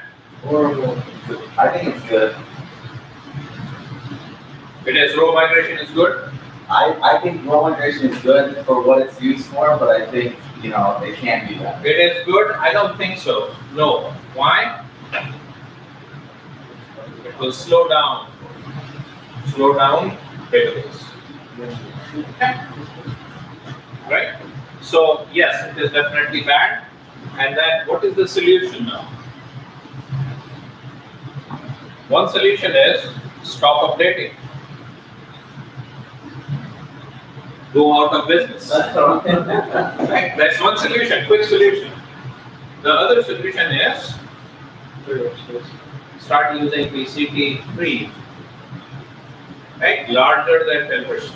I think it's good. It is, row migration is good. I think row migration is good for what it's used for, but I think, it can be that. It is good? I don't think so. No. Why? It will slow down database. Right? So yes, it is definitely bad. And then what is the solution now? One solution is stop updating. Go out of business. Right? That's one solution, quick solution. The other solution is start using PCT free, right? Larger than 10%.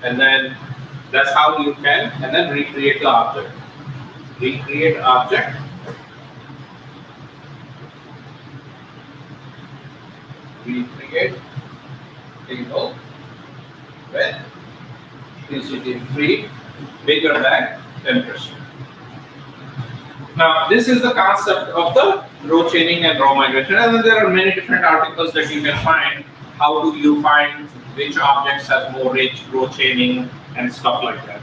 And then that's how you can, and then recreate the object. Recreate object. Recreate table with PCT free bigger than 10%. Now, this is the concept of the row chaining and row migration, and then there are many different articles that you can find. How do you find which objects have more rich row chaining and stuff like that.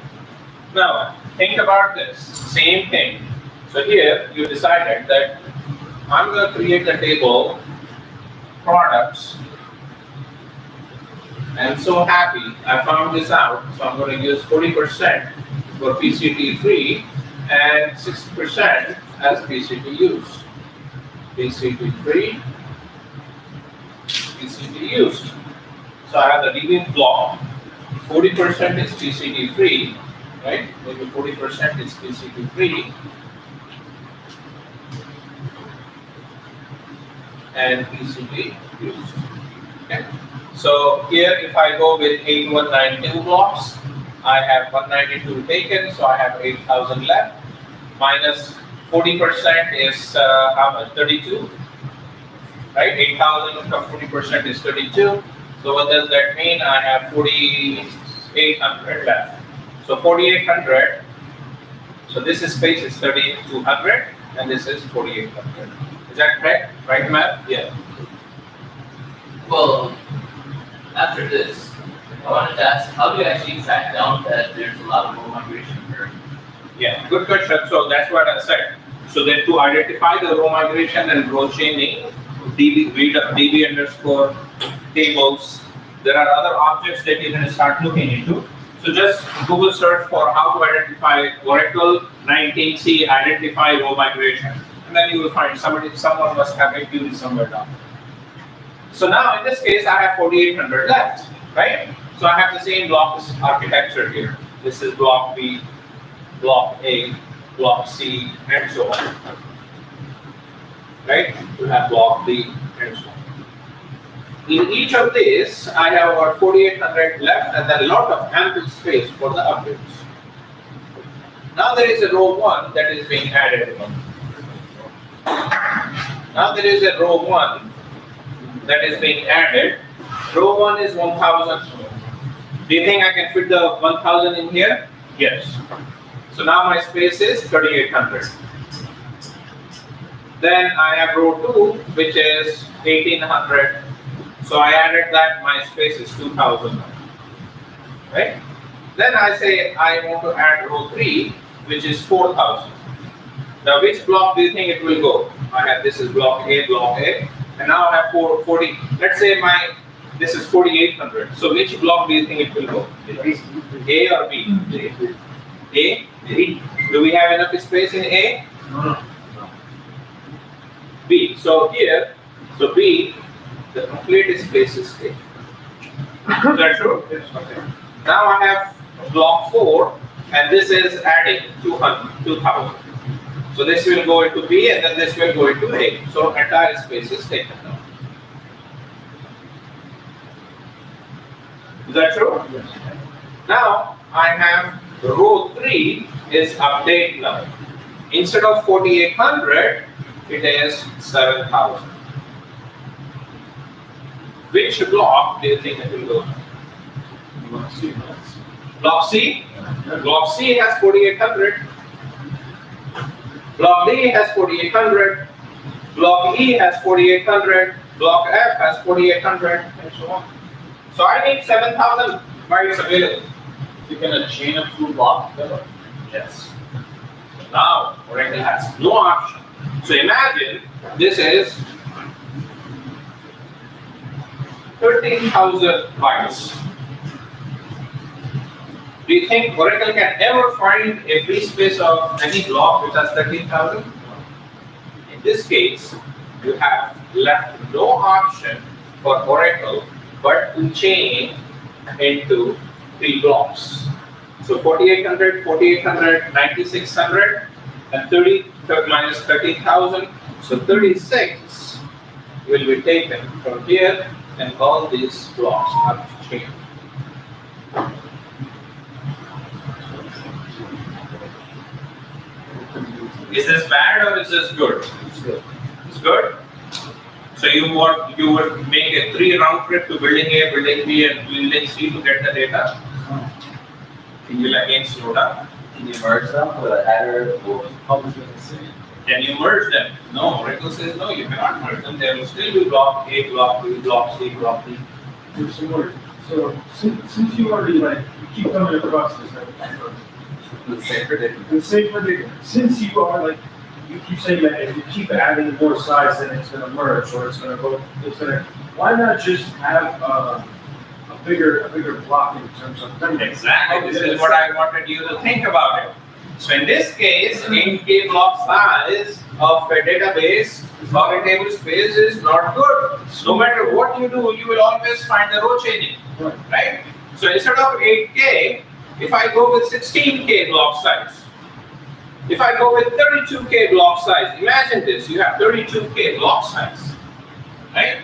Now, think about this, same thing. So here, you decided that I'm going to create a table, products. I'm so happy I found this out, so I'm going to use 40% for PCT free and 60% as PCT used. PCT free, PCT used. So I have the DB block, 40% is PCT free, right? Maybe 40% is PCT free. And PCT used. Okay. So here, if I go with 8192 blocks, I have 192 taken, so I have 8,000 left. Minus 40% is how much? 32, right? 8,000 of 40% is 32. So what does that mean? I have 4,800 left. So 4,800. So this space is 3,200, and this is 4800. Is that correct? Right, Matt? Yeah. Well, after this, I wanted to ask, how do you actually track down that there's a lot of row migration occurring? Yeah, good question. So that's what I said. So then to identify the row migration and row chaining, DB underscore tables, there are other objects that you can start looking into. So just Google search for how to identify Oracle 19C identify row migration, and then you will find someone must have activity somewhere down. So now in this case, I have 4800 left, right? So I have the same block architecture here. This is block B, block A, block C, and so on. Right? We have block B and so on. In each of these, I have about 4800 left and then a lot of ample space for the updates. Now there is a row 1 that is being added. Now there is a row 1 that is being added. Row 1 is 1000. Do you think I can fit the 1000 in here? Yes. So now my space is 3800. Then I have row 2, which is 1800. So I added that, my space is 2000. Right? Then I say I want to add row 3, which is 4000. Now which block do you think it will go? I have, this is block A, and now I have 40. Let's say this is 4800. So which block do you think it will go? A or B? A? B. Do we have enough space in A? No. B. So here, so B, the complete space is taken. Is that true? Yes. Okay. Now I have block 4, and this is adding 2000. So this will go into B, and then this will go into A. So entire space is taken now. Is that true? Yes. Now I have row 3 is update now. Instead of 4800, it is 7000. Which block do you think it will go? Block C. Block C? Block C has 4800. Block D has 4800. Block E has 4800. Block F has 4800, and so on. So I need 7000 bytes available. You can chain of 2 blocks. Yes. Now Oracle has no option. So imagine this is 13,000 bytes. Do you think Oracle can ever find a free space of any block which has 13,000? In this case, you have left no option for Oracle but to chain into 3 blocks. So 4800, 4800, 9600, and 30 minus 13,000. So 36 will be taken from here, and all these blocks are chained. Is this bad or is this good? It's good. It's good. So you would make a 3 round trip to building A, building B, and building C to get the data. You will again slow down. Can you merge them with a header or Publish it in the same. Can you merge them? No, Oracle says no, you cannot merge them. There will still be block A, block B, block C, block D. So since you already you keep coming across this, the same predicament? the same predicament. Since you are you keep saying that if you keep adding more size, then it's going to merge or it's going to go. Why not just have a bigger block in terms of memory? Exactly. This is what I wanted you to think about it. So in this case, 8K block size of a database or a table space is not good. No matter what you do, you will always find the row chaining, right? So instead of 8K, if I go with 16K block size, if I go with 32K block size, imagine this, you have 32K block size, right?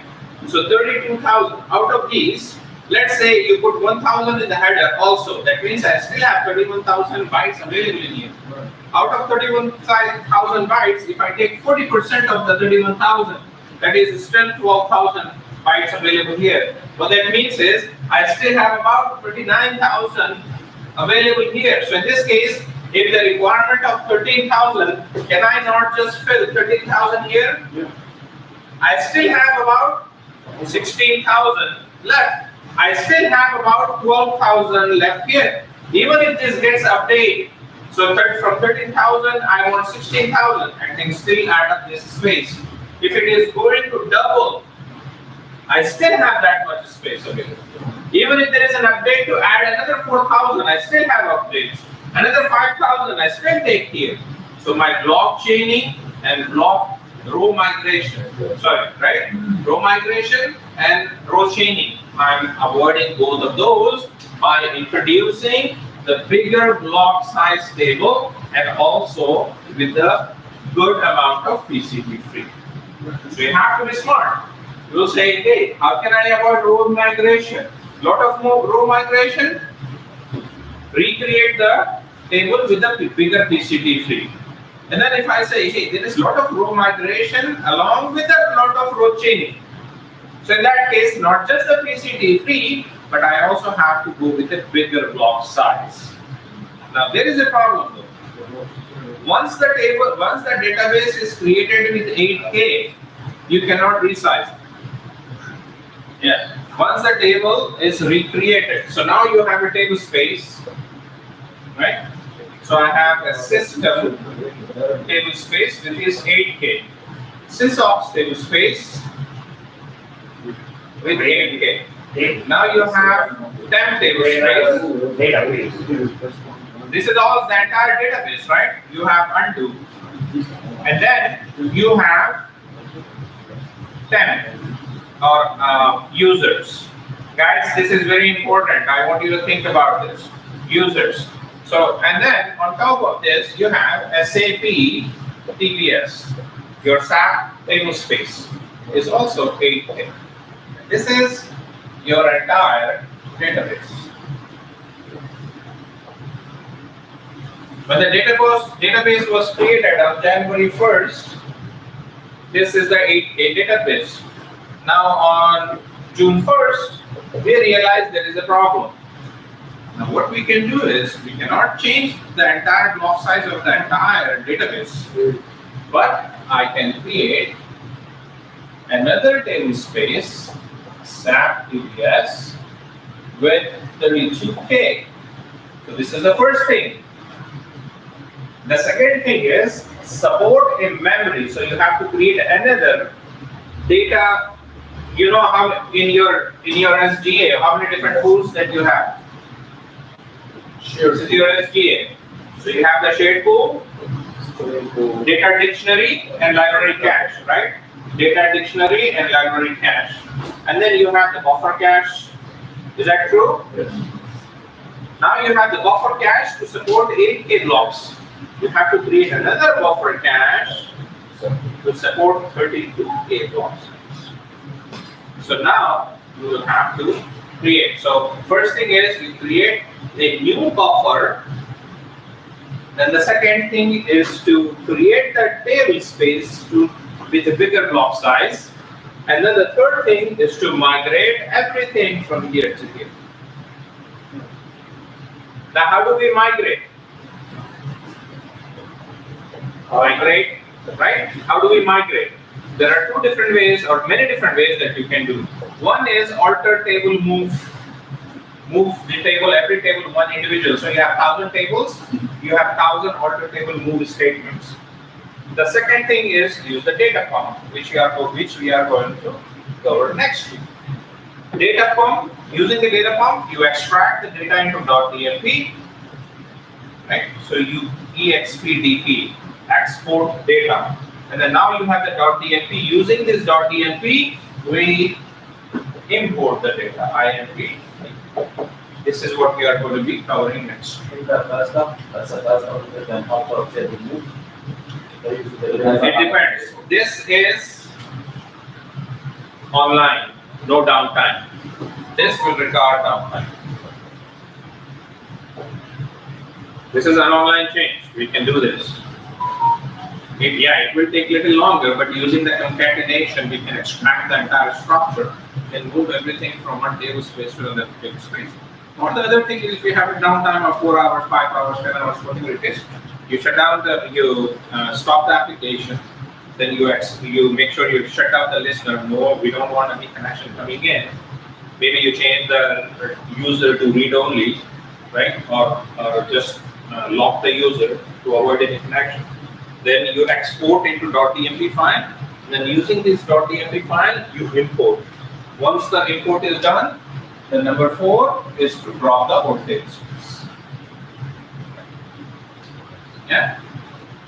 So 32,000 out of these, let's say you put 1000 in the header also. That means I still have 31,000 bytes available in here. Right. Out of 31,000 bytes, if I take 40% of the 31,000, that is still 12,000 bytes available here. What that means is I still have about 29,000 available here. So in this case, If the requirement of 13,000, can I not just fill 13,000 here? Yeah. I still have about 16,000 left. I still have about 12,000 left here. Even if this gets updated, so from 13,000, I want 16,000, I can still add up this space. If it is going to double, I still have that much space available. Even if there is an update to add another 4,000, I still have updates. Another 5,000, I still take here. So my block chaining and block row migration, row migration and row chaining, I'm avoiding both of those by introducing the bigger block size table and also with the good amount of PCB free. So you have to be smart. You will say, hey, how can I avoid row migration? Lot of more row migration. Recreate the table with the bigger PCB free. And then if I say, hey, there is a lot of row migration along with a lot of row chaining. So in that case, not just the PCB free, but I also have to go with a bigger block size. Now there is a problem though. Once the database is created with 8K, you cannot resize it. Yeah. Once the table is recreated, so now you have a table space, right? So I have a system table space that is 8K. Sysops table space with 8K. Now you have temp table space. This is all the entire database, right? You have undo. And then you have temp or users. Guys, this is very important. I want you to think about this. Users. So, and then on top of this, you have SAP TPS. Your SAP table space is also 8K. This is your entire database. When the database was created on January 1st, this is the 8K database. Now on June 1st, we realized there is a problem. Now what we can do is, we cannot change the entire block size of the entire database, but I can create another table space, SAP TPS, with 32K. So this is the first thing. The second thing is support in memory. So you have to create another data. You know how in your SGA, how many different pools that you have? This is your SGA. So you have the shared pool, data dictionary, and library cache, right? Data dictionary and library cache. And then you have the buffer cache. Is that true? Yes. Now you have the buffer cache to support 8K blocks. You have to create another buffer cache to support 32K blocks. So now you will have to create. So first thing is we create a new buffer. Then the second thing is to create that table space with a bigger block size. And then the third thing is to migrate everything from here to here. Now how do we migrate? Migrate, right? How do we migrate? There are two different ways or many different ways that you can do. One is alter table move. Move the table, every table one individual. So you have 1,000 tables, you have 1,000 alter table move statements. The second thing is use the data pump, which we are going to cover next week. Data pump, using the data pump, you extract the data into .dmp, right? So you expdp, export data. And then now you have the .dmp. Using this .dmp, we import the data, imp. This is what we are going to be covering next. Is that fast up? That's a fast up, then how far can you move? It depends. This is online, no downtime. This will require downtime. This is an online change. We can do this. It will take a little longer, but using the concatenation, we can extract the entire structure and move everything from one table space to another table space. Or the other thing is if you have a downtime of 4 hours, 5 hours, 10 hours, whatever it is, you shut down stop the application, then you make sure you shut down the listener. No, we don't want any connection coming in. Maybe you change the user to read only, right? Or just lock the user to avoid any connection. Then you export into .dmp file. Then using this .dmp file, you import. Once the import is done, the number 4 is to drop the old tablespace. Yeah.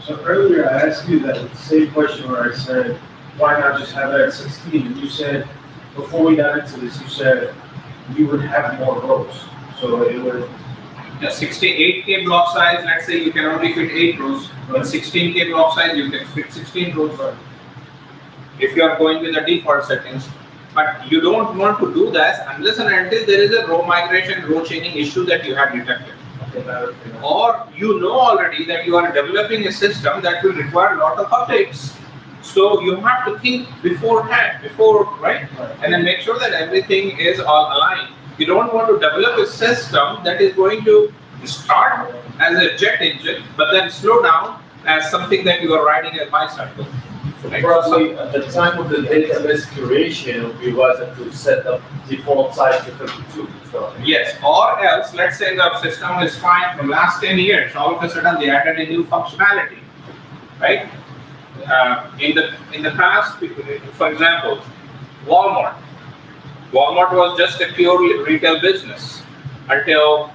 So earlier I asked you that same question where I said, why not just have it at 16? And you said, before we got into this, you said you would have more rows. So it would. The 68K block size, let's say you can only fit 8 rows. But 16K block size, you can fit 16 rows. If you are going with the default settings. But you don't want to do that unless and until there is a row migration, row chaining issue that you have detected. Or you know already that you are developing a system that will require a lot of updates. So you have to think beforehand, right? And then make sure that everything is all aligned. You don't want to develop a system that is going to start as a jet engine, but then slow down as something that you are riding a bicycle. Right? Probably at the time of the database creation, we wanted to set the default size to 32. So Yes, or else, let's say the system is fine from last 10 years, all of a sudden they added a new functionality, right? In the past, for example, Walmart was just a pure retail business until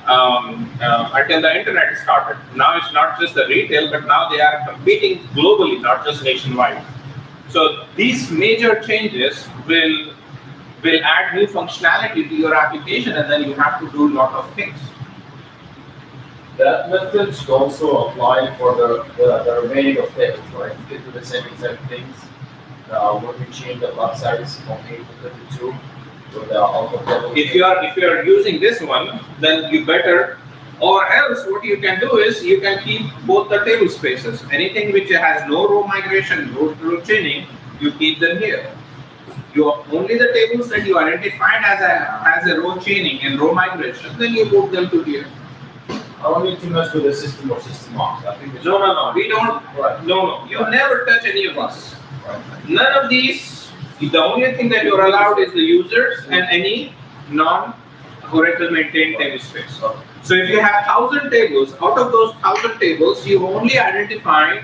the internet started. Now it's not just the retail, but now they are competing globally, not just nationwide. So these major changes will add new functionality to your application, and then you have to do a lot of things. that method should also apply for the remaining of tables, right? You can do the same exact things. When we change the block size from 8 to 32 with the alpha table. If you are using this one, then you better, or else what you can do is you can keep both the table spaces. Anything which has no row migration, row chaining, you keep them here. You only the tables that you identified as a row chaining and row migration, then you move them to here. I don't need to mess with the system or system ops. I think it's No, we don't. right. No, you never touch any of this. Right. None of these. The only thing that you're allowed is the users and any non-Oracle maintained table space. So if you have 1,000 tables, out of those 1,000 tables, you only identify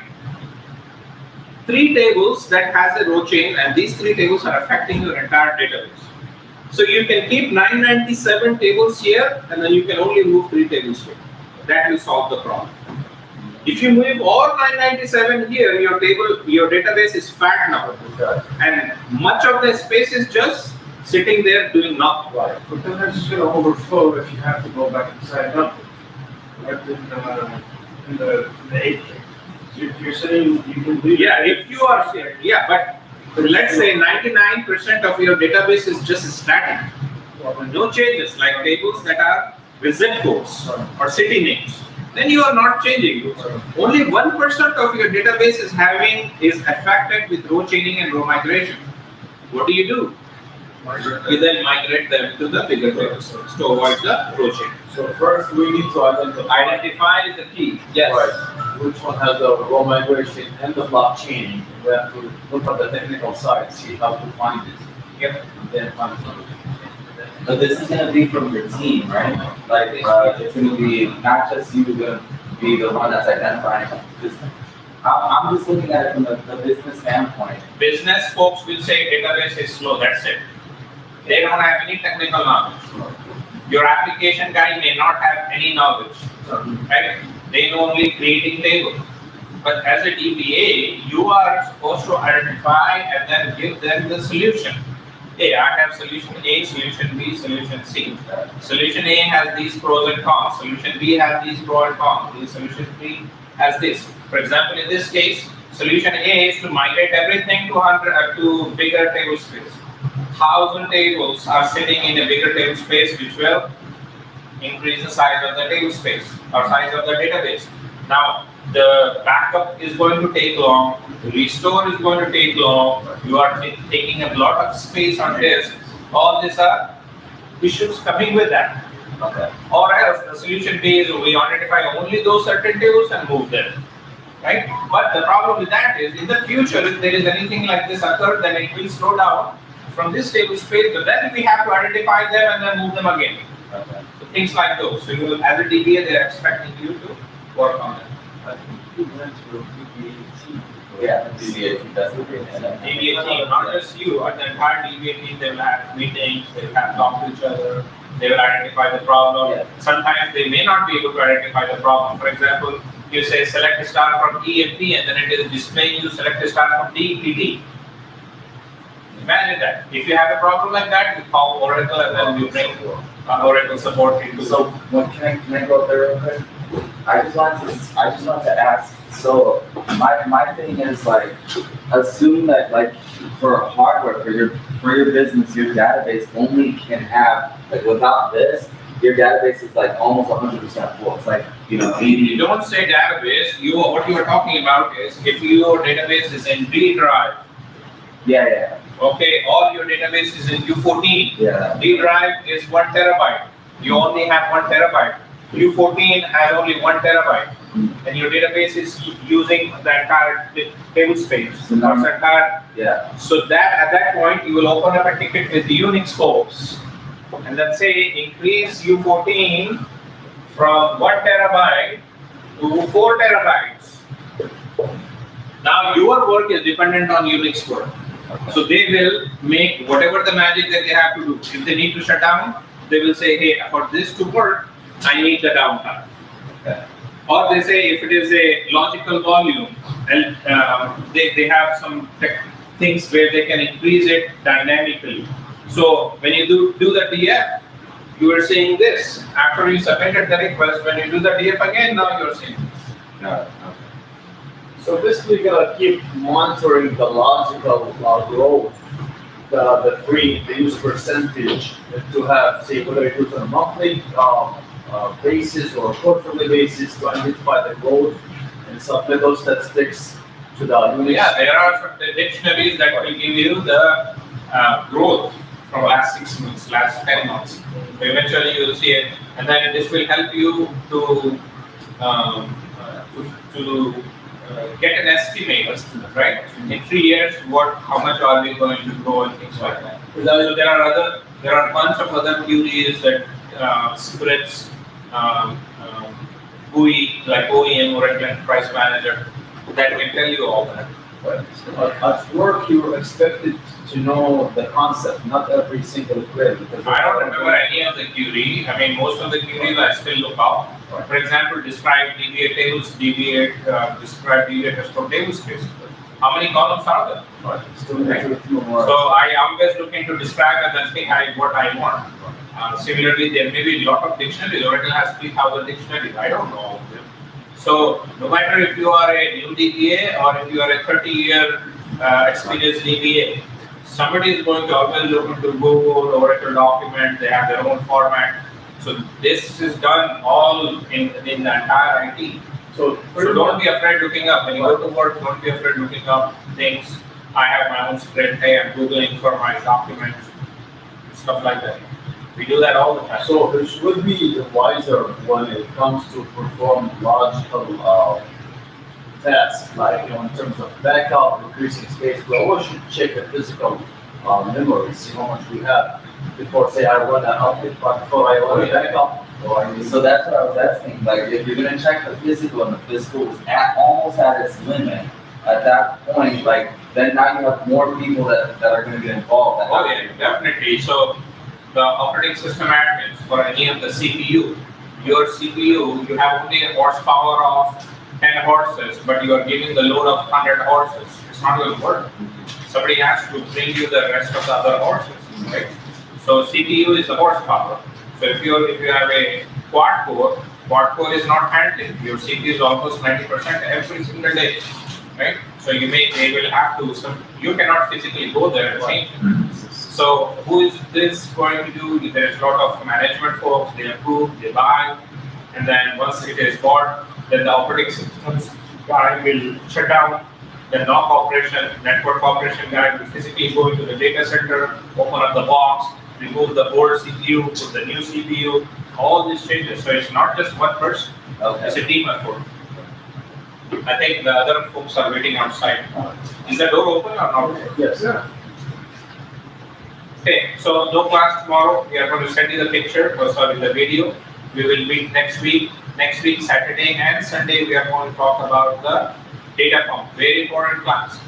3 tables that has a row chain, and these 3 tables are affecting your entire database. So you can keep 997 tables here, and then you can only move 3 tables here. That will solve the problem. If you move all 997 here, your database is fat now, and much of the space is just sitting there doing nothing. Right. But then that's just gonna overflow if you have to go back and sign up. Like in the 8K. So if you're saying you can leave. Yeah, if you are, but let's say 99% of your database is just static. No changes, like tables that are with zip codes or city names. Then you are not changing those. Only 1% of your database is affected with row chaining and row migration. What do? You then migrate them to the bigger tables to avoid the row chaining. So first we need to Identify is the key. Yes. Right. Which one has the raw migration and the blockchain? We have to look at the technical side, see how to find it. Yep. And then find something. But this is gonna be from your team, right? Like, it's gonna be not just you gonna be the one that's identifying. Just, I'm just looking at it from the business standpoint. Business folks will say database is slow, that's it. They don't have any technical knowledge. Your application guy may not have any knowledge, right? They know only creating tables. But as a DBA, you are supposed to identify and then give them the solution. Hey, I have solution A, solution B, solution C. Solution A has these pros and cons. Solution B has these pros and cons. Solution B has this. For example, in this case, solution A is to migrate everything to bigger table space. 1,000 tables are sitting in a bigger table space, which will increase the size of the table space or size of the database. Now, the backup is going to take long, the restore is going to take long, you are taking a lot of space on disk. All these are issues coming with that. Okay. Or else the solution B is we identify only those certain tables and move them, right? But the problem with that is in the future, if there is anything like this occur, then it will slow down from this table space, but then we have to identify them and then move them again. Okay. So things like those. So you will, as a DBA, they're expecting you to work on it. Yeah, DBA, that's the thing. DBA team, not just you, but the entire DBA team, they will have meetings, they will have talk to each other, they will identify the problem. Yeah. Sometimes they may not be able to identify the problem. For example, you say select a star from E and P, and then it is displaying you select a star from D, P, D. Imagine that. If you have a problem like that, you call Oracle and then you bring Oracle support into. So, can I go there real quick? I just want to ask, so my thing is like, assume that like for hardware, for your business, your database only can have, like without this, your database is like almost 100% full. It's like, you know, You don't say database, what you are talking about is if your database is in D drive, yeah, okay, all your database is in U14. yeah. D drive is 1 terabyte. You only have 1 terabyte. U14 has only 1 terabyte. And your database is using the entire table space. So now- Or entire, Yeah, so that at that point, you will open up a ticket with the Unix folks. And then say increase U14 from 1 terabyte to 4 terabytes. Now your work is dependent on Unix work. So they will make whatever the magic that they have to do. If they need to shut down, they will say, hey, for this to work, I need the downtime. Okay. Or they say if it is a logical volume, and they have some things where they can increase it dynamically. So when you do the DF, you are seeing this. After you submitted the request, when you do the DF again, now you're seeing this. got it, So basically, you gotta keep monitoring the logical growth, the use percentage to have, say, whether you do it on a monthly basis or quarterly basis to identify the growth and submit those statistics to the Unix. Yeah, there are some dictionaries that will give you the growth from last 6 months, last 10 months. So eventually you will see it, and then this will help you to get an estimate, right? In 3 years, how much are we going to grow and things like that. So there are a bunch of other queries that scripts, GUI like OEM, Oracle Enterprise Manager, that can tell you all that. At work, you're expected to know the concept, not every single query. Because I don't remember any of the query. I mean, most of the queries I still look up. For example, describe DBA tables, describe DBA custom table space. How many columns are there? So I always look into describe and then think what I want. Similarly, there may be a lot of dictionaries. Oracle has 3,000 dictionaries. I don't know all of them. So no matter if you are a new DBA or if you are a 30-year experienced DBA, somebody is going to always look into Google, Oracle document. They have their own format. So this is done all in the entire IT. So don't be afraid looking up. When you go to work, don't be afraid looking up things. I have my own spread. Hey, I'm Googling for my documents, stuff like that. We do that all the time. So it would be wiser when it comes to perform logical tasks, like in terms of backup, increasing space. We always should check the physical memory, see how much we have before, say, I run an update, but before I run a backup. So that's what I was asking, like, if you're gonna check the physical and the physical is almost at its limit, at that point, like, then now you have more people that are gonna get involved. Oh yeah, definitely. So the operating system admins for any of the CPU, your CPU, you have only a horsepower of 10 horses, but you are giving the load of 100 horses. It's not going to work. Somebody has to bring you the rest of the other horses, right? So CPU is the horsepower. So if you have a quad core is not handling. Your CPU is almost 90% every single day, right? So they will have to. So you cannot physically go there and change it. So who is this going to do? There's a lot of management folks. They approve, they buy, and then once it is bought, then the operating systems guy will shut down. The NOC operation, network operation guy will physically go into the data center, open up the box, remove the old CPU, put the new CPU, all these changes. So it's not just one person, it's Okay. a team effort. I think the other folks are waiting outside. Is the door open or not? Yes. Okay, so no class tomorrow. We are going to send you the picture, the video. We will meet next week. Next week, Saturday and Sunday, we are going to talk about the data pump. Very important class.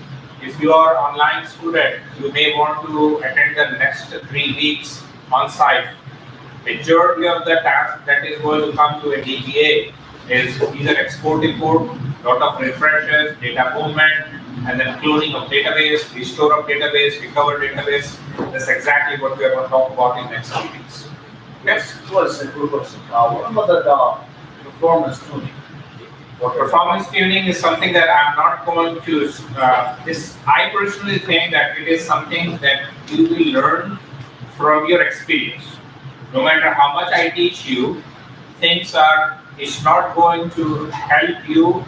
If you are online student, you may want to attend the next 3 weeks on site. Majority of the task that is going to come to a DBA is either export, import, lot of refreshes, data movement, and then cloning of database, restore of database, recover database. That's exactly what we are going to talk about in next 3 weeks. Yes. Question. What about the performance tuning? Performance tuning is something that I'm not going to. I personally think that it is something that you will learn from your experience. No matter how much I teach you, it's not going to help you.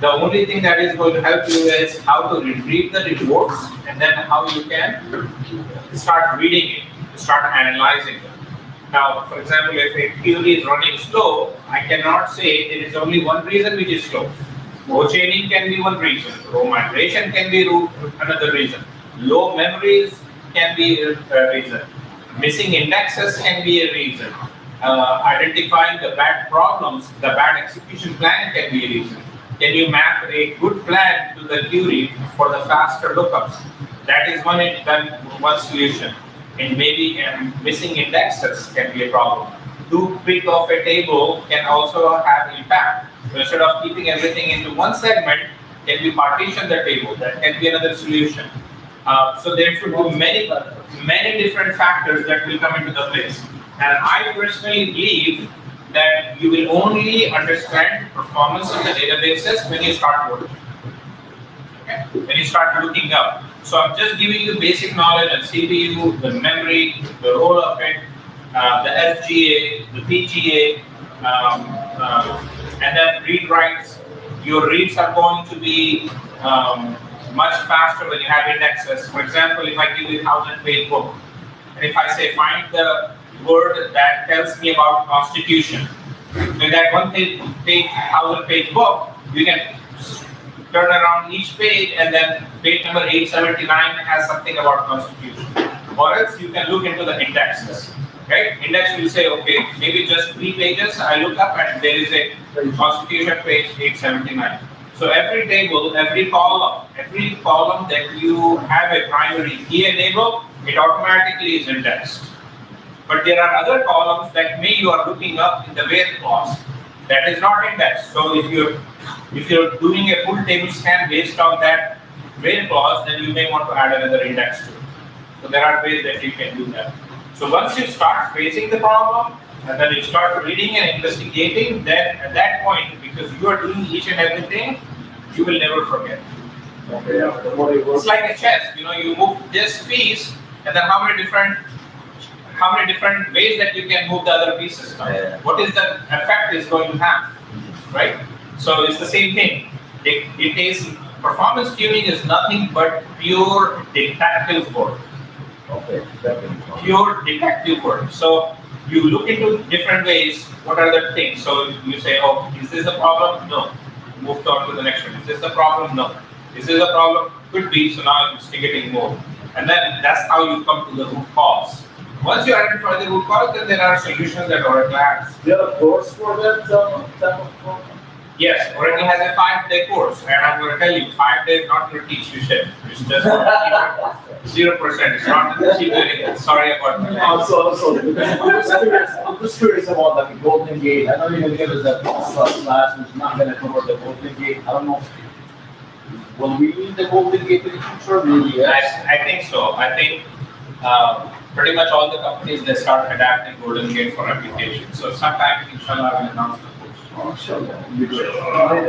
The only thing that is going to help you is how to retrieve the reports and then how you can start reading it, start analyzing it. Now, for example, if a query is running slow, I cannot say there is only one reason which is slow. Row chaining can be one reason. Row migration can be another reason. Low memories can be a reason. Missing indexes can be a reason. Identifying the bad problems, the bad execution plan can be a reason. Can you map a good plan to the query for the faster lookups? That is one solution. And maybe missing indexes can be a problem. Too big of a table can also have impact. So instead of keeping everything into one segment, can we partition the table? That can be another solution. So there should be many different factors that will come into the place. And I personally believe that you will only understand performance of the databases when you start working. Okay? When you start looking up. So I'm just giving you basic knowledge on CPU, the memory, the role of it, the SGA, the PGA, and then read writes. Your reads are going to be much faster when you have indexes. For example, if I give you a 1,000-page book, and if I say find the word that tells me about Constitution, in that 1,000-page book, you can turn around each page and then page number 879 has something about Constitution. Or else you can look into the indexes. Right? Index will say, okay, maybe just 3 pages I look up and there is a Constitution page 879. So every table, every column that you have a primary key enabled, it automatically is indexed. But there are other columns that you are looking up in the where clause that is not indexed. So if you're doing a full table scan based on that where clause, then you may want to add another index to it. So there are ways that you can do that. So once you start facing the problem and then you start reading and investigating, then at that point, because you are doing each and everything, you will never forget. Okay, the more you work. It's like a chess, you move this piece and then how many different ways that you can move the other pieces now. Yeah. What is the effect is going to have, right? So it's the same thing. It is performance tuning is nothing but pure detective work. Okay, definitely. Pure detective work. So you look into different ways. What are the things? So you say, oh, is this a problem? No. Move on to the next one. Is this the problem? No. Is this a problem? Could be. So now I'm investigating more. And then that's how you come to the root cause. Once you identify the root cause, then there are solutions that Oracle has. Do you have a course for that type of problem? Yes, Oracle has a 5-day course, and I'm going to tell you, 5 days not going to teach you shit. It's just 0%. It's not going to teach you anything. Sorry about that. I'm just curious about like a Golden Gate. I know you're gonna give us that class, which is not gonna cover the Golden Gate. I don't know. Will we need the Golden Gate in the future? Maybe yes. I think so. I think pretty much all the companies, they start adapting Golden Gate for applications. So sometime, inshallah, I will announce the course. Oh, sure.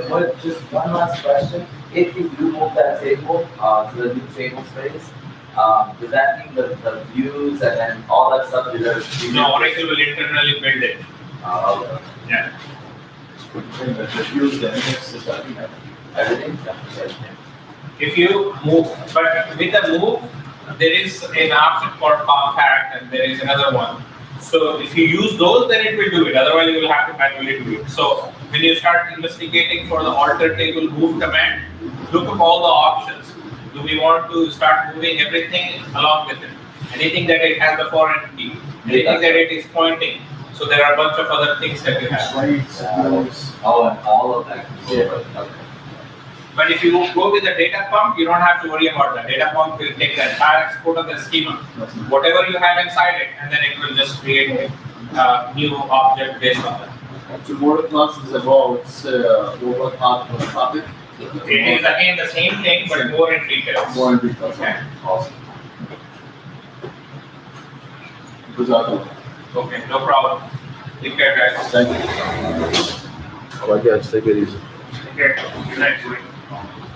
But just one last question. If you do move that table to the new table space, does that mean the views and then all that stuff is No, Oracle will internally build it. okay. Yeah. Everything? If you move, but with the move, there is an option called compact and there is another one. So if you use those, then it will do it. Otherwise, you will have to manually do it. So when you start investigating for the alter table move command, look up all the options. Do we want to start moving everything along with it? Anything that it has the foreign key, anything that it is pointing. So there are a bunch of other things that you have. Oh, and all of that. Can go with- okay. But if you go with the data pump, you don't have to worry about that. Data pump will take the entire export of the schema, whatever you have inside it, and then it will just create a new object based on that. Tomorrow class is about robot topic. It is again the same thing, but more in details. More in detail. Okay. Awesome. Good job. Okay, no problem. Take care, guys. Thank you. All right, guys, take it easy. Take care. Good night.